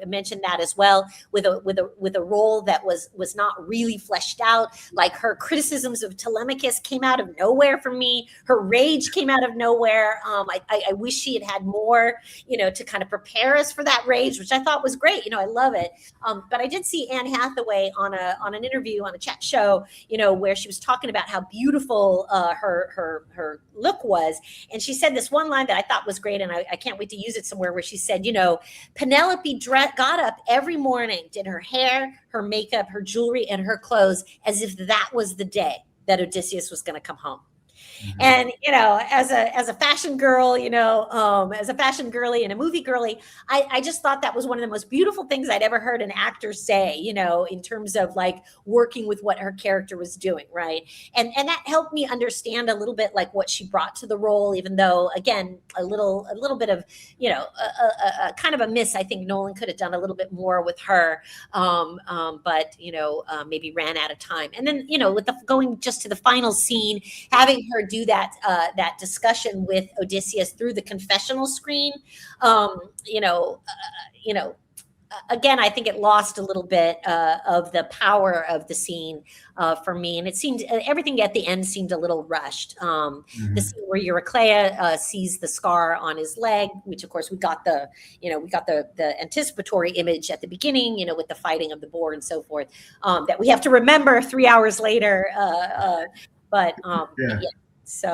mentioned that as well, with a role that was not really fleshed out. Like, her criticisms of Telemachus came out of nowhere for me. Her rage came out of nowhere. I wish she had more, to kind of prepare us for that rage, which I thought was great. I love it. But I did see Anne Hathaway on an interview on a chat show, where she was talking about how beautiful her look was, and she said this one line that I thought was great, and I can't wait to use it somewhere. Where she said, Penelope got up every morning, did her hair, her makeup, her jewelry, and her clothes as if that was the day that Odysseus was going to come home. Mhm. And as a fashion girl, as a fashion girly and a movie girly, I just thought that was one of the most beautiful things I'd ever heard an actor say, in terms of like working with what her character was doing, right? And that helped me understand a little bit like what she brought to the role, even though, again, a little bit of, a kind of a miss. I think Nolan could have done a little bit more with her, but maybe ran out of time. And then, with going just to the final scene, having her do that discussion with Odysseus through the confessional screen, again, I think it lost a little bit of the power of the scene for me, and it seemed everything at the end seemed a little rushed. The scene where Eurycleia sees the scar on his leg, which of course we got the anticipatory image at the beginning, with the fighting of the boar and so forth, that we have to remember 3 hours later. But Yeah. yeah, so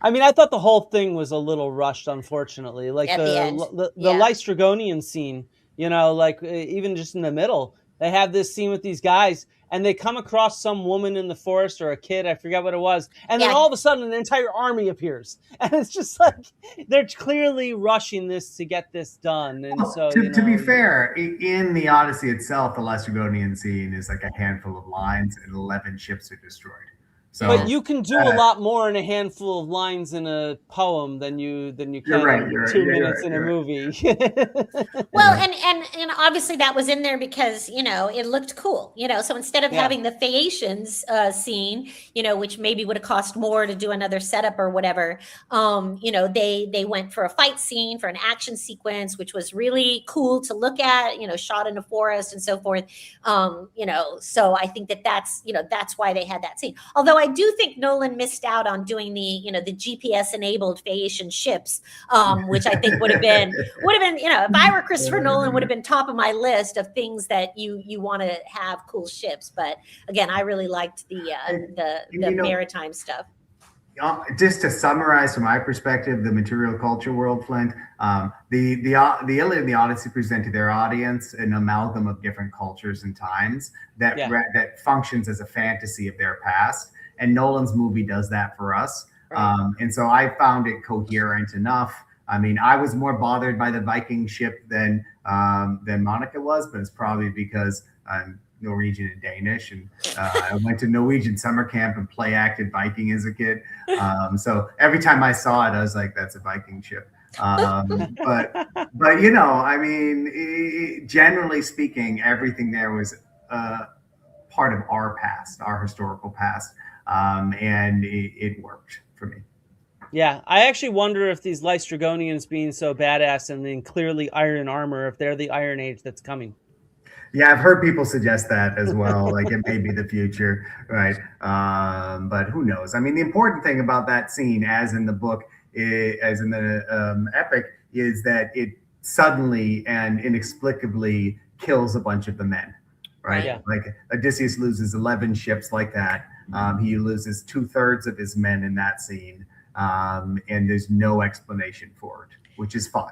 I mean, I thought the whole thing was a little rushed, unfortunately. Like at the end, the yeah. Lystragonian scene, like even just in the middle, they have this scene with these guys, and they come across some woman in the forest or a kid, I forget what it was, and then Yeah. all of a sudden an entire army appears, and it's just like they're clearly rushing this to get this done. And Well, so, to be fair, in the Odyssey itself, the Lacedaemonian scene is like a handful of lines and 11 ships are destroyed. So, but you can do a lot more in a handful of lines in a poem than you you're can right. in You're right. 2 Yeah, minutes in a you're right. movie. Well, Yeah. and obviously that was in there because it looked cool. So instead of Yeah. having the Phaeacians scene, which maybe would have cost more to do another setup or whatever, they went for a fight scene, for an action sequence, which was really cool to look at. Shot in a forest and so forth. So I think that's why they had that scene. Although I do think Nolan missed out on doing the GPS enabled Phaeacian ships, which I think would have been if I were Christopher Nolan, would have been top of my list of things that you want to have cool ships. But again, I really liked the maritime stuff. Just to summarize from my perspective, the material culture world, Flint, the Iliad and the Odyssey presented their audience an amalgam of different cultures and times that that functions as a fantasy of their past. And Nolan's movie does that for us. Right. And so I found it coherent enough. I mean, I was more bothered by the Viking ship than Monica was, but it's probably because I'm Norwegian and Danish, and I went to Norwegian summer camp and play acted Viking as a kid. So every time I saw it, I was like, "That's a Viking ship." But you know, I mean, generally speaking, everything there was part of our past, our historical past, and it worked for me. Yeah, I actually wonder if these Lystragonians being so badass and in clearly iron armor, if they're the Iron Age that's coming. Yeah, I've heard people suggest that as well. Like it may be the future, right? But who knows? I mean, the important thing about that scene, as in the book, as in the epic, is that it suddenly and inexplicably kills a bunch of the men, right? Yeah. Like Odysseus loses 11 ships like that. He loses 2/3 of his men in that scene, and there's no explanation for it, which is fine.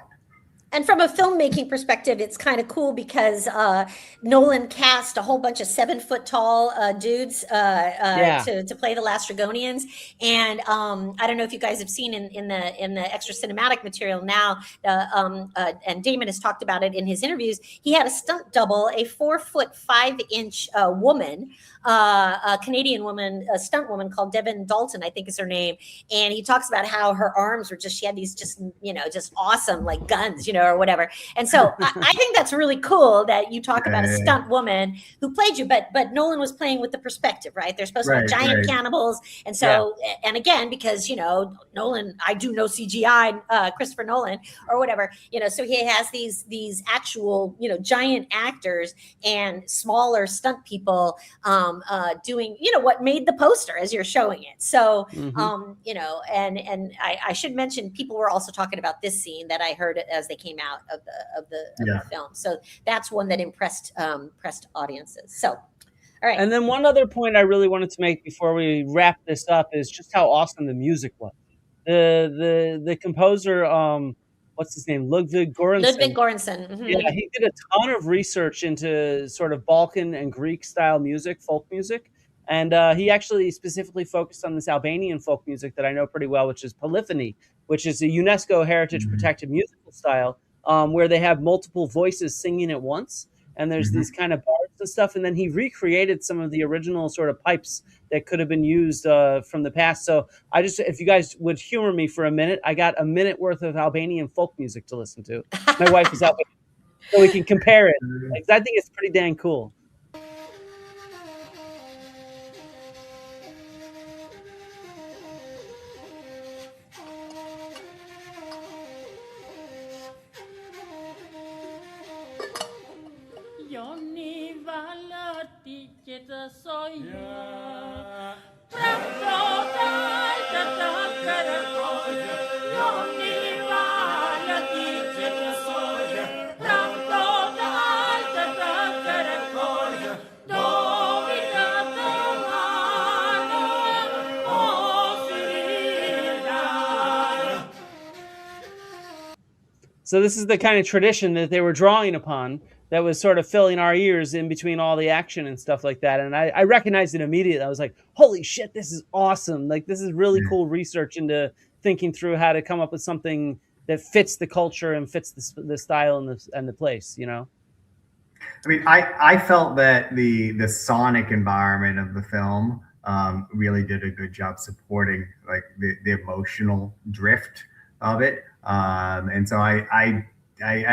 And from a filmmaking perspective, it's kind of cool because Nolan cast a whole bunch of 7 foot tall dudes to play the Lastragonians. And I don't know if you guys have seen in the extra cinematic material now, and Damon has talked about it in his interviews. He had a stunt double, a 4'5" woman, a Canadian woman, a stunt woman called Devin Dalton, I think is her name. And he talks about how her arms were she had these just awesome like guns, or whatever. And so I think that's really cool that you talk about a stunt woman who played you, but Nolan was playing with the perspective, right? They're supposed to be giant cannibals. And so, and again, because, Nolan, I do no CGI, Christopher Nolan or whatever, so he has these actual, giant actors and smaller stunt people, doing, what made the poster as you're showing it. So, and I should mention, people were also talking about this scene that I heard as they came out of the film. So that's one that impressed audiences. So, all right. And then one other point I really wanted to make before we wrap this up is just how awesome the music was. The composer, what's his name? Ludwig Göransson. Ludwig Göransson. Mm-hmm. Yeah, he did a ton of research into sort of Balkan and Greek style music, folk music. And he actually specifically focused on this Albanian folk music that I know pretty well, which is polyphony, which is a UNESCO heritage protected musical style where they have multiple voices singing at once. And there's these kind of bars and stuff. And then he recreated some of the original sort of pipes that could have been used from the past. So if you guys would humor me for a minute, I got a minute worth of Albanian folk music to listen to. My wife is Albanian, so we can compare it. I think it's pretty dang cool. So this is the kind of tradition that they were drawing upon that was sort of filling our ears in between all the action and stuff like that. And I recognized it immediately. I was like, holy shit, this is awesome. Like, this is really cool research into thinking through how to come up with something that fits the culture and fits the style and the place, I mean, I felt that the sonic environment of the film really did a good job supporting like the emotional drift of it. And so I'd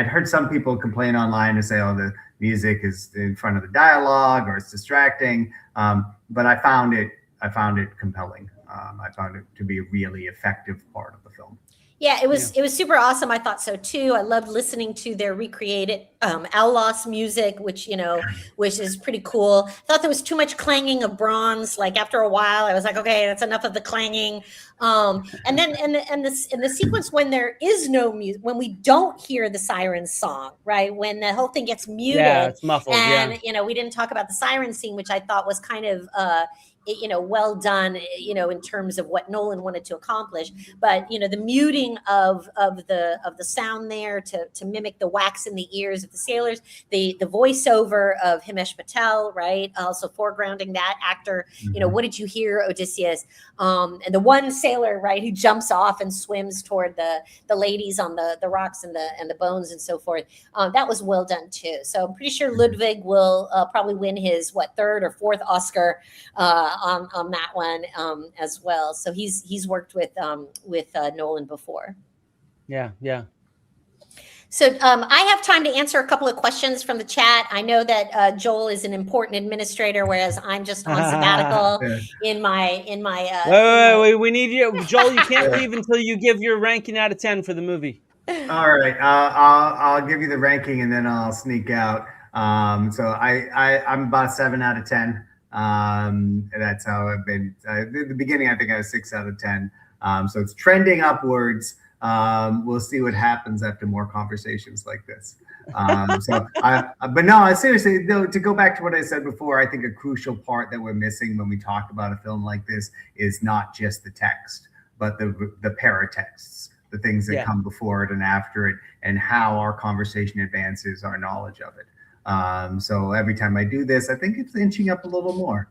heard some people complain online to say, oh, the music is in front of the dialogue or it's distracting. But I found it compelling. I found it to be a really effective part of the film. Yeah, it was super awesome. I thought so too. I loved listening to their recreated Aulos music, which is pretty cool. I thought there was too much clanging of bronze. Like after a while, I was like, okay, that's enough of the clanging. And then in the sequence when there is no music, when we don't hear the siren song, right? When the whole thing gets muted, it's muffled. And we didn't talk about the siren scene, which I thought was kind of well done, in terms of what Nolan wanted to accomplish. But the muting of the sound there to mimic the wax in the ears of the sailors, the voiceover of Himesh Patel, right? Also foregrounding that actor. What did you hear, Odysseus? And the one sailor, right, who jumps off and swims toward the ladies on the rocks and the bones and so forth. That was well done too. So I'm pretty sure Ludwig will probably win his third or fourth Oscar on that one as well. So he's worked with Nolan before. Yeah, yeah. So I have time to answer a couple of questions from the chat. I know that Joel is an important administrator, whereas I'm just on sabbatical Yeah. Wait, we need you, Joel. You can't Yeah. leave until you give your ranking out of 10 for the movie. All right, I'll give you the ranking and then I'll sneak out. So I'm about 7 out of 10. And that's how I've been. At the beginning, I think I was 6 out of 10. So it's trending upwards. We'll see what happens after more conversations like this. But no, I seriously, though, to go back to what I said before, I think a crucial part that we're missing when we talk about a film like this is not just the text, but the paratexts, the things that come before it and after it, and how our conversation advances our knowledge of it. So every time I do this, I think it's inching up a little more.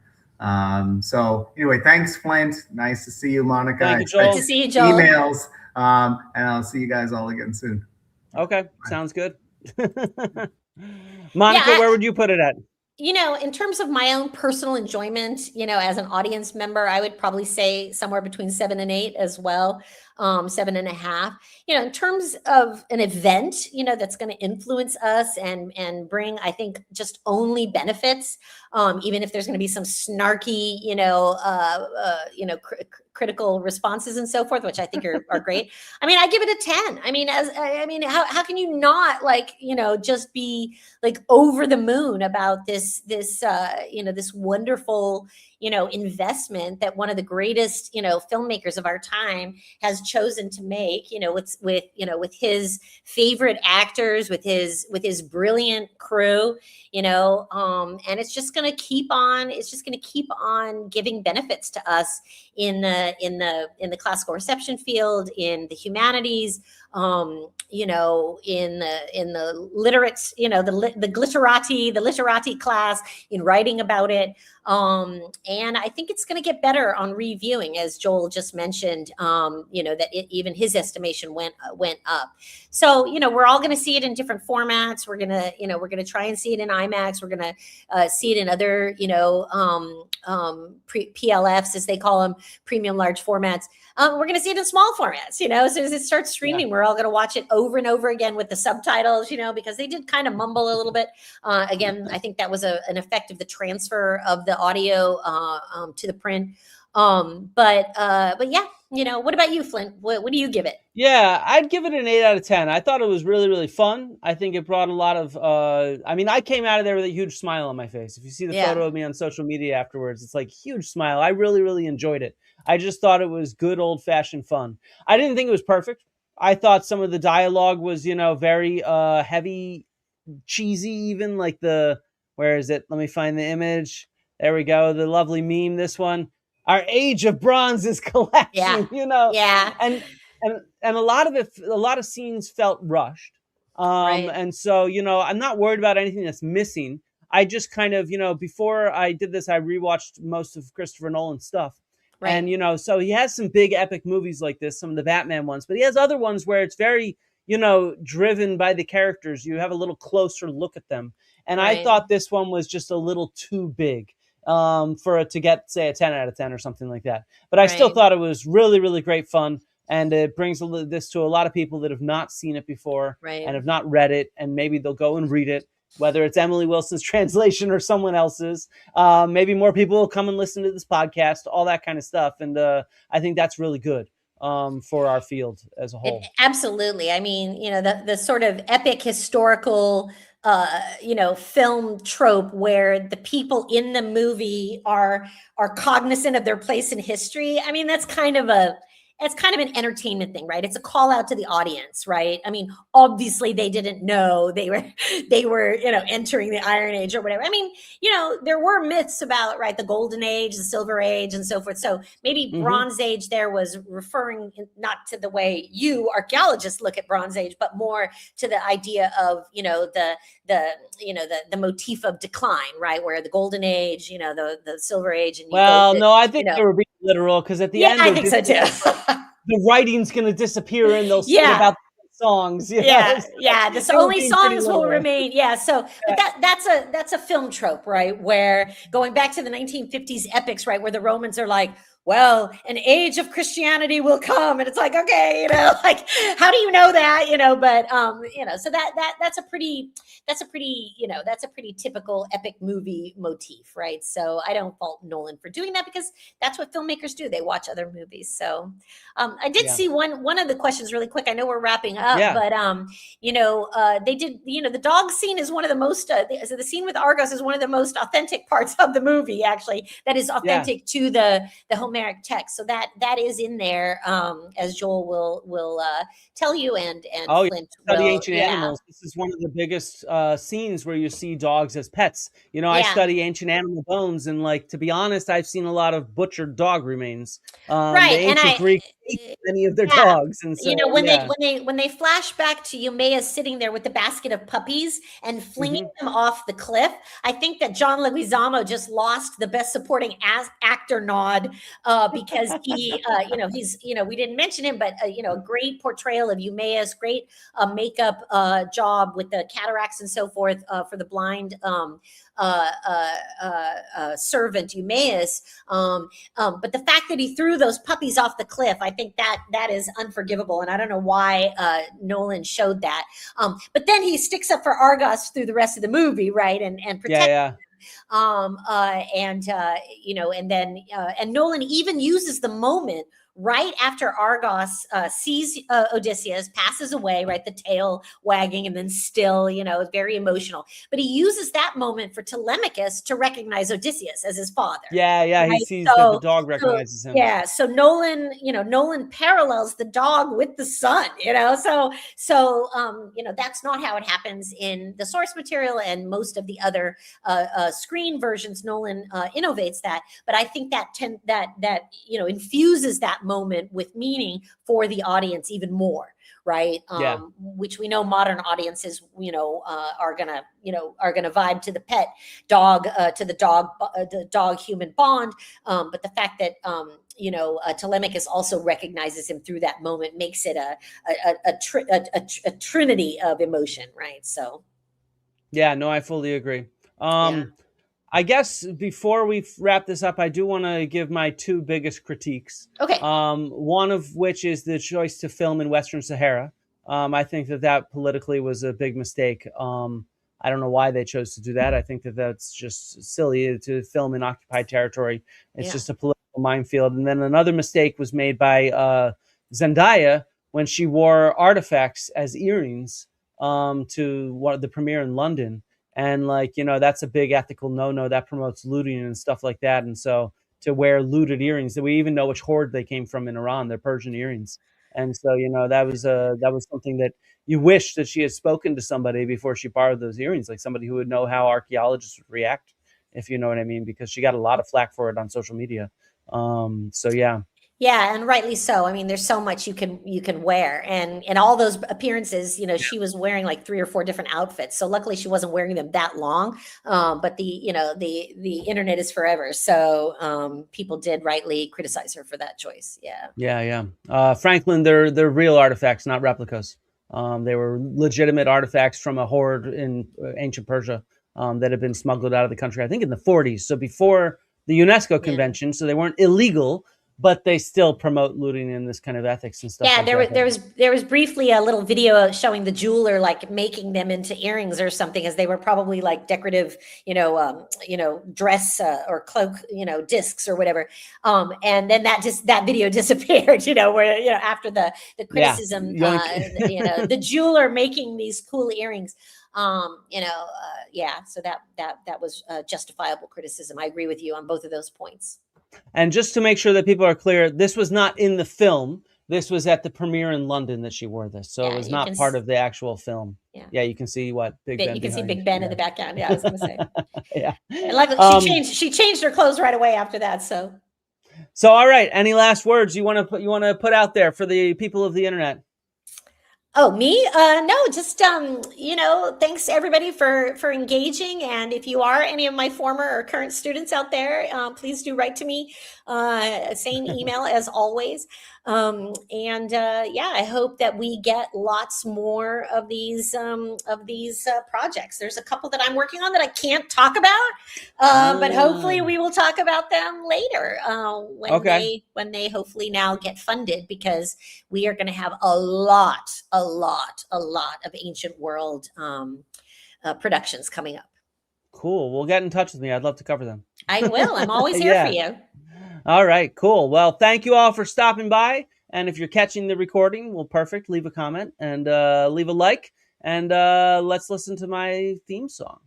So anyway, thanks, Flint. Nice to see you, Monica. Thank you, Joel. Good to see you, Joel. Emails, and I'll see you guys all again soon. Okay, sounds good. Monica, where would you put it at? In terms of my own personal enjoyment, as an audience member, I would probably say somewhere between 7 and 8 as well, 7.5. In terms of an event, that's going to influence us and bring, I think, just only benefits. Even if there's going to be some snarky, critical responses and so forth, which I think are great. I mean, I give it a 10. I mean, how can you not just be like over the moon about this wonderful, investment that one of the greatest, filmmakers of our time has chosen to make, with his favorite actors, with his brilliant crew, and it's just going to keep on giving benefits to us in the classical reception field, in the humanities, in the literates, the literati class, in writing about it. And I think it's going to get better on reviewing, as Joel just mentioned, that even his estimation went up. So, we're all going to see it in different formats. We're going to try and see it in IMAX. We're going to see it in other, PLFs, as they call them, premium large formats. We're going to see it in small formats, as soon as it starts streaming, we're all going to watch it over and over again with the subtitles, because they did kind of mumble a little bit. Again, I think that was an effect of the transfer of the audio to the print. But yeah, what about you, Flint? What do you give it? Yeah, I'd give it an 8 out of 10. I thought it was really, really fun. I think it brought a lot of, I came out of there with a huge smile on my face. If you see the photo of me on social media afterwards, it's like huge smile. I really, really enjoyed it. I just thought it was good old fashioned fun. I didn't think it was perfect. I thought some of the dialogue was, very heavy, cheesy, even like where is it? Let me find the image. There we go. The lovely meme, this one. Our age of bronze is collapsing, Yeah. And a lot of scenes felt rushed. Right. And so, I'm not worried about anything that's missing. I just kind of, before I did this, I rewatched most of Christopher Nolan's stuff. Right. And, so he has some big epic movies like this, some of the Batman ones, but he has other ones where it's very, driven by the characters. You have a little closer look at them. And I thought this one was just a little too big for it to get, say, a 10 out of 10 or something like that. But I still thought it was really, really great fun. And it brings this to a lot of people that have not seen it before and have not read it. And maybe they'll go and read it, whether it's Emily Wilson's translation or someone else's. Maybe more people will come and listen to this podcast, all that kind of stuff. And I think that's really good for our field as a whole. Absolutely. I mean, the sort of epic historical film trope where the people in the movie are cognizant of their place in history. I mean, that's kind of an entertainment thing, right? It's a call out to the audience, right? I mean, obviously they didn't know they were, entering the Iron Age or whatever. I mean, there were myths about, right, the Golden Age, the Silver Age, and so forth. So maybe Bronze Age there was referring not to the way you archaeologists look at Bronze Age, but more to the idea of, the motif of decline, right? Where the Golden Age, the Silver Age. And I think they were being literal, because at the end, I think so too. The writing's going to disappear and they'll sing about the songs. The only songs will remain. Yeah. So, but that's a film trope, right? Where going back to the 1950s epics, right? Where the Romans are like, well, an age of Christianity will come, and it's like, okay, like, how do you know that, but so that's a pretty typical epic movie motif, right? So I don't fault Nolan for doing that, because that's what filmmakers do. They watch other movies. So I did see one of the questions really quick. I know we're wrapping up, but they did, the dog scene is one of the most the scene with Argos is one of the most authentic parts of the movie, actually, that is authentic to the Homeric text. So that is in there, as Joel will tell you, and Flint study will. ancient animals. This is one of the biggest scenes where you see dogs as pets. I study ancient animal bones, and to be honest, I've seen a lot of butchered dog remains. Right, the ancient Greeks ate many of their dogs, and so when they flash back to Eumaeus sitting there with the basket of puppies and flinging them off the cliff, I think that John Leguizamo just lost the best supporting actor nod, because he, he's, we didn't mention him, but a great portrayal of Eumaeus, great makeup job with the cataracts and so forth for the blind servant Eumaeus. But the fact that he threw those puppies off the cliff, I think that is unforgivable, and I don't know why Nolan showed that. But then he sticks up for Argos through the rest of the movie, right? And protects. And Nolan even uses the moment right after Argos sees Odysseus, passes away, right? The tail wagging, and then still, very emotional. But he uses that moment for Telemachus to recognize Odysseus as his father. Right? He sees that the dog recognizes him. Yeah. So Nolan parallels the dog with the son, So that's not how it happens in the source material, and most of the other screen versions. Nolan innovates that, but I think that infuses that moment with meaning for the audience even more, right? Which we know modern audiences, are gonna vibe to the pet dog, to the dog human bond. But the fact that Telemachus also recognizes him through that moment makes it a trinity of emotion, right? So, I fully agree. I guess before we wrap this up, I do want to give my two biggest critiques. Okay. One of which is the choice to film in Western Sahara. I think that politically was a big mistake. I don't know why they chose to do that. I think that's just silly to film in occupied territory. It's just a political minefield. And then another mistake was made by Zendaya when she wore artifacts as earrings to the premiere in London. And that's a big ethical no-no that promotes looting and stuff like that. And so to wear looted earrings, that we even know which horde they came from in Iran, they're Persian earrings. And so, that was something that you wish that she had spoken to somebody before she borrowed those earrings, like somebody who would know how archaeologists would react, if you know what I mean, because she got a lot of flack for it on social media. Yeah, and rightly so. I mean, there's so much you can wear, and all those appearances. She was wearing like 3 or 4 different outfits. So luckily, she wasn't wearing them that long. But the internet is forever. So people did rightly criticize her for that choice. Yeah. Franklin, they're real artifacts, not replicas. They were legitimate artifacts from a horde in ancient Persia that had been smuggled out of the country, I think in the 40s. So before the UNESCO convention, so they weren't illegal, but they still promote looting and this kind of ethics and stuff. Yeah, there was briefly a little video showing the jeweler making them into earrings or something, as they were probably like decorative, dress or cloak, discs or whatever. And then that video disappeared, where after the criticism, the jeweler making these cool earrings. So that was justifiable criticism. I agree with you on both of those points. And just to make sure that people are clear, this was not in the film. This was at the premiere in London that she wore this. So it was not part of the actual film. Yeah, you can see what Big Ben. You can see Big Ben in the background. Yeah, I was going to say. Yeah. And luckily, she changed her clothes right away after that. So all right. Any last words you want to put out there for the people of the internet? Oh, me? No, just, thanks everybody for engaging. And if you are any of my former or current students out there, please do write to me. Same email as always. Yeah, I hope that we get lots more of these projects. There's a couple that I'm working on that I can't talk about, but hopefully we will talk about them later when they hopefully now get funded, because we are going to have a lot of ancient world productions coming up. Cool. Well, get in touch with me. I'd love to cover them. I will. I'm always here for you. All right, cool. Well, thank you all for stopping by. And if you're catching the recording, well, perfect. Leave a comment and leave a like. And let's listen to my theme song.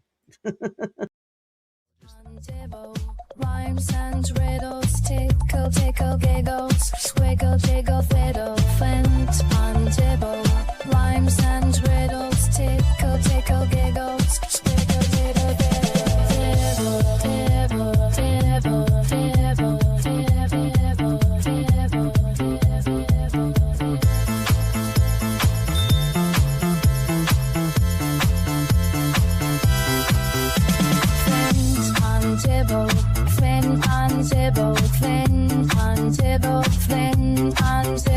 Rhymes and riddles, tickle, tickle, giggles, squiggle, jiggle, fiddle, Flint and Dibble. Rhymes and riddles, tickle, tickle, giggles, squiggle, jiggle, fiddle, dibble, dibble, dibble, dibble, dibble, dibble, dibble, Dibble, Flint and Dibble, Flint and Dibble, Flint and Dibble.